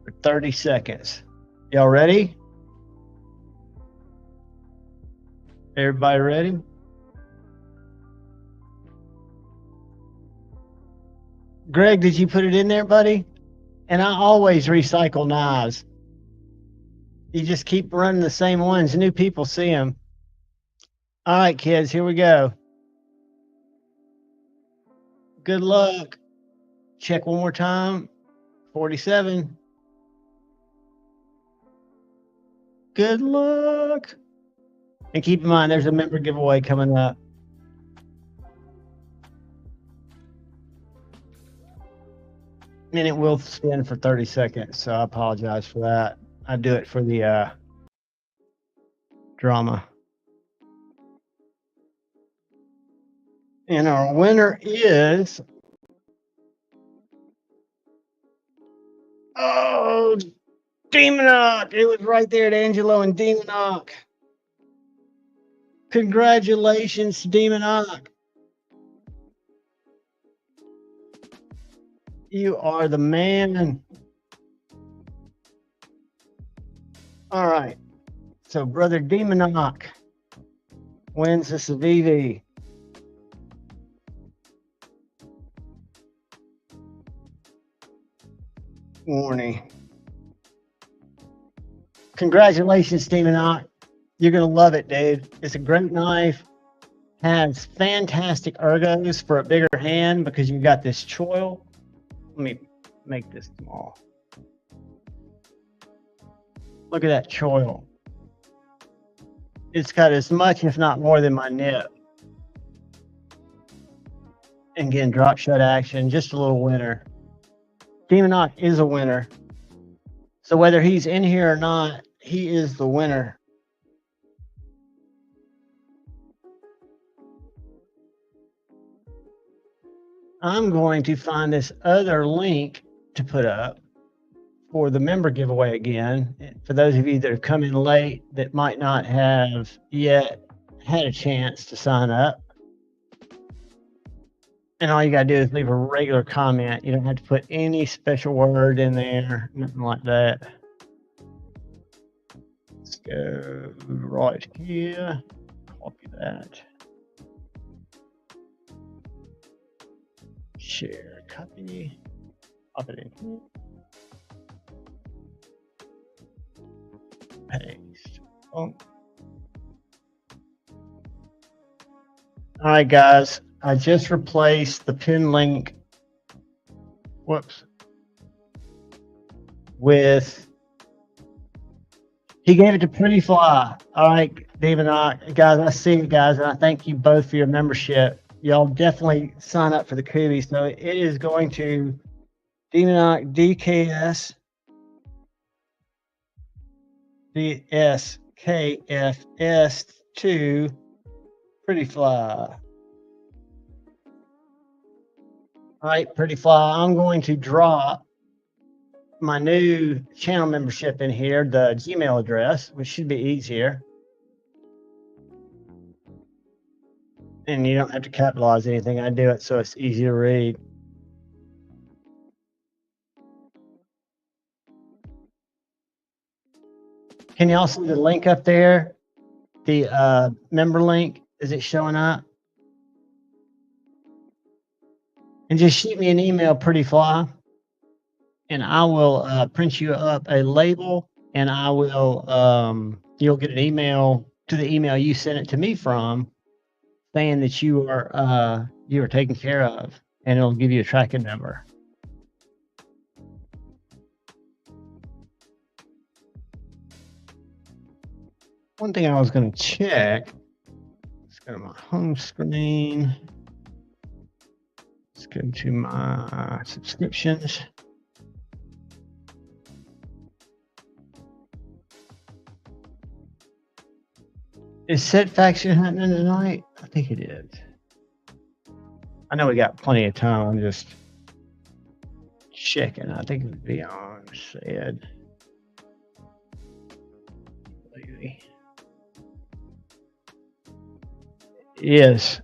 for 30 seconds. Y'all ready? Everybody ready? Greg, did you put it in there, buddy? And I always recycle knives. You just keep running the same ones. New people see them. All right, kids, here we go. Good luck. Check one more time. 47. Good luck. And keep in mind, there's a member giveaway coming up. And it will spin for 30 seconds, so I apologize for that. I do it for the drama. And our winner is... Oh, Demonock. It was right there at Angelo and Demonock. Congratulations, Demonock. You are the man. All right. So brother Demonock wins this VV. Warning. Congratulations, Demonock. You're going to love it, dude. It's a great knife. Has fantastic ergos for a bigger hand because you've got this choil. Let me make this small. Look at that choil. It's got as much, if not more, than my nip. And again, drop shut action, just a little winner. Demonock is a winner. So whether he's in here or not, he is the winner. I'm going to find this other link to put up for the member giveaway again. For those of you that have come in late that might not have yet had a chance to sign up. And all you got to do is leave a regular comment. You don't have to put any special word in there, nothing like that. Let's go right here, copy that. Share, copy, pop it in here. Paste. Oh. All right, guys. I just replaced the pin link. Whoops. With. He gave it to Pretty Fly. All right, Demonock. Guys, I see you guys, and I thank you both for your membership. Y'all definitely sign up for the Kubi. So it is going to Demonock DKS. DSKFS to Pretty Fly. All right, Pretty Fly. I'm going to drop my new channel membership in here, the Gmail address, which should be easier. And you don't have to capitalize anything. I do it so it's easy to read. Can y'all see the link up there? The member link, is it showing up? And just shoot me an email, Pretty Fly, and I will print you up a label, and I will you'll get an email to the email you sent it to me from, saying that you are taken care of, and it'll give you a tracking number. One thing I was going to check. Let's go to my home screen. Let's go to my subscriptions. Is Set Faction happening tonight? I think it is. I know we got plenty of time. I'm just checking. I think it would be on said. Yes.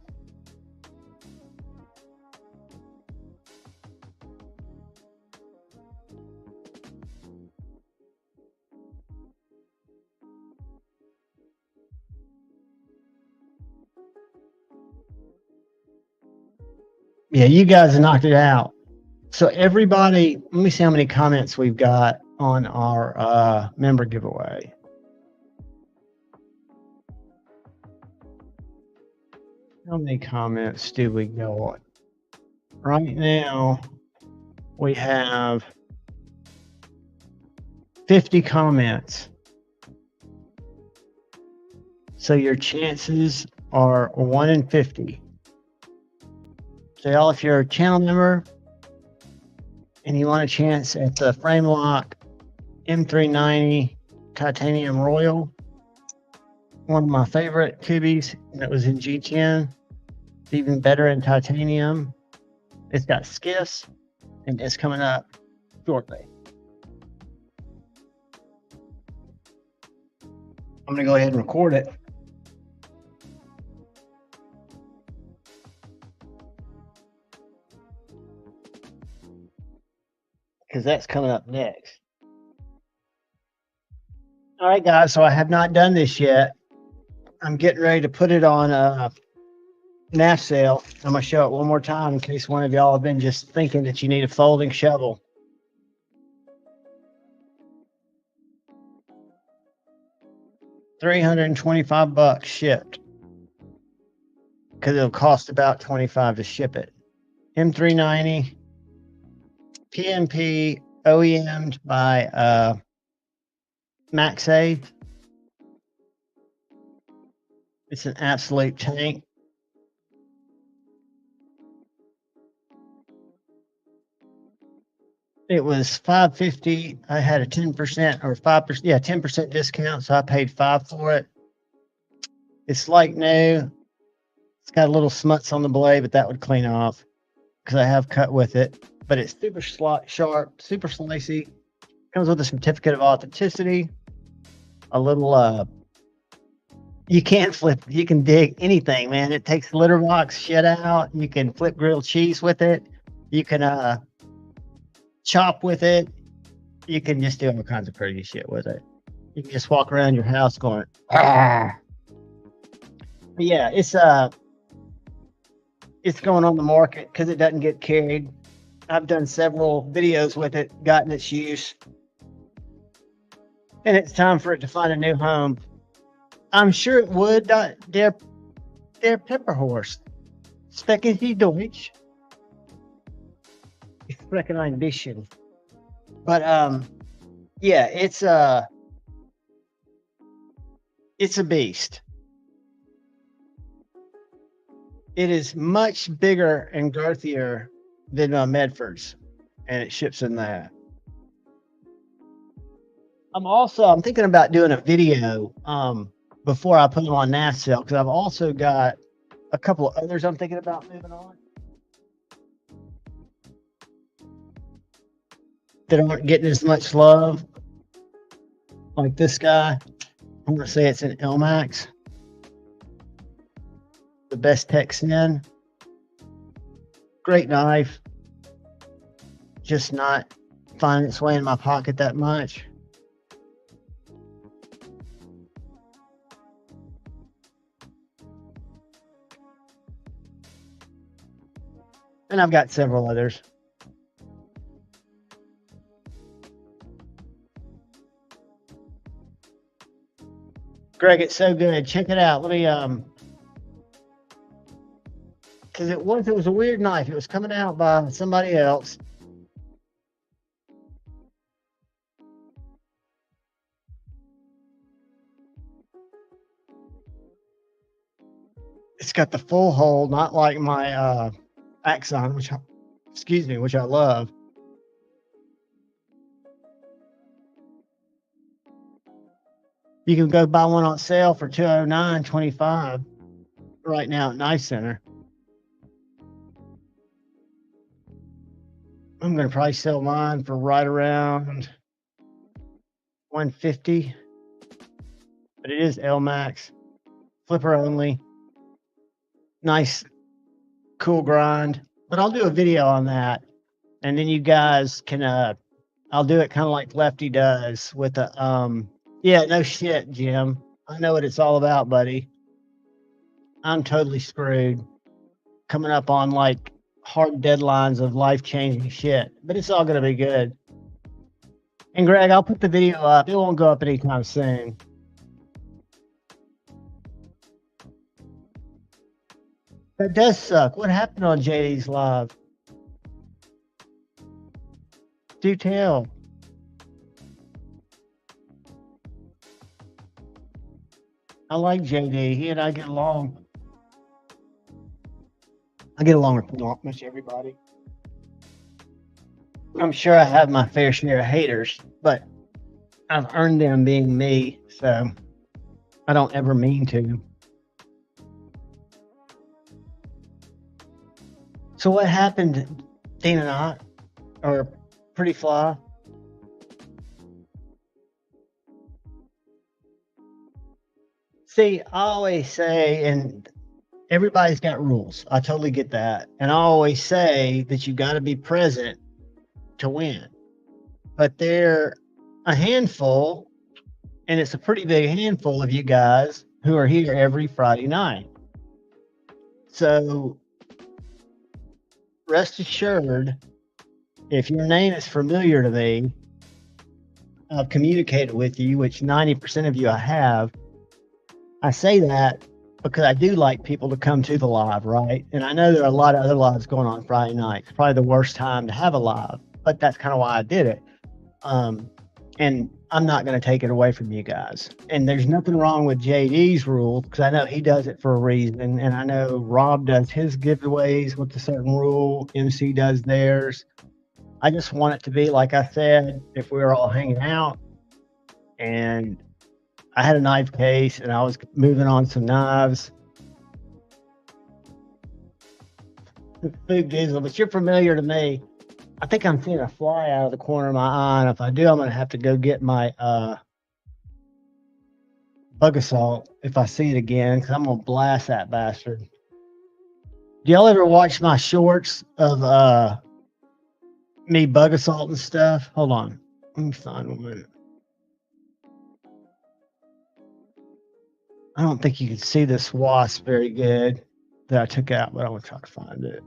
Yeah, you guys knocked it out. So everybody, let me see how many comments we've got on our member giveaway. How many comments do we go on? Right now, we have 50 comments. So your chances are 1 in 50. So y'all, if you're a channel member and you want a chance at the frame lock M390 Titanium Royal, one of my favorite Kubies, and it was in G10, even better in titanium. It's got skiffs, and it's coming up shortly. I'm gonna go ahead and record it. Because that's coming up next. All right, guys, so I have not done this yet. I'm getting ready to put it on NAF sale. I'm gonna show it one more time in case one of y'all have been just thinking that you need a folding shovel. $325 shipped, because it'll cost about $25 to ship it. M390 PMP OEM'd by MaxSafe. It's an absolute tank. It was $550. I had a 10% or 5%, yeah, 10% discount, so I paid $5 for it. It's like new. It's got a little smuts on the blade, but that would clean off because I have cut with it. But it's super sharp, super slicey. Comes with a certificate of authenticity. A little you can't flip, you can dig anything, man. It takes litter box shit out. You can flip grilled cheese with it. You can chop with it. You can just do all kinds of crazy shit with it. You can just walk around your house going, ah. But yeah, it's going on the market because it doesn't get carried. I've done several videos with it, gotten its use, and it's time for it to find a new home. I'm sure it would. Der Pepperhorst. Sprechen Sie Deutsch? Ich spreche ein bisschen. But yeah, it's a beast. It is much bigger and girthier than Medford's, and it ships in that. I'm thinking about doing a video before I put them on NAF sale, because I've also got a couple of others I'm thinking about moving on that aren't getting as much love, like this guy. I'm gonna say it's an LMAX, the best Texan. Great knife, just not finding its way in my pocket that much. And I've got several others. Greg, it's so good. Check it out. Let me because it was a weird knife. It was coming out by somebody else. It's got the full hole, not like my Axon, which I love. You can go buy one on sale for $209.25 right now at Knife Center. I'm gonna probably sell mine for right around $150, but it is LMAX, flipper only. Nice, cool grind. But I'll do a video on that, and then you guys can. I'll do it kind of like Lefty does with a. Yeah, no shit, Jim. I know what it's all about, buddy. I'm totally screwed. Coming up on like hard deadlines of life-changing shit, but it's all going to be good. And Greg, I'll put the video up. It won't go up anytime soon. That does suck. What happened on JD's live? Do tell. I like JD. He and I get along. I get along with pretty much everybody. I'm sure I have my fair share of haters, but I've earned them being me, so I don't ever mean to. So what happened, Dana Knott, or Pretty Fly? See, I always say, and everybody's got rules. I totally get that. And I always say that you got to be present to win. But they're a handful, and it's a pretty big handful of you guys who are here every Friday night. So rest assured, if your name is familiar to me, I've communicated with you, which 90% of you I have. I say that because I do like people to come to the live, right? And I know there are a lot of other lives going on Friday night. It's probably the worst time to have a live, but that's kind of why I did it. And I'm not going to take it away from you guys. And there's nothing wrong with JD's rule, because I know he does it for a reason. And I know Rob does his giveaways with a certain rule. MC does theirs. I just want it to be, like I said, if we were all hanging out and I had a knife case and I was moving on some knives. Food diesel, but you're familiar to me. I think I'm seeing a fly out of the corner of my eye, and if I do, I'm gonna have to go get my bug assault if I see it again, because I'm gonna blast that bastard. Do y'all ever watch my shorts of me bug assault and stuff? Hold on, let me find one. I don't think you can see this wasp very good that I took out, but I'm gonna try to find it.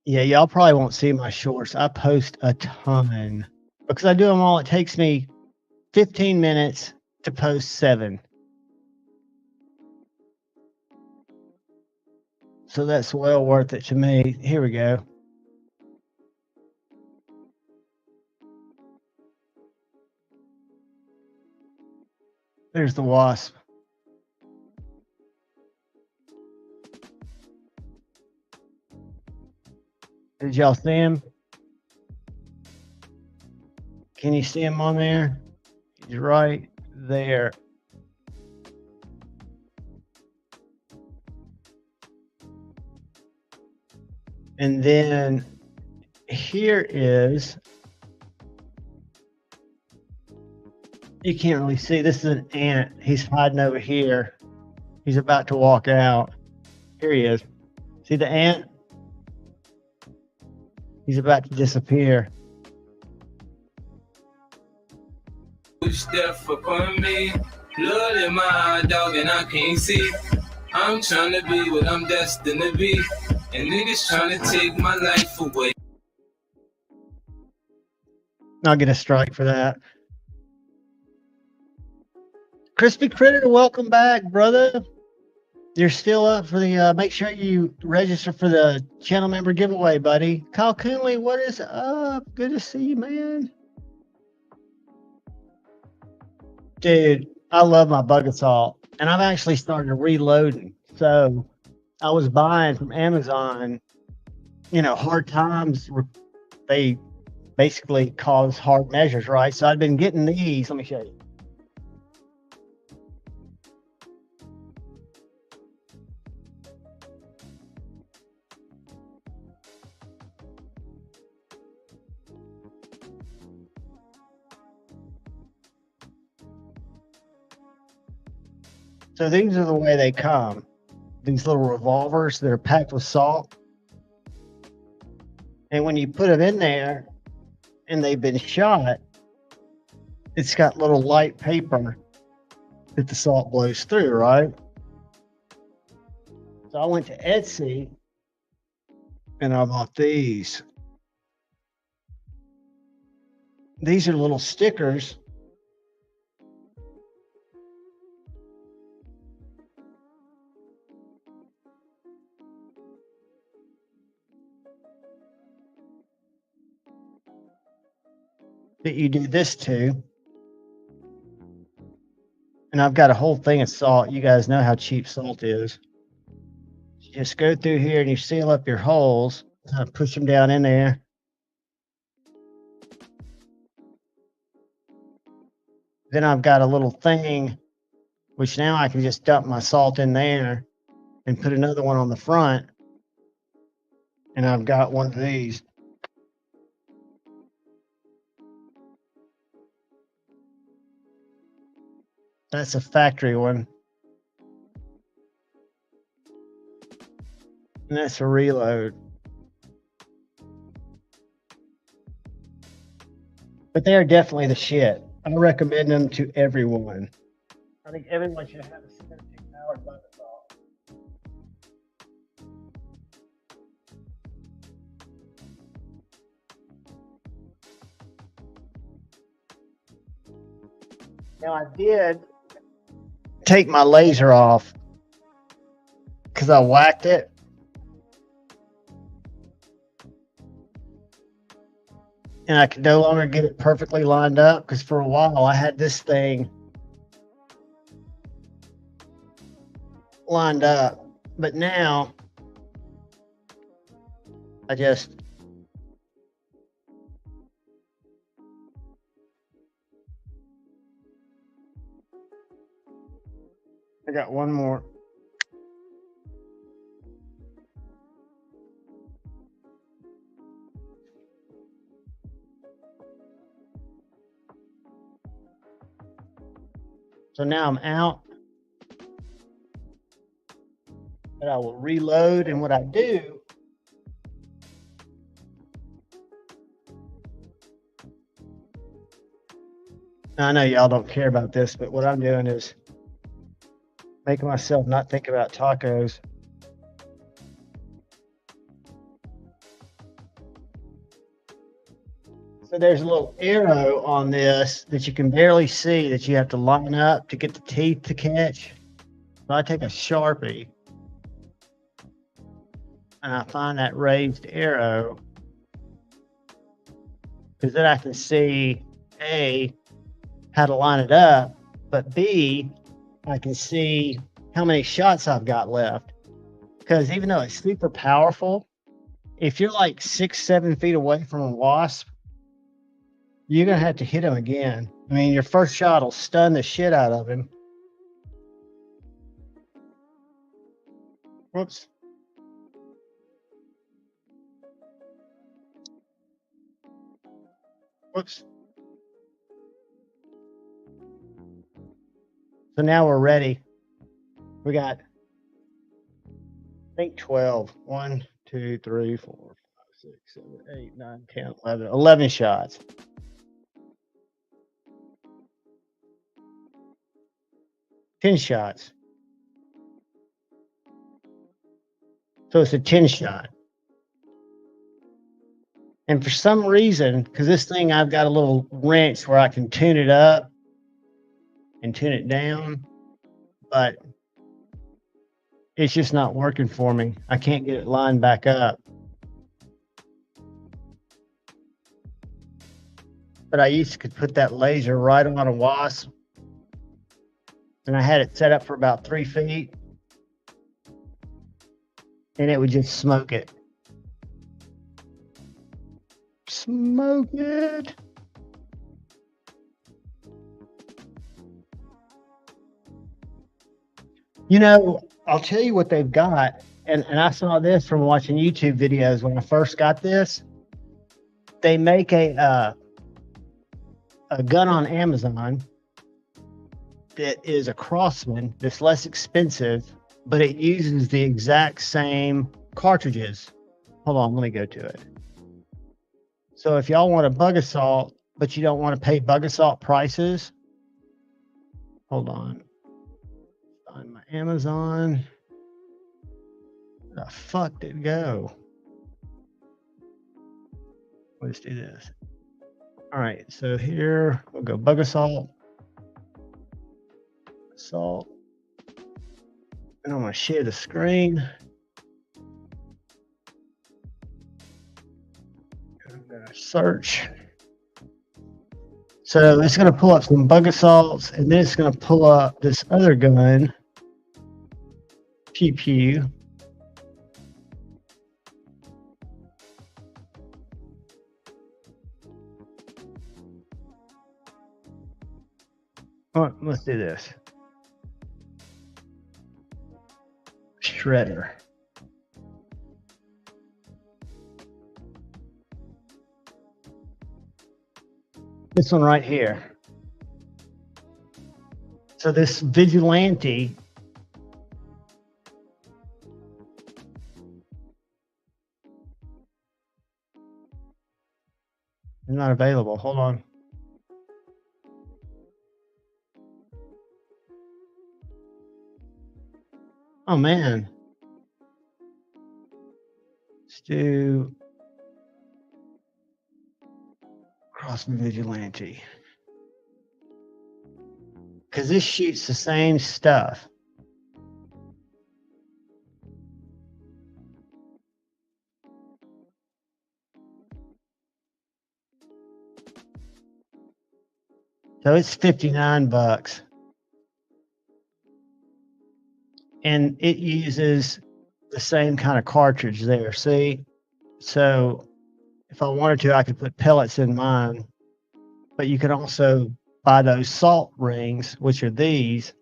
Yeah, y'all probably won't see my shorts. I post a ton because I do them all. It takes me 15 minutes to post 7. So that's well worth it to me. Here we go. There's the wasp. Did y'all see him? Can you see him on there? He's right there. And then here is, you can't really see, this is an ant. He's hiding over here. He's about to walk out. Here he is. See the ant? He's about to disappear. Step upon me, blood in my dog, and I can't see. I'm trying to be what I'm destined to be, and niggas trying to take my life away. I'll get a strike for that. Crispy Critter, welcome back, brother. You're still up for the, make sure you register for the channel member giveaway, buddy. Kyle Coonley, what is up? Good to see you, man. Dude, I love my bug assault, and I've actually started reloading. So I was buying from Amazon, you know, hard times, they basically cause hard measures, right? So I've been getting these. Let me show you. So these are the way they come. These little revolvers that are packed with salt. And when you put them in there and they've been shot, it's got little light paper that the salt blows through, right? So I went to Etsy and I bought these. These are little stickers. That you do this to. And I've got a whole thing of salt. You guys know how cheap salt is. You just go through here and you seal up your holes, kind of push them down in there. Then I've got a little thing, which now I can just dump my salt in there and put another one on the front. And I've got one of these. That's a factory one. And that's a reload. But they are definitely the shit. I recommend them to everyone. I think everyone should have a synthetic powered buttersaw. Now I did take my laser off because I whacked it. And I could no longer get it perfectly lined up because for a while I had this thing lined up. But now I got one more. So now I'm out. But I will reload, and what I do I know y'all don't care about this, but what I'm doing is making myself not think about tacos. So there's a little arrow on this that you can barely see that you have to line up to get the teeth to catch. So I take a Sharpie and I find that raised arrow because then I can see A, how to line it up, but B, I can see how many shots I've got left. Because even though it's super powerful, if you're like 6-7 feet away from a wasp, you're going to have to hit him again. I mean, your first shot will stun the shit out of him. Whoops. Whoops. So now we're ready. We got, I think 12. 1, 2, 3, 4, 5, 6, 7, 8, 9, 10, 11. 11 shots. Ten shots. So it's a 10 shot. And for some reason, because this thing, I've got a little wrench where I can tune it up and tune it down, but it's just not working for me. I can't get it lined back up. But I used to put that laser right on a wasp, and I had it set up for about 3 feet, and it would just smoke it. Smoke it. You know, I'll tell you what they've got, and I saw this from watching YouTube videos when I first got this. They make a gun on Amazon that is a Crossman that's less expensive, but it uses the exact same cartridges. Hold on, let me go to it. So if y'all want a bug assault, but you don't want to pay bug assault prices, hold on. Find my Amazon. Where the fuck did it go? Let's do this. All right, so here we'll go bug assault, and I'm gonna share the screen. I'm gonna search. So it's gonna pull up some bug assaults, and then it's gonna pull up this other gun, Pew Pew. All right, let's do this. Shredder. This one right here. So this vigilante is not available. Hold on. Oh man. Let's do Crossman Vigilante. Because this shoots the same stuff. So it's $59. And it uses the same kind of cartridge there, see? So if I wanted to, I could put pellets in mine. But you can also buy those salt rings, which are these.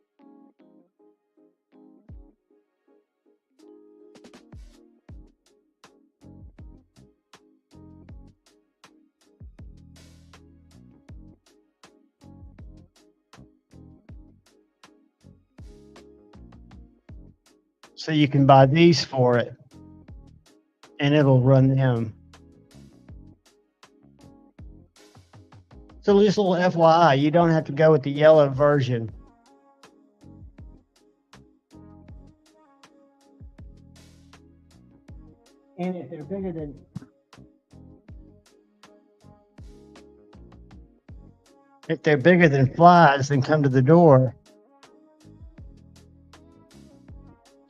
So you can buy these for it, and it'll run them. So just a little FYI, you don't have to go with the yellow version. And if they're bigger than flies, then come to the door.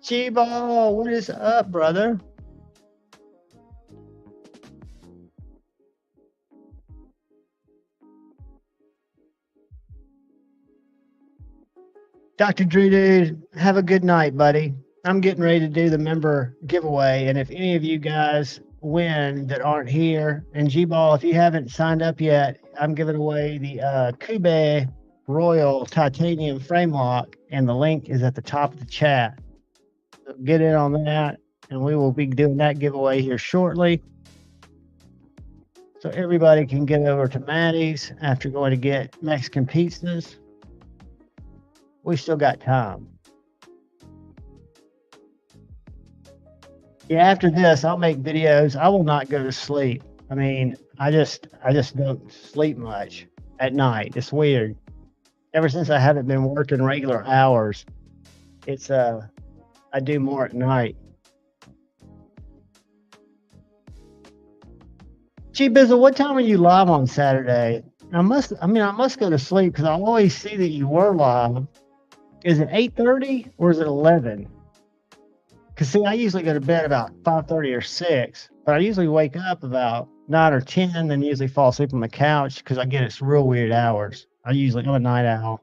G-Ball, what is up, brother? Dr. Drew Dude, have a good night, buddy. I'm getting ready to do the member giveaway, and if any of you guys win that aren't here, and G-Ball, if you haven't signed up yet, I'm giving away the Kube Royal Titanium Frame Lock, and the link is at the top of the chat. So get in on that, and we will be doing that giveaway here shortly. So everybody can get over to Maddie's after going to get Mexican pizzas. We still got time. Yeah, after this, I'll make videos. I will not go to sleep. I mean, I just don't sleep much at night. It's weird. Ever since I haven't been working regular hours, it's I do more at night. Gee, Bizzle, what time are you live on Saturday? I must go to sleep because I always see that you were live. Is it 8:30 or is it 11? Because see, I usually go to bed about 5:30 or 6, but I usually wake up about 9 or 10, then usually fall asleep on the couch because I get it's real weird hours. I'm a night owl.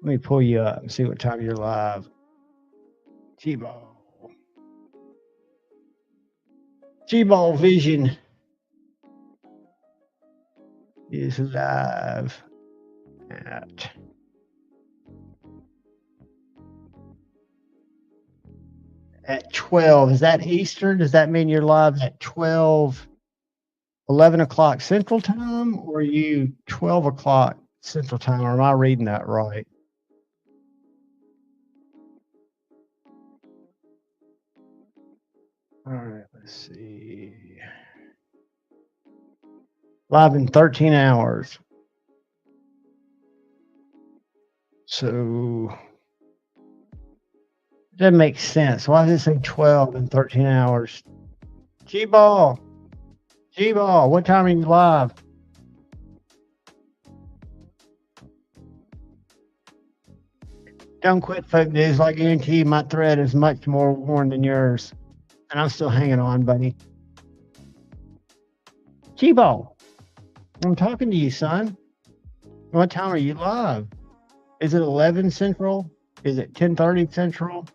Let me pull you up and see what time you're live. G-Ball. G-Ball Vision is live at 12. Is that Eastern? Does that mean you're live at 11 o'clock Central Time, or are you 12 o'clock Central Time, or am I reading that right? All right, let's see. Live in 13 hours. So Doesn't make sense. Why does it say 12 and 13 hours? G-Ball. G-Ball, what time are you live? Don't quit, folk news. I guarantee you my thread is much more worn than yours. And I'm still hanging on, buddy. G-Ball, I'm talking to you, son. What time are you live? Is it 11 Central? Is it 10:30 Central?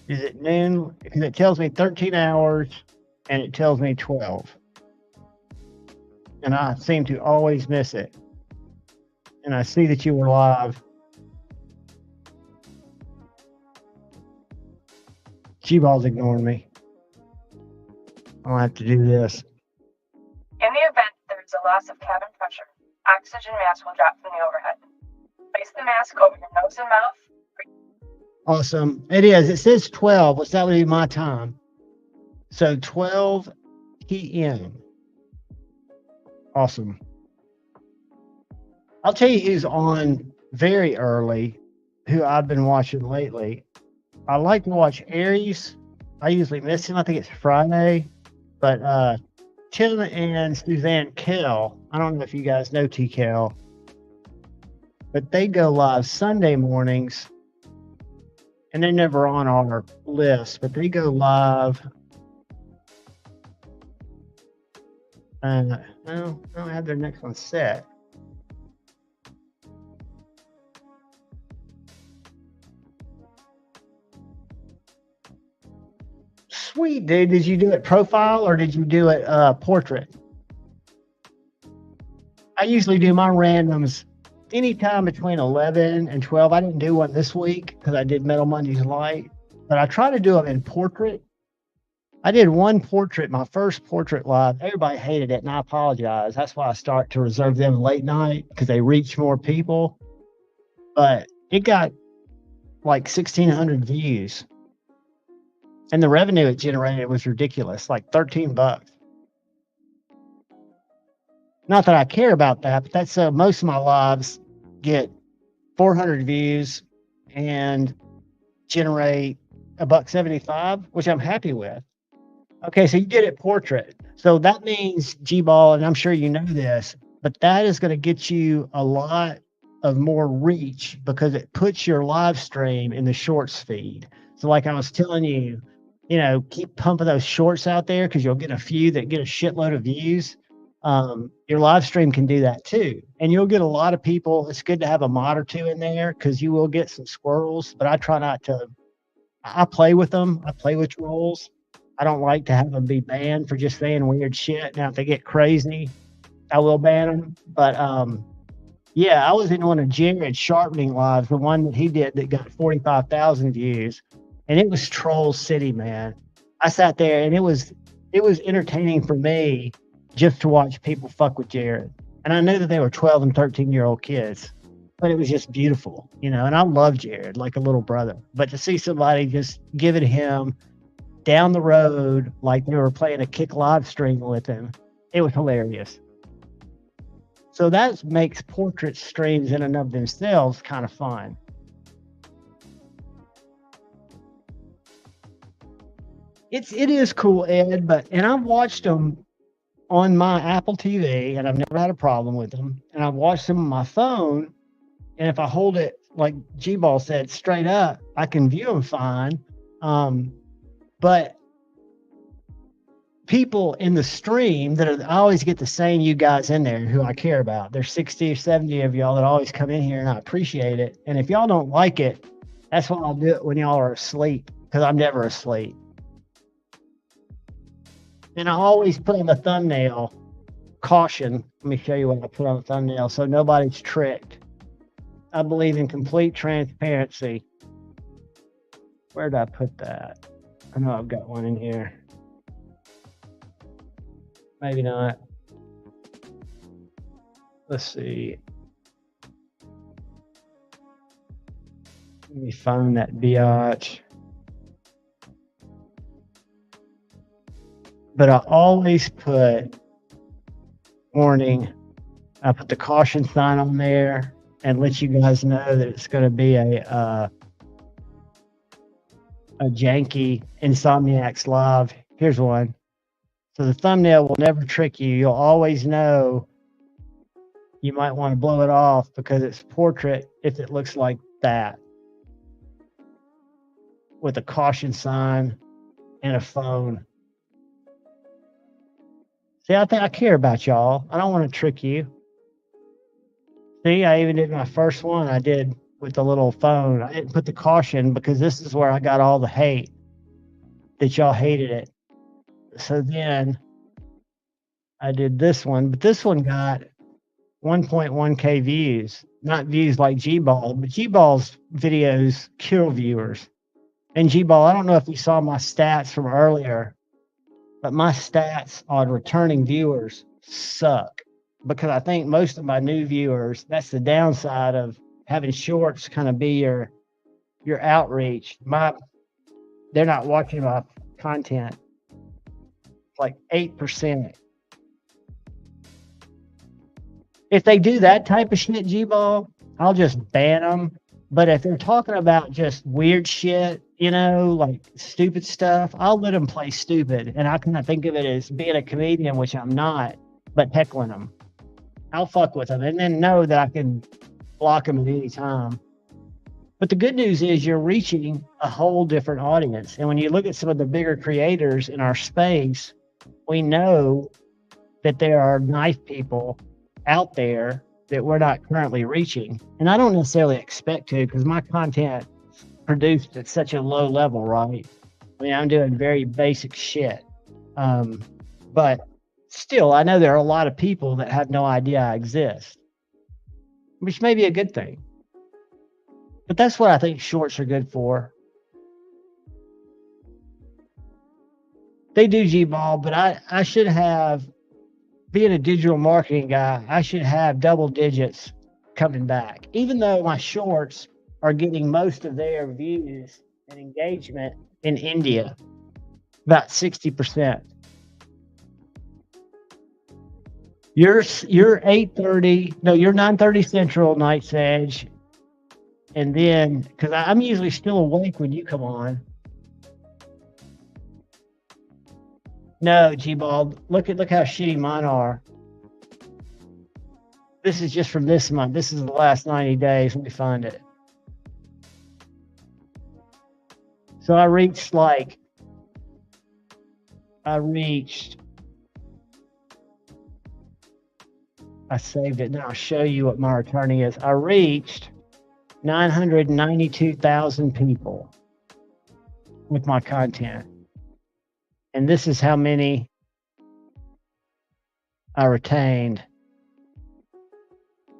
Is it noon? Because it tells me 13 hours and it tells me 12. And I seem to always miss it. And I see that you were live. G-Ball's ignoring me. I'll have to do this. In the event there is a loss of cabin pressure, oxygen mask will drop from the overhead. Place the mask over your nose and mouth. Awesome. It is. It says 12. What's that would be my time? So 12 p.m. Awesome. I'll tell you who's on very early, who I've been watching lately. I like to watch Aries. I usually miss him. I think it's Friday. But Tim and Suzanne Kell, I don't know if you guys know T. Kell, but they go live Sunday mornings. And they're never on our list, but they go live. And I don't have their next one set. Sweet, dude. Did you do it profile or did you do it portrait? I usually do my randoms anytime between 11 and 12. I didn't do one this week because I did Metal Mondays Light, but I try to do them in portrait. I did one portrait, my first portrait live. Everybody hated it, and I apologize. That's why I start to reserve them late night because they reach more people. But it got like 1,600 views. And the revenue it generated was ridiculous, like $13. Not that I care about that, but that's most of my lives get 400 views and generate $1.75, which I'm happy with. Okay, so you did it portrait. So that means G-Ball, and I'm sure you know this, but that is going to get you a lot of more reach because it puts your live stream in the shorts feed. So like I was telling you, keep pumping those shorts out there because you'll get a few that get a shitload of views. Your live stream can do that too. And you'll get a lot of people. It's good to have a mod or two in there because you will get some squirrels, but I try not to. I play with them. I play with trolls. I don't like to have them be banned for just saying weird shit. Now, if they get crazy, I will ban them. But yeah, I was in one of Jared's sharpening lives, the one that he did that got 45,000 views, and it was Troll City, man. I sat there and it was entertaining for me just to watch people fuck with Jared. And I knew that they were 12 and 13-year-old kids, but it was just beautiful, and I love Jared like a little brother. But to see somebody just giving him down the road like they were playing a kick live stream with him, it was hilarious. So that makes portrait streams in and of themselves kind of fun. It is cool, Ed, and I've watched them on my Apple TV, and I've never had a problem with them. And I've watched them on my phone, and if I hold it, like G-Ball said, straight up, I can view them fine. But people in the stream I always get the same you guys in there who I care about. There's 60 or 70 of y'all that always come in here, and I appreciate it. And if y'all don't like it, that's why I'll do it when y'all are asleep, because I'm never asleep. And I always put on the thumbnail, caution. Let me show you what I put on the thumbnail so nobody's tricked. I believe in complete transparency. Where did I put that? I know I've got one in here. Maybe not. Let's see. Let me find that biatch. But I always put warning. I put the caution sign on there and let you guys know that it's going to be a a janky Insomniacs Live. Here's one. So the thumbnail will never trick you. You'll always know you might want to blow it off because it's portrait if it looks like that, with a caution sign and a phone. See, I think I care about y'all. I don't want to trick you. See, I even did my first one. I did with the little phone. I didn't put the caution because this is where I got all the hate that y'all hated it. So then I did this one, but this one got 1.1K views. Not views like G-Ball, but G-Ball's videos kill viewers. And G-Ball, I don't know if you saw my stats from earlier, but my stats on returning viewers suck because I think most of my new viewers, that's the downside of having shorts kind of be your outreach. They're not watching my content. Like 8%. If they do that type of shit, G-Ball, I'll just ban them. But if they're talking about just weird shit, you know, like stupid stuff, I'll let them play stupid. And I kind of think of it as being a comedian, which I'm not, but heckling them. I'll fuck with them and then know that I can block them at any time. But the good news is you're reaching a whole different audience. And when you look at some of the bigger creators in our space, we know that there are knife people out there that we're not currently reaching. And I don't necessarily expect to because my content produced at such a low level, right? I mean, I'm doing very basic shit. But still, I know there are a lot of people that have no idea I exist, which may be a good thing. But that's what I think shorts are good for. They do G-Ball, but I should have, being a digital marketing guy, I should have double digits coming back. Even though my shorts are getting most of their views and engagement in India, about 60%. You're 8:30, no, you're 9:30 Central, Night's Edge. And then, because I'm usually still awake when you come on. No, G-Ball, look how shitty mine are. This is just from this month. This is the last 90 days. Let me find it. So I saved it. Now I'll show you what my returning is. I reached 992,000 people with my content. And this is how many I retained,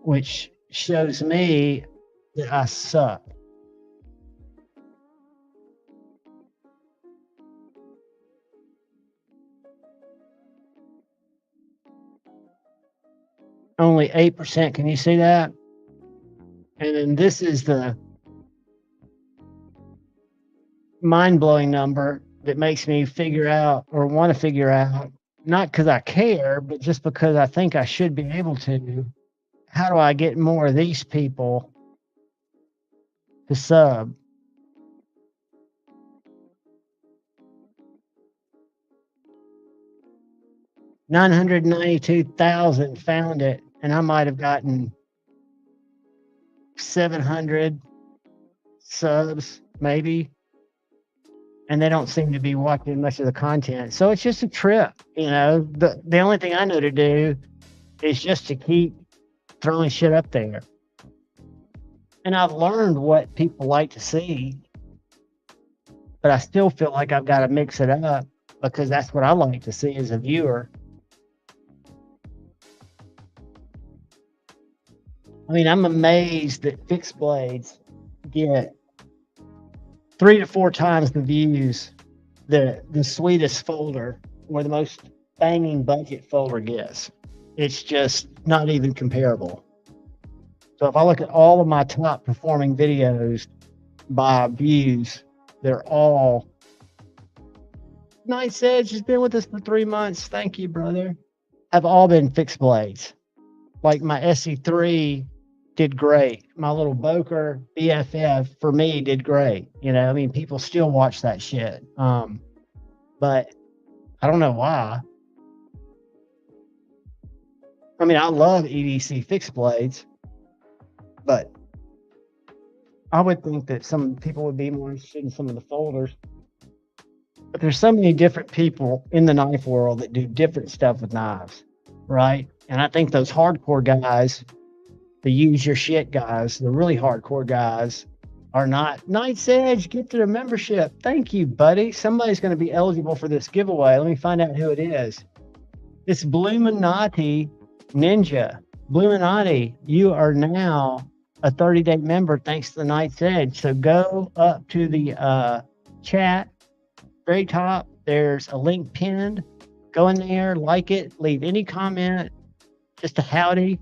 which shows me that I suck. Only 8%. Can you see that? And then this is the mind-blowing number that makes me figure out or want to figure out, not because I care, but just because I think I should be able to, how do I get more of these people to sub? $992,000 found it, and I might have gotten 700 subs, maybe. And they don't seem to be watching much of the content. So it's just a trip, you know. The only thing I know to do is just to keep throwing shit up there. And I've learned what people like to see, but I still feel like I've got to mix it up because that's what I like to see as a viewer. I mean, I'm amazed that fixed blades get 3 to 4 times the views the sweetest folder or the most banging budget folder gets. It's just not even comparable. So if I look at all of my top performing videos by views, they're all... Nice Edge has been with us for 3 months. Thank you, brother. Have all been fixed blades. Like my SE3 did great. My little Boker BFF for me did great. You know, I mean, people still watch that shit. But I don't know why. I mean, I love EDC fixed blades, but I would think that some people would be more interested in some of the folders. But there's so many different people in the knife world that do different stuff with knives, right? And I think those hardcore guys, the use your shit guys, the really hardcore guys, are not. Knight's Edge, get to the membership. Thank you, buddy. Somebody's going to be eligible for this giveaway. Let me find out who it is. It's Bluminati Ninja. Bluminati, you are now a 30-day member thanks to the Knight's Edge. So go up to the chat, very top. There's a link pinned. Go in there, like it, leave any comment, just a howdy,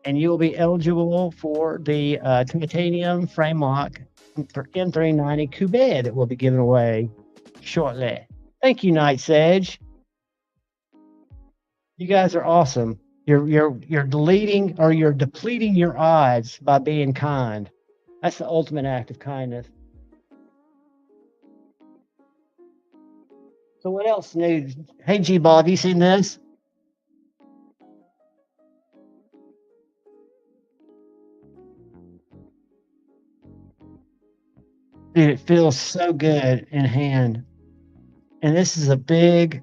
and you will be eligible for the titanium frame lock for M390 Coupe that will be given away shortly. Thank you, Knight's Edge. You guys are awesome. You're deleting or you're depleting your odds by being kind. That's the ultimate act of kindness. So what else new? Hey G-Ball, have you seen this? Dude, it feels so good in hand. And this is a big,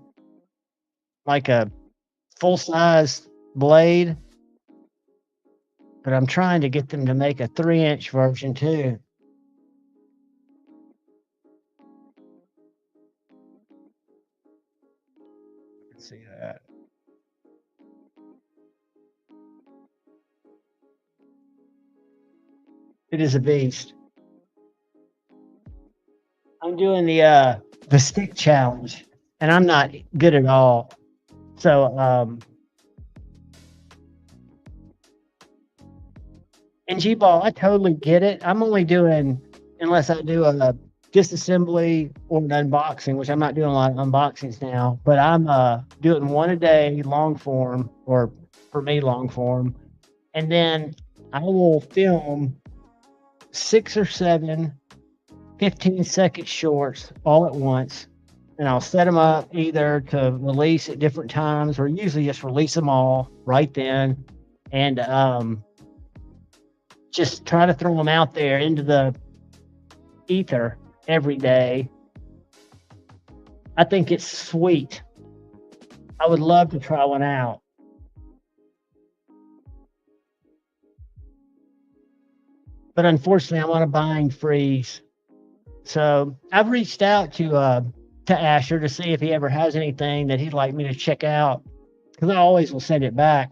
like a full-size blade. But I'm trying to get them to make a 3-inch version too. Let's see that. It is a beast. I'm doing the stick challenge, and I'm not good at all. So and G-Ball, I totally get it. I'm only doing, unless I do a disassembly or an unboxing, which I'm not doing a lot of unboxings now, but I'm doing one a day, long form, or for me, long form. And then I will film 6 or 7 15-second shorts all at once. And I'll set them up either to release at different times or usually just release them all right then. And just try to throw them out there into the ether every day. I think it's sweet. I would love to try one out. But unfortunately, I'm on a buying freeze. So I've reached out to Asher to see if he ever has anything that he'd like me to check out, because I always will send it back.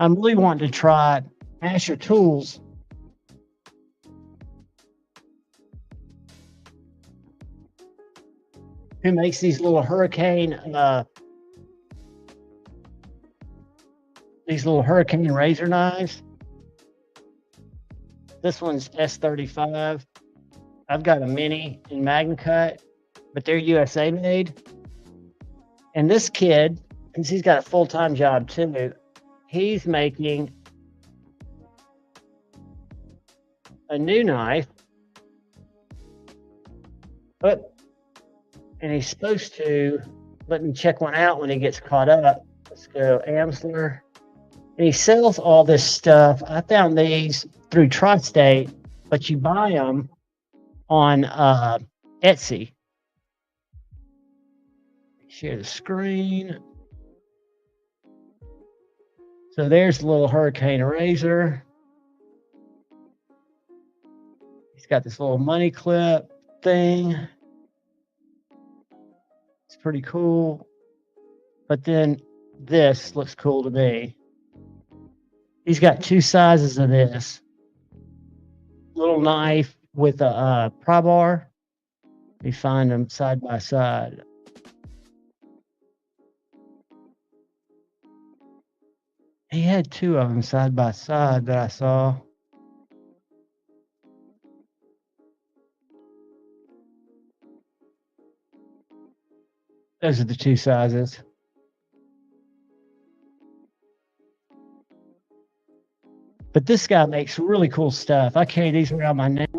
I'm really wanting to try Asher Tools. Who makes these little hurricane razor knives. This one's S35. I've got a mini in MagnaCut, but they're USA made. And this kid, since he's got a full-time job too, he's making a new knife. And he's supposed to let me check one out when he gets caught up. Let's go, Amsler. And he sells all this stuff. I found these through Tri-State, but you buy them on Etsy. Share the screen. So there's the little hurricane razor. He's got this little money clip thing. It's pretty cool. But then this looks cool to me. He's got 2 sizes of this. Little knife with a pry bar. You find them side by side. He had 2 of them side by side that I saw. Those are the 2 sizes. But this guy makes really cool stuff. I carry these around my neck.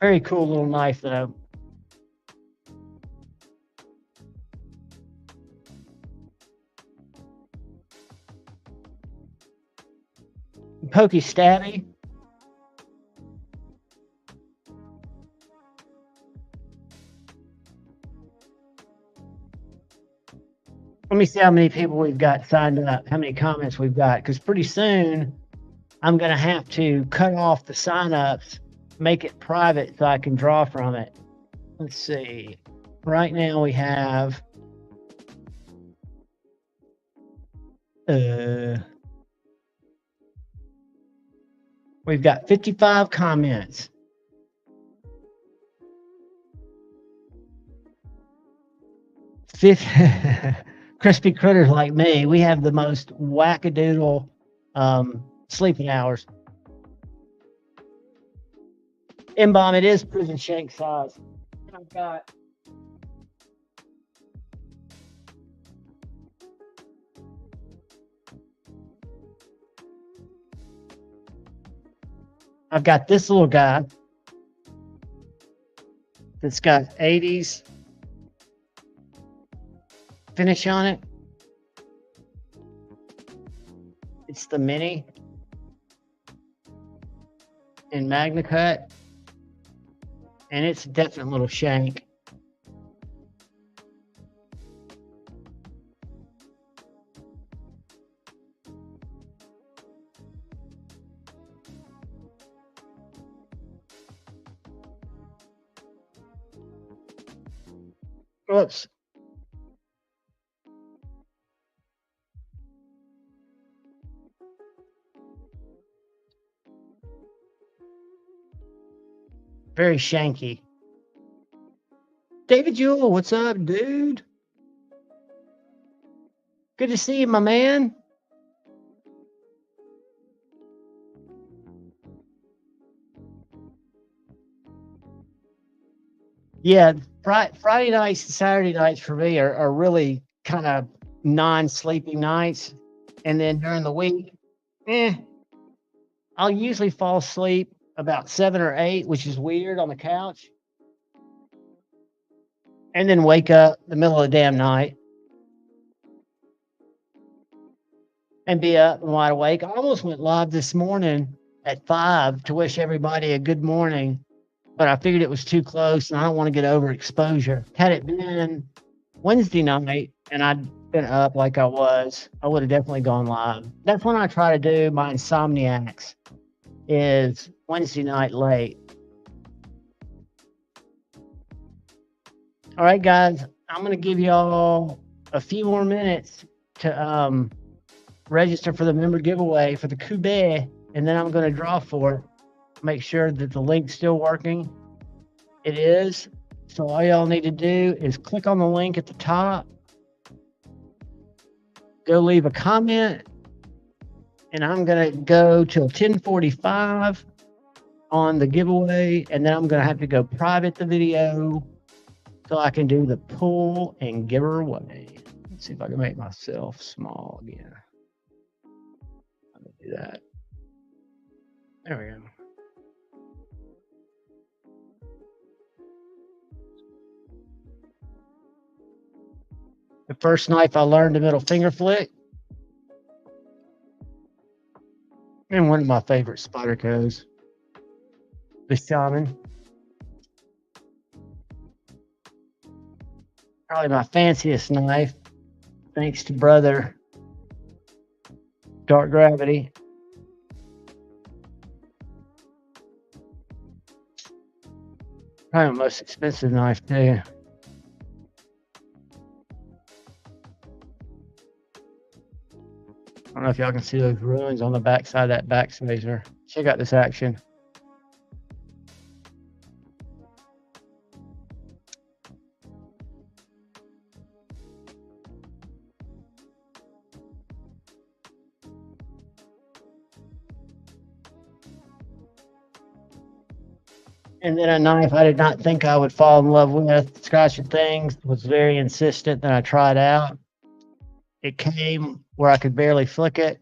Very cool little knife, though. Pokey stabby. Let me see how many people we've got signed up, how many comments we've got, because pretty soon I'm going to have to cut off the sign-ups, make it private so I can draw from it. Let's see. Right now we have we've got 55 comments. Crispy critters like me, we have the most wackadoodle sleeping hours. M-Bomb, it is prison shank size. I've got this little guy that's got 80s finish on it. It's the Mini in Magna Cut, and it's a definite little shank. Whoops. Very shanky. David Jewell, what's up, dude? Good to see you, my man. Yeah, Friday nights and Saturday nights for me are really kind of non-sleeping nights. And then during the week, I'll usually fall asleep about 7 or 8, which is weird, on the couch. And then wake up in the middle of the damn night and be up and wide awake. I almost went live this morning at 5 to wish everybody a good morning, but I figured it was too close and I don't want to get overexposure. Had it been Wednesday night and I'd been up like I was, I would have definitely gone live. That's when I try to do my insomniacs, is Wednesday night late. All right, guys, I'm going to give y'all a few more minutes to register for the member giveaway for the Koubet, and then I'm going to draw for it. Make sure that the link's still working. It is. So all y'all need to do is click on the link at the top, go leave a comment, and I'm going to go till 10:45 on the giveaway, and then I'm going to have to go private the video so I can do the pull and give her away. Let's see if I can make myself small again. Let me do that. There we go. The first knife I learned, the middle finger flick. And one of my favorite Spydercos, the Shaman. Probably my fanciest knife, thanks to brother Dark Gravity. Probably my most expensive knife too. I don't know if y'all can see those ruins on the backside of that backspacer. Check out this action. And then a knife I did not think I would fall in love with, Scotch and Things, was very insistent. Then I tried out. It came where I could barely flick it,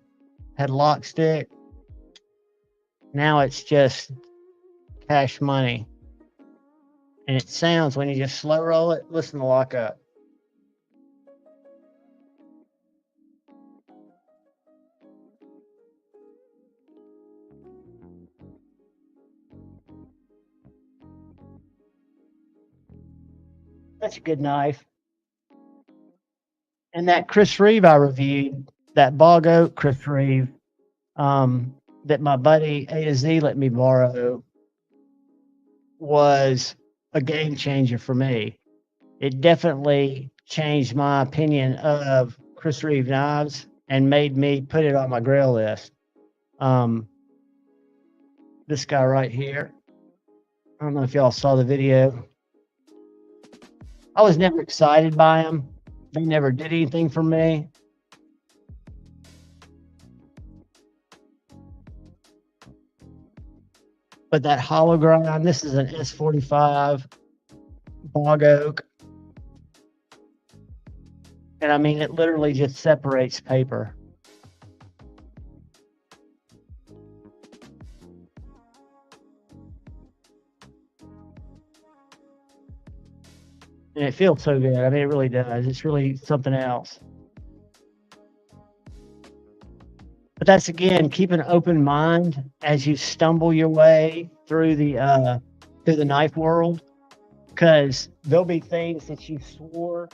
had lock stick. Now it's just cash money. And it sounds, when you just slow roll it, listen to lock up. That's a good knife. And that Chris Reeve I reviewed, that Bog Oak Chris Reeve, that my buddy A to Z let me borrow, was a game changer for me. It definitely changed my opinion of Chris Reeve knives and made me put it on my grail list. This guy right here, I don't know if y'all saw the video. I was never excited by them. They never did anything for me. But that hollow grind, this is an S45 Bog Oak. And I mean, it literally just separates paper. And it feels so good. I mean, it really does. It's really something else. But that's, again, keep an open mind as you stumble your way through the knife world, because there'll be things that you swore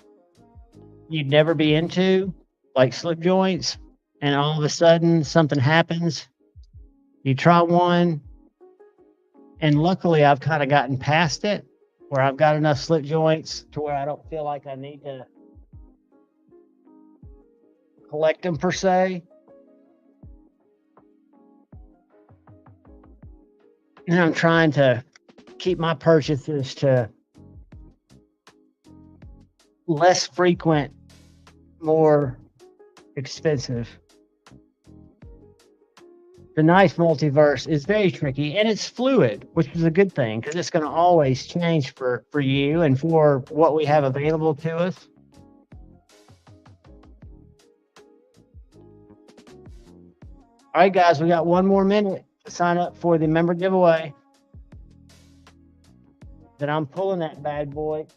you'd never be into, like slip joints, and all of a sudden something happens. You try one, and luckily I've kind of gotten past it, where I've got enough slip joints to where I don't feel like I need to collect them per se. And I'm trying to keep my purchases to less frequent, more expensive. The knife multiverse is very tricky, and it's fluid, which is a good thing, because it's going to always change for you and for what we have available to us. All right, guys, we got 1 more minute to sign up for the member giveaway. Then I'm pulling that bad boy.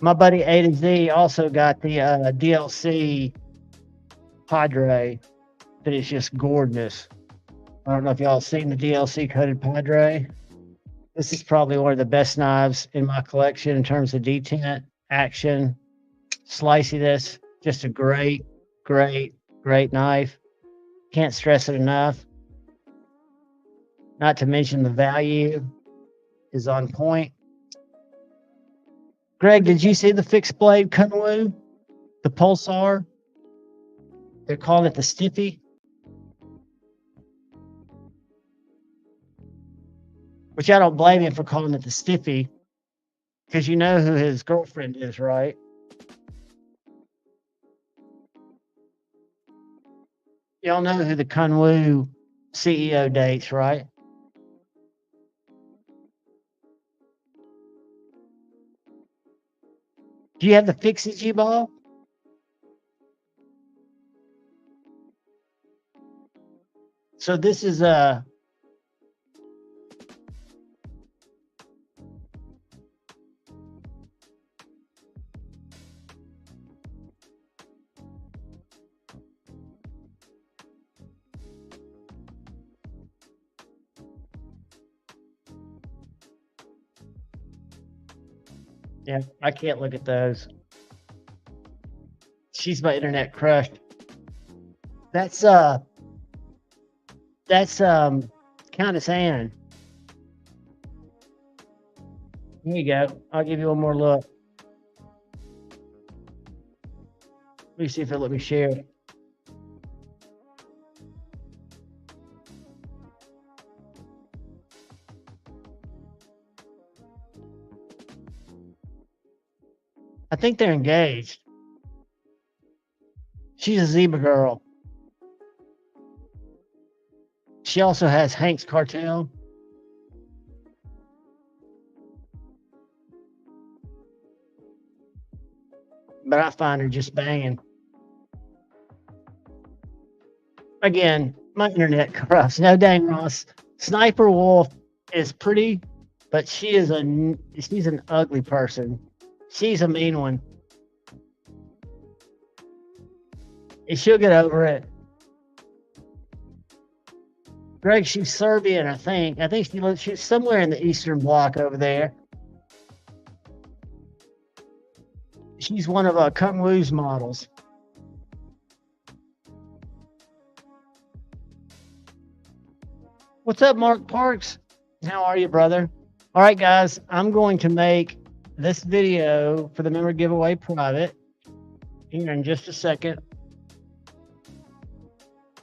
My buddy A to Z also got the DLC Padre that is just gorgeous. I don't know if y'all seen the DLC coated Padre. This is probably one of the best knives in my collection in terms of detent, action, sliciness. Just a great, great, great knife. Can't stress it enough. Not to mention the value is on point. Greg, did you see the fixed blade Kunwu? The Pulsar? They're calling it the Stiffy. Which I don't blame him for calling it the Stiffy, because you know who his girlfriend is, right? Y'all know who the Kunwu CEO dates, right? Do you have the Fixie G-Ball? So this is a... Yeah, I can't look at those. She's my internet crush. That's Countess Anne. Here you go. I'll give you one more look. Let me see if it'll let me share it. I think they're engaged. She's a zebra girl. She also has Hank's Cartel. But I find her just banging. Again, my internet corrupts. No dang, Ross. Sniper Wolf is pretty, but she's an ugly person. She's a mean one. And she'll get over it. Greg, she's Serbian, I think. I think she's somewhere in the Eastern Bloc over there. She's one of Kung Wu's models. What's up, Mark Parks? How are you, brother? All right, guys, I'm going to make this video for the member giveaway private here in just a second.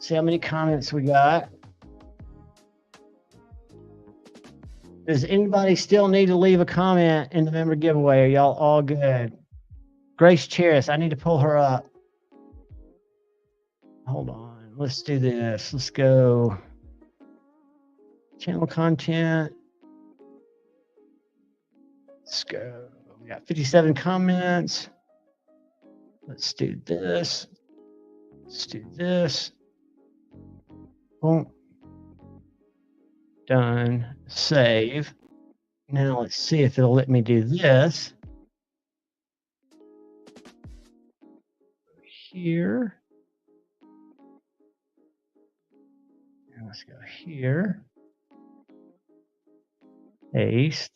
See how many comments we got. Does anybody still need to leave a comment in the member giveaway? Are y'all all good? Grace Cheris, I need to pull her up. Hold on. Let's do this. Let's go. Channel content. Let's go. We got 57 comments. Let's do this. Let's do this. Boom. Done. Save. Now let's see if it'll let me do this. Here. And let's go here. Paste.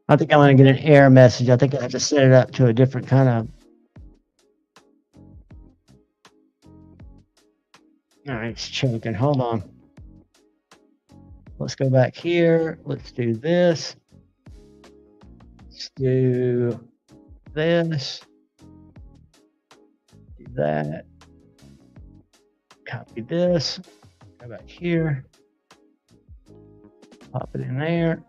I think I'm going to get an error message. I think I have to set it up to a different kind of. All right, it's choking. Hold on. Let's go back here. Let's do this. Let's do this. Do that. Copy this. Go back here. Pop it in there.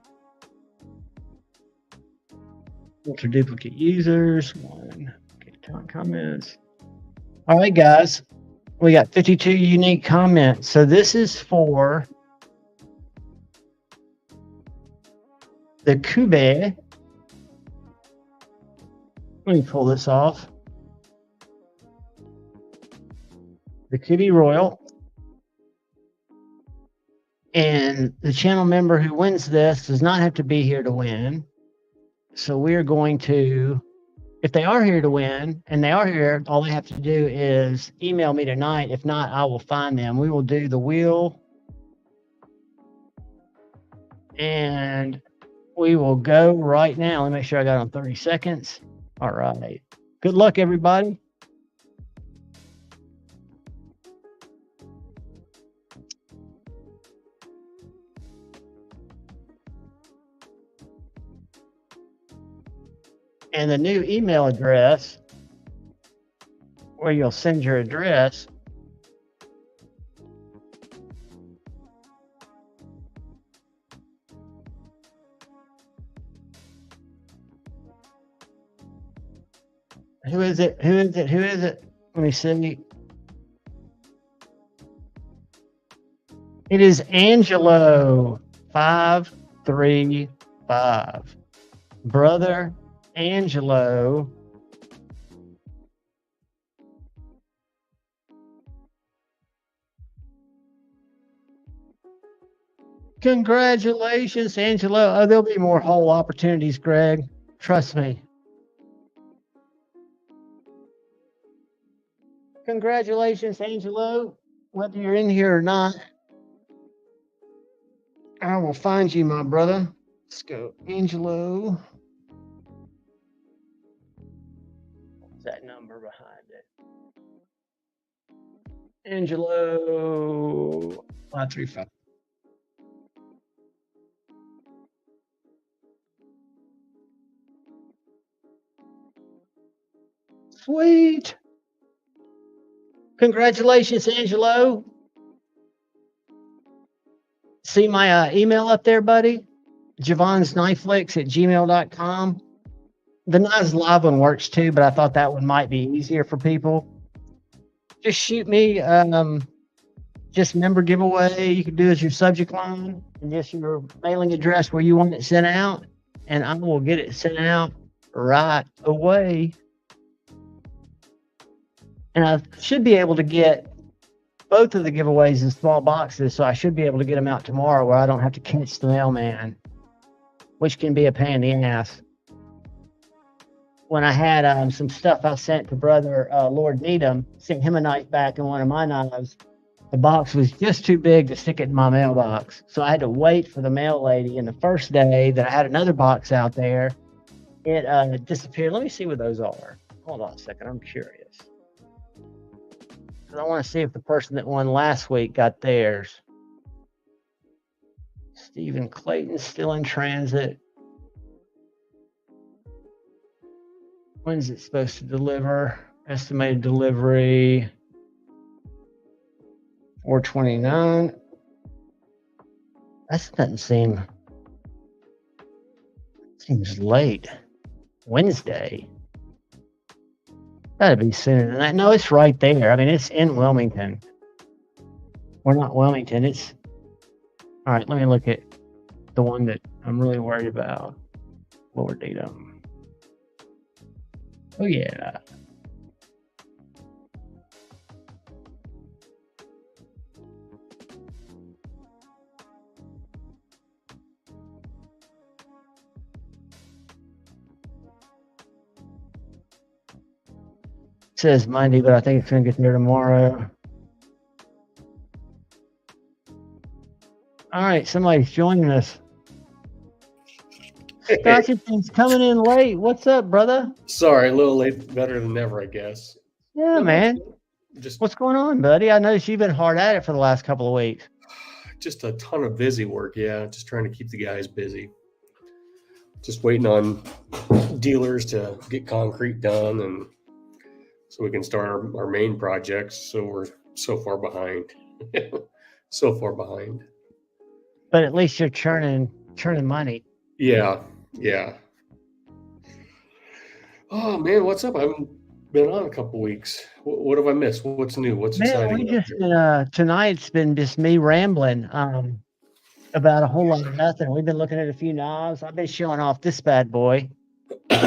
Filter duplicate users. One. Okay, comments. All right, guys. We got 52 unique comments. So this is for the Cube. Let me pull this off. The Cube Royal. And the channel member who wins this does not have to be here to win. So we're going to, if they are here to win, and they are here, all they have to do is email me tonight. If not, I will find them. We will do the wheel. And we will go right now. Let me make sure I got on 30 seconds. All right. Good luck, everybody. And the new email address where you'll send your address Who is it? Who is it? Who is it? Let me see. It is Angelo 535. Brother Angelo. Congratulations, Angelo. Oh, there'll be more whole opportunities, Greg. Trust me. Congratulations, Angelo. Whether you're in here or not, I will find you, my brother. Let's go, Angelo. What's that number behind it? Angelo 535. Sweet. Congratulations, Angelo. See my email up there, buddy? JavonsKnifeFlicks@gmail.com. the Nas Live one works too, but I thought that one might be easier for people. Just shoot me just member giveaway. You can do as your subject line and just your mailing address where you want it sent out, and I will get it sent out right away. And I should be able to get both of the giveaways in small boxes, so I should be able to get them out tomorrow where I don't have to catch the mailman, which can be a pain in the ass. When I had some stuff I sent to brother Lord Needham, sent him a knife back and one of my knives, the box was just too big to stick it in my mailbox. So I had to wait for the mail lady. And the first day that I had another box out there, it disappeared. Let me see what those are. Hold on a second. I'm curious. Because I want to see if the person that won last week got theirs. Stephen Clayton's still in transit. When's it supposed to deliver? Estimated delivery 4/29. That doesn't seems late. Wednesday. Gotta be sooner than that. No, it's right there. I mean, it's in Wilmington. Or not Wilmington. It's all right. Let me look at the one that I'm really worried about. Lord Needham. Oh yeah. It says Monday, but I think it's gonna get there tomorrow. All right, somebody's joining us. Scotchington's coming in late. What's up, brother? Sorry, a little late, better than never, I guess. Yeah, man. What's going on, buddy? I noticed you've been hard at it for the last couple of weeks. Just a ton of busy work, yeah. Just trying to keep the guys busy. Just waiting on dealers to get concrete done, and so we can start our main projects. So we're so far behind. So far behind. But at least you're churning money. Yeah. Oh man, what's up? I haven't been on a couple weeks. What have I missed? What's new? What's exciting? Tonight's been just me rambling about a whole lot of nothing. We've been looking at a few knobs. I've been showing off this bad boy. Is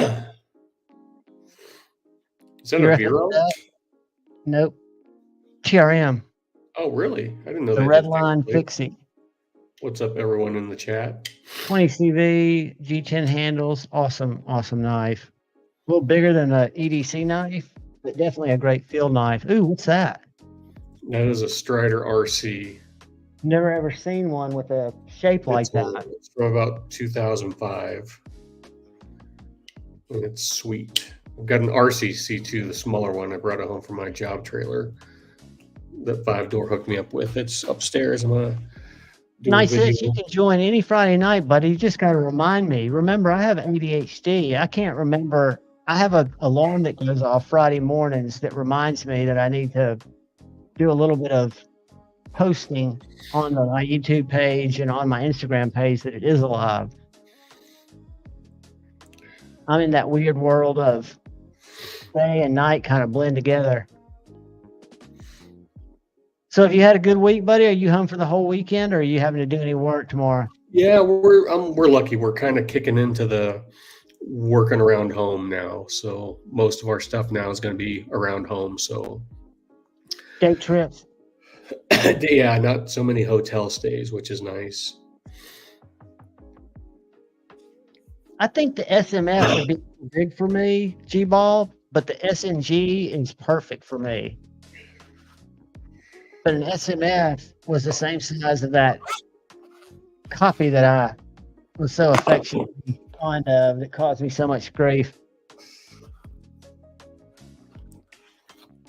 that a Vero? Nope. TRM. Oh, really? I didn't know the that. Red Line Fixie. What's up, everyone in the chat? 20 CV, G10 handles. Awesome knife. A little bigger than an EDC knife, but definitely a great field knife. Ooh, what's that? That is a Strider RC. Never ever seen one with a shape like that. It's from about 2005. And it's sweet. I've got an RCC2, the smaller one. I brought it home from my job trailer that 5-door hooked me up with. It's upstairs. I'm going to do Nice that you can join any Friday night, buddy. You just got to remind me. Remember, I have ADHD. I can't remember. I have an alarm that goes off Friday mornings that reminds me that I need to do a little bit of posting on my YouTube page and on my Instagram page that it is alive. I'm in that weird world of day and night kind of blend together. So have you had a good week, buddy? Are you home for the whole weekend, or are you having to do any work tomorrow? Yeah, we're lucky. We're kind of kicking into the working around home now. So most of our stuff now is going to be around home. So day trips. Yeah, not so many hotel stays, which is nice. I think the SMF would be big for me, G-Ball, but the SNG is perfect for me. But an SMF was the same size of that copy that I was so affectionately fond of that caused me so much grief.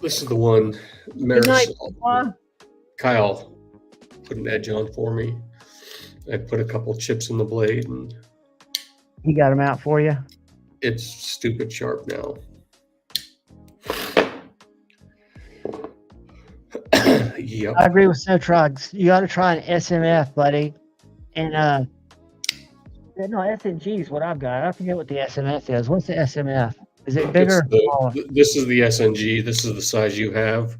This is the one Good night, Kyle put an edge on for me. I put a couple chips in the blade, and he got them out for you. It's stupid sharp now. Yep. I agree with Sotrogs. You got to try an SMF, buddy. And Yeah, no, SNG is what I've got. I forget what the SMF is. What's the SMF? Is it It's bigger or smaller? this is the SNG. This is the size you have.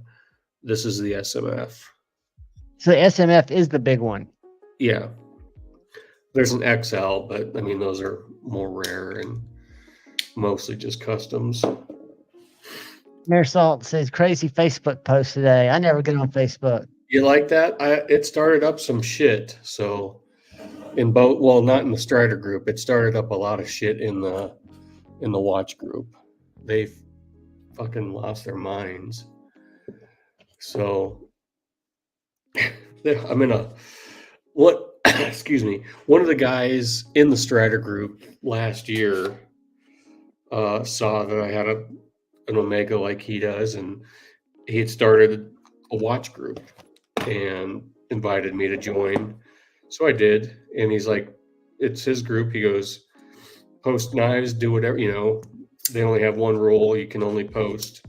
This is the SMF. So the SMF is the big one. Yeah. There's an XL, but I mean those are more rare and mostly just customs. Mayor Salt says crazy Facebook post today. I never get on Facebook. You like that? It started up some shit. So in both, well, not in the Strider group. It started up a lot of shit in the watch group. They've fucking lost their minds. So I'm in a what? Excuse me. One of the guys in the Strider group last year saw that I had an Omega like he does, and he had started a watch group and invited me to join. So I did, and he's like, it's his group. He goes, post knives, do whatever, they only have one rule. You can only post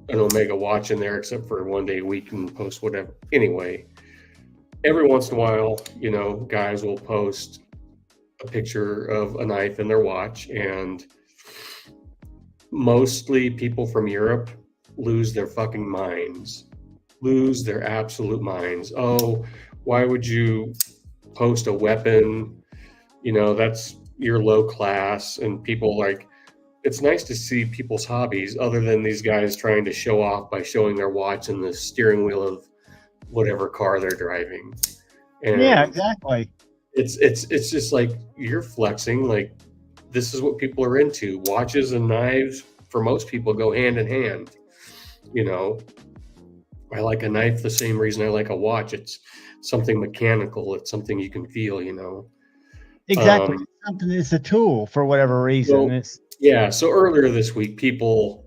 an Omega watch in there, except for one day a week and post whatever. Anyway, every once in a while, guys will post a picture of a knife in their watch, and mostly people from Europe lose their fucking minds, lose their absolute minds. Oh, why would you post a weapon? That's you're low class. And people like, it's nice to see people's hobbies other than these guys trying to show off by showing their watch in the steering wheel of whatever car they're driving. And yeah, exactly. It's just like you're flexing. Like, this is what people are into. Watches and knives for most people go hand in hand. I like a knife the same reason I like a watch. It's something mechanical. It's something you can feel, Exactly. Something it's a tool for whatever reason. So earlier this week, people,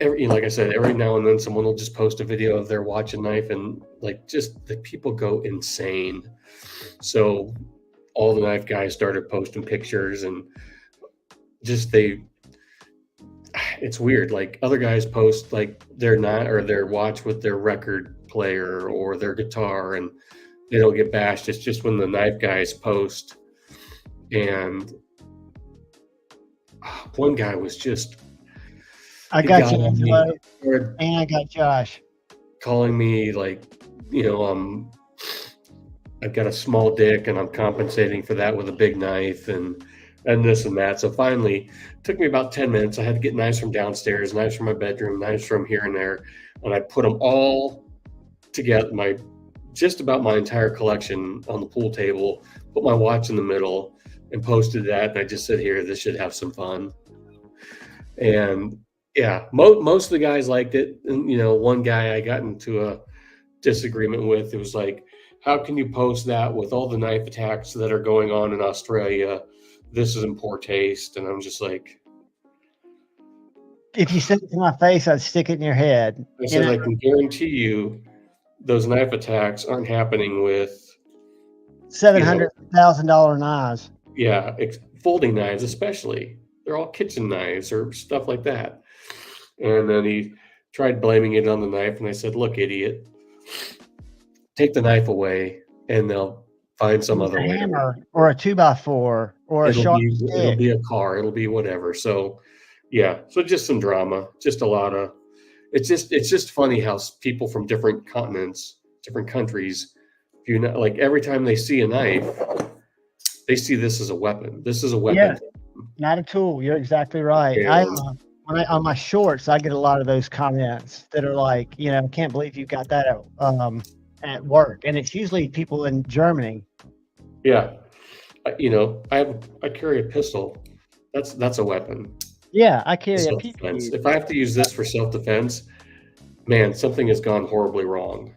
like I said, every now and then someone will just post a video of their watch and knife, and like just the people go insane. So all the knife guys started posting pictures, and just it's weird. Like other guys post like their watch with their record player or their guitar, and they don't get bashed. It's just when the knife guys post, and one guy was just. I got you, Angelo, and I got Josh. Calling me like, I've got a small dick and I'm compensating for that with a big knife and this and that. So finally, it took me about 10 minutes. I had to get knives from downstairs, knives from my bedroom, knives from here and there. And I put them all together, just about my entire collection on the pool table, put my watch in the middle and posted that. And I just said, here, this should have some fun. And yeah, most of the guys liked it. And, one guy I got into a disagreement with, it was like, how can you post that with all the knife attacks that are going on in Australia? This is in poor taste. And I'm just like, if you said it to my face, I'd stick it in your head. I said, I can guarantee you those knife attacks aren't happening with $700,000 knives. Yeah, folding knives especially. They're all kitchen knives or stuff like that. And then he tried blaming it on the knife, and I said, look, idiot, take the knife away and they'll find some other way. Hammer or a 2x4 or a sharp stick. It'll be a car. It'll be whatever. So, yeah. So just some drama. Just a lot of. It's just funny how people from different continents, different countries, like every time they see a knife, they see this as a weapon. This is a weapon. Yeah, not a tool. You're exactly right. Yeah. On my shorts, I get a lot of those comments that are like, I can't believe you got that at work, and it's usually people in Germany. Yeah, I carry a pistol. That's a weapon. Yeah, I carry a PPE. If I have to use this for self-defense, man, something has gone horribly wrong.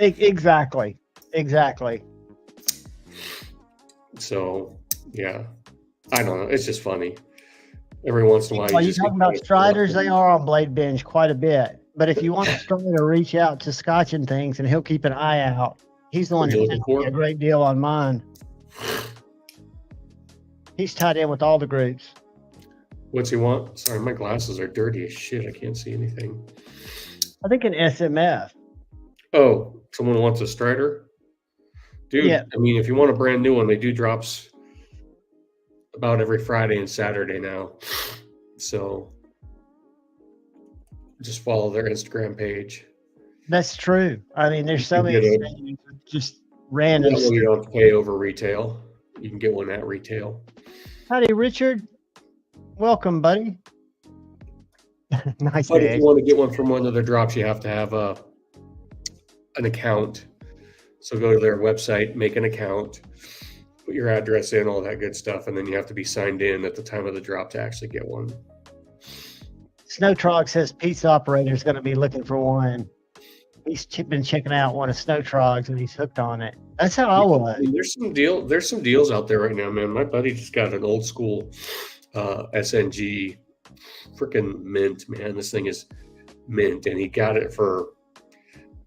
Exactly. So, yeah, I don't know. It's just funny. Every once in a while. Well, you're talking about Striders, they are on Blade Binge quite a bit. But if you want a Strider, reach out to Scotch and Things, and he'll keep an eye out. He's the one that sends me a great deal on mine. He's tied in with all the groups. What's he want? Sorry, my glasses are dirty as shit. I can't see anything. I think an SMF. Oh, someone wants a Strider? Dude, Yeah. I mean, if you want a brand new one, they do drops about every Friday and Saturday now. So just follow their Instagram page. That's true. I mean, there's so You many can get things just random. That way you don't have to pay over retail. You can get one at retail. Howdy, Richard. Welcome, buddy. Nice But if day. you want to get one from one of their drops, you have to have an account. So go to their website, make an account, put your address in, all that good stuff, and then you have to be signed in at the time of the drop to actually get one. Snow Trog says pizza operator is going to be looking for one. He's been checking out one of Snow Trog's and he's hooked on it. That's how I was. I mean, there's some deals out there right now, man. My buddy just got an old school SNG freaking mint, man. This thing is mint, and he got it for.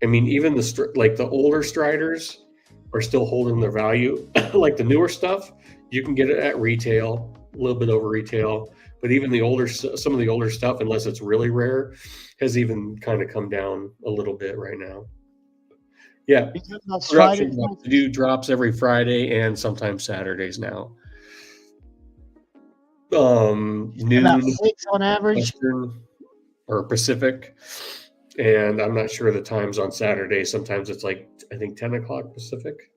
I mean, even the older Striders are still holding their value. Like the newer stuff, you can get it at retail, a little bit over retail. But even some of the older stuff, unless it's really rare, has even kind of come down a little bit right now. Yeah, do drops every Friday and sometimes Saturdays now. Noon About 6 on average. Western or Pacific, and I'm not sure the times on Saturday. Sometimes it's like I think 10 o'clock Pacific.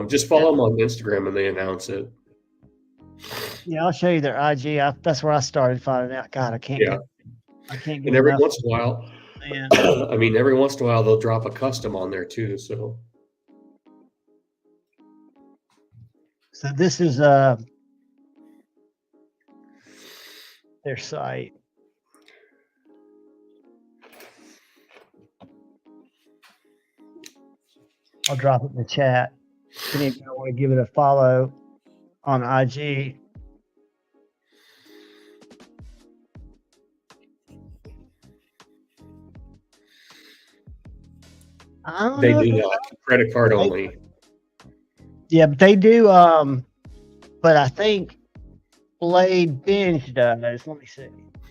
Just follow them on Instagram and they announce it. Yeah, I'll show you their IG. That's where I started finding out. God, I can't. Yeah. I can't get And every enough. once in a while, Man. I mean, every once in a while they'll drop a custom on there too. So this is their site. I'll drop it in the chat. If anybody want to give it a follow on IG. they do that credit card only. Yeah, but they do. But I think Blade Binge does. Let me see.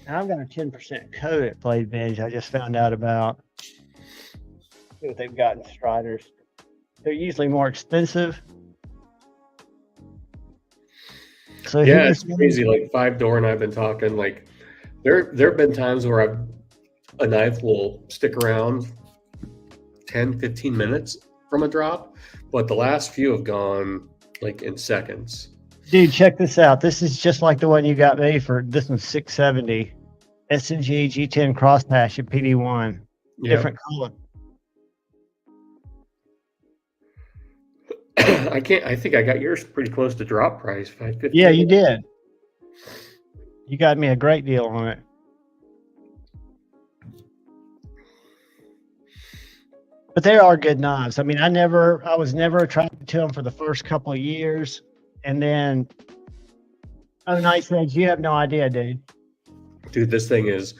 Now I've got a 10% code at Blade Binge. I just found out about. See what they've got in Striders. They're usually more expensive. So yeah, it's crazy. Like 5-door, and I've been talking. Like there have been times where a knife will stick around 10, 15 minutes from a drop, but the last few have gone like in seconds. Dude, check this out. This is just like the one you got me for. This one's 670 S&G G10 crosshatch at PD1. Yeah. Different color. I think I got yours pretty close to drop price, $550. Yeah, you did. You got me a great deal on it. But they are good knives. I mean, I was never attracted to them for the first couple of years. And then, oh, Nice Edge, you have no idea, dude. Dude, this thing is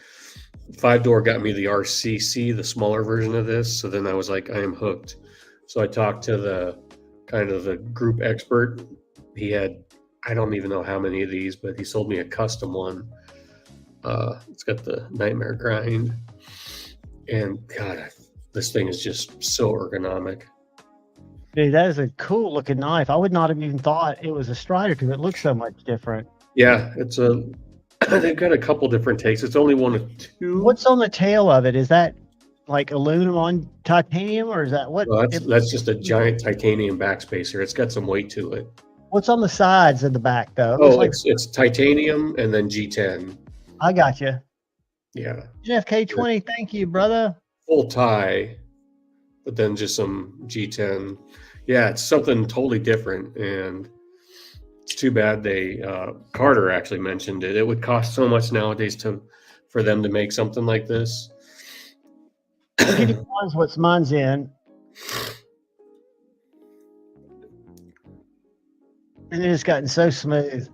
5-door got me the RCC, the smaller version of this. So then I was like, I am hooked. So I talked to the group expert. He had, I don't even know how many of these, but he sold me a custom one. It's got the Nightmare grind. And God, this thing is just so ergonomic. Dude, that is a cool looking knife. I would not have even thought it was a Strider because it looks so much different. Yeah, they've got a couple different takes. It's only one of two. What's on the tail of it? Is that like aluminum on titanium, or is that what? Well, that's just a giant titanium backspacer. It's got some weight to it. What's on the sides of the back though? It's titanium and then G10. I got you. Yeah. FK20, thank you, brother. Full tie, but then just some G10. Yeah, it's something totally different, and it's too bad Carter actually mentioned it. It would cost so much nowadays for them to make something like this. Mine's what mine's in. And it has gotten so smooth.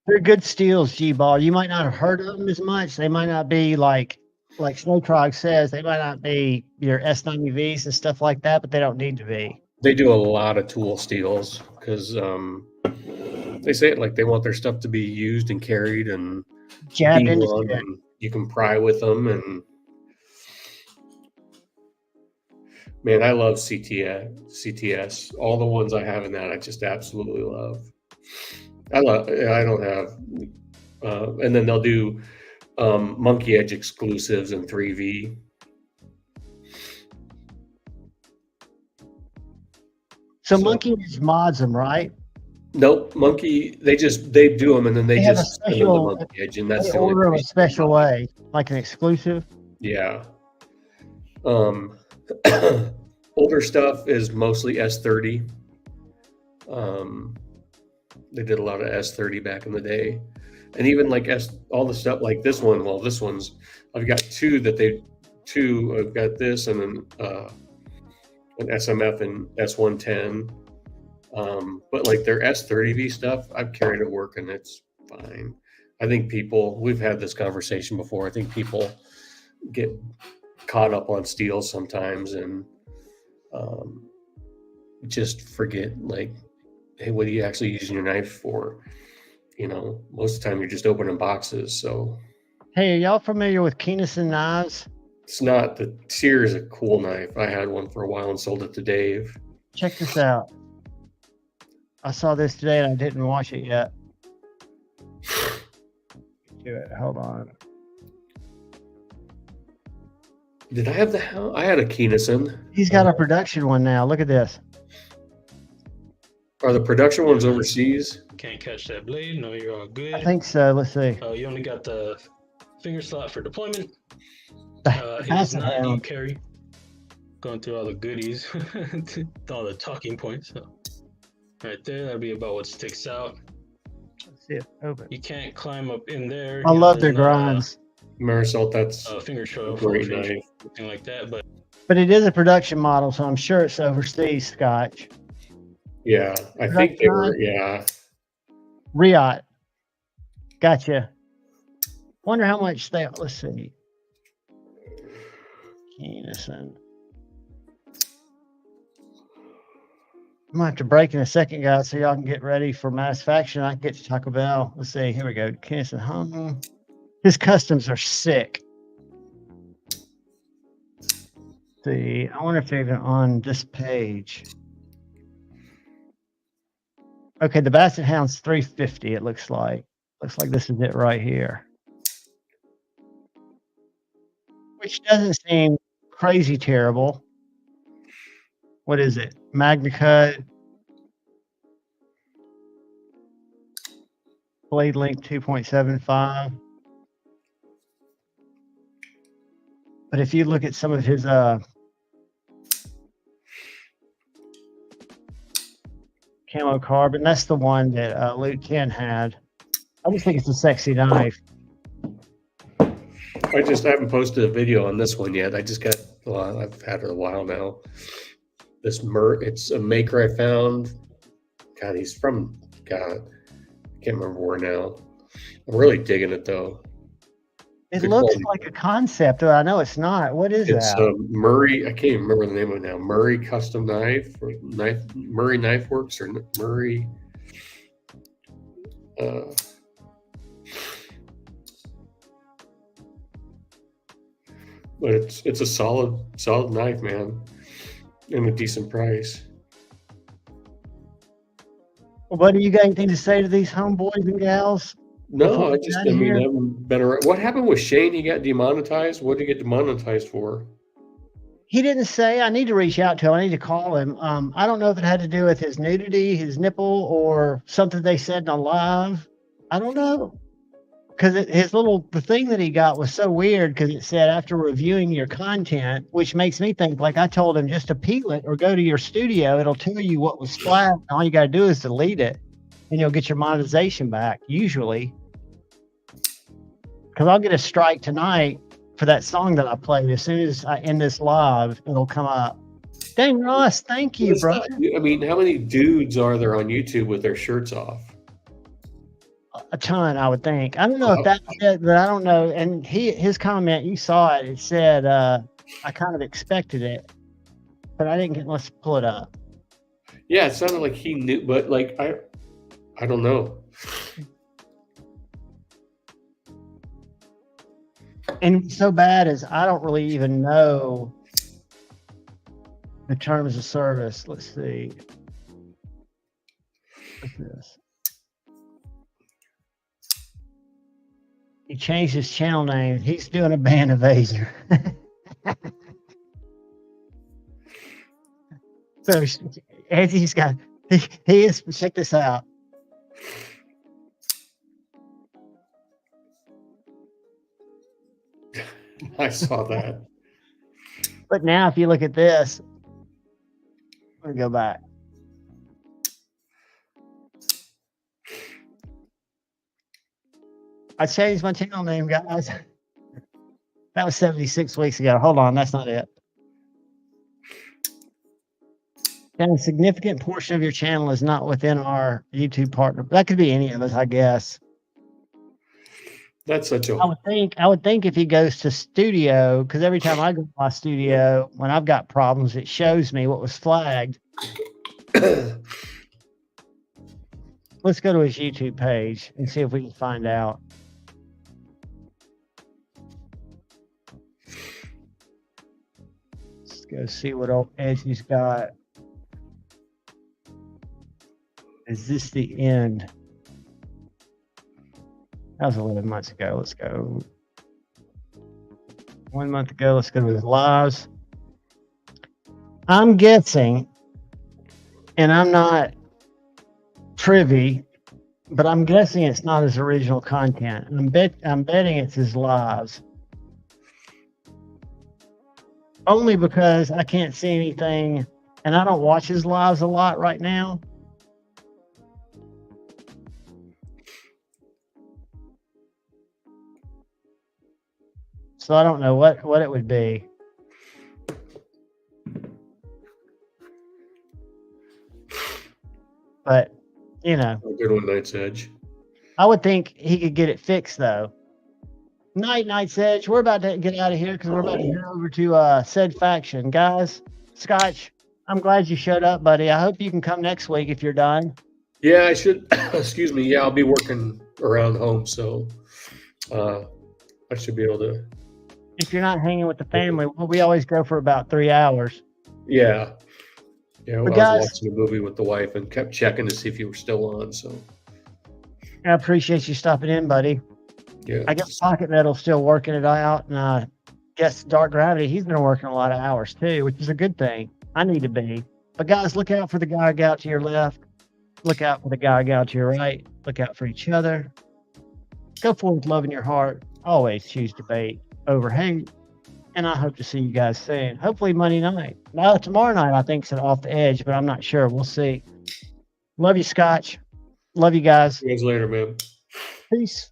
They're good steels, G-Ball. You might not have heard of them as much. They might not be like Snow Trog says, they might not be your S90Vs and stuff like that, but they don't need to be. They do a lot of tool steels because they say it like they want their stuff to be used and carried and jabbed into it. you can pry with them, and man, I love CTS. All the ones I have in that, I just absolutely love. I don't have, and then they'll do Monkey Edge exclusives and 3V. So Monkey Edge mods them, right? Nope, Monkey. They do them, and then they have a just send them to Monkey Edge, and that's they the only order them a place special way, like an exclusive. Yeah. Older stuff is mostly S30. They did a lot of S30 back in the day, and even like all the stuff like this one. Well, this one's I've got two. I've got this and then an SMF and S110. But like their S30V stuff, I've carried at work and it's fine. I think we've had this conversation before. I think people get caught up on steel sometimes and just forget, like, hey, what are you actually using your knife for? Most of the time you're just opening boxes. So, hey, are y'all familiar with Keennison knives? It's not. The Sear is a cool knife. I had one for a while and sold it to Dave. Check this out. I saw this today and I didn't wash it yet. Hold on. Did I have I had a Keennison. He's got a production one now. Look at this. Are the production ones overseas? Can't catch that blade. No, you're all good. I think so. Let's see. You only got the finger slot for deployment. That's It's not deep carry. Going through all the goodies, all the talking points. So. Right there, that'll be about what sticks out. Let's see it open. You can't climb up in there. I love their grinds. Marisol, that's finger choil, great knife. Anything like that, but it is a production model, so I'm sure it's overseas Scotch. Yeah, I think they were. Yeah, Riot. Gotcha. Wonder how much they. Let's see. Keennison. I'm gonna have to break in a second, guys, so y'all can get ready for Mass Faction. I can get to Taco Bell. Let's see. Here we go. Keennison. His customs are sick. Let's see. I wonder if they're even on this page. Okay, the Basset Hound's $350. It looks like. Looks like this is it right here. Which doesn't seem crazy terrible. What is it? Magna Cut. Blade length 2.75. But if you look at some of his camo carbon, that's the one that Luke 10 had. I just think it's a sexy knife. I haven't posted a video on this one yet. I've had it a while now. It's a maker I found. God, he's from I can't remember where now. I'm really digging it though. It looks like a concept, but I know it's not. What is that? It's Murray. I can't even remember the name of it now. Murray Custom Knife or Murray Knife Works or Murray. But it's a solid knife, man, and a decent price. What do you got anything to say to these homeboys and gals? No, I haven't been around. What happened with Shane? He got demonetized. What did he get demonetized for? He didn't say. I need to reach out to him. I need to call him. I don't know if it had to do with his nudity, his nipple, or something they said on live. I don't know. Because the thing that he got was so weird because it said after reviewing your content, which makes me think, like I told him just to peel it or go to your studio. It'll tell you what was flat. All you got to do is delete it and you'll get your monetization back usually. Because I'll get a strike tonight for that song that I played. As soon as I end this live, it'll come up. Dang, Ross, thank you, bro. I mean, how many dudes are there on YouTube with their shirts off? A ton, I would think. I don't know if that's it, but I don't know. And his comment, you saw it. It said, I kind of expected it, but I didn't get. Let's pull it up. Yeah, it sounded like he knew, but like I don't know. And so bad as I don't really even know the terms of service. Let's see. What's this? He changed his channel name. He's doing a band evasion. So Angie's got, he is, check this out. I saw that. But now if you look at this, let me go back. I changed my channel name, guys. That was 76 weeks ago. Hold on, that's not it. And a significant portion of your channel is not within our YouTube partner. That could be any of us, I guess. That's such a. I would think if he goes to studio, because every time I go to my studio, when I've got problems, it shows me what was flagged. Let's go to his YouTube page and see if we can find out. Let's go see what old Edgy's got. Is this the end? That was 11 months ago. Let's go. 1 month ago. Let's go to his lives. I'm guessing, and I'm not privy, but I'm guessing it's not his original content. I'm betting it's his lives. Only because I can't see anything, and I don't watch his lives a lot right now. So I don't know what it would be. But, you know. A good one, Night's Edge. I would think he could get it fixed, though. Night's Edge. We're about to get out of here because we're about to head over to said faction. Guys, Scotch, I'm glad you showed up, buddy. I hope you can come next week if you're done. Yeah, I should. Excuse me. Yeah, I'll be working around home, so I should be able to. If you're not hanging with the family, well, we always go for about 3 hours. Yeah. Yeah, But I guys, was watching a movie with the wife and kept checking to see if you were still on. So I appreciate you stopping in, buddy. yeah, I guess Pocket Metal's still working it out, and I guess Dark Gravity, he's been working a lot of hours too, which is a good thing. I need to be. But guys, look out for the guy out to your left. Look out for the guy out to your right. Look out for each other. Go forward with love in your heart. Always choose debate over hate. And I hope to see you guys soon. Hopefully Monday night. Now tomorrow night I think it's Off the Edge, but I'm not sure. We'll see. Love you, Scotch. Love you guys. see you guys later, man. Peace.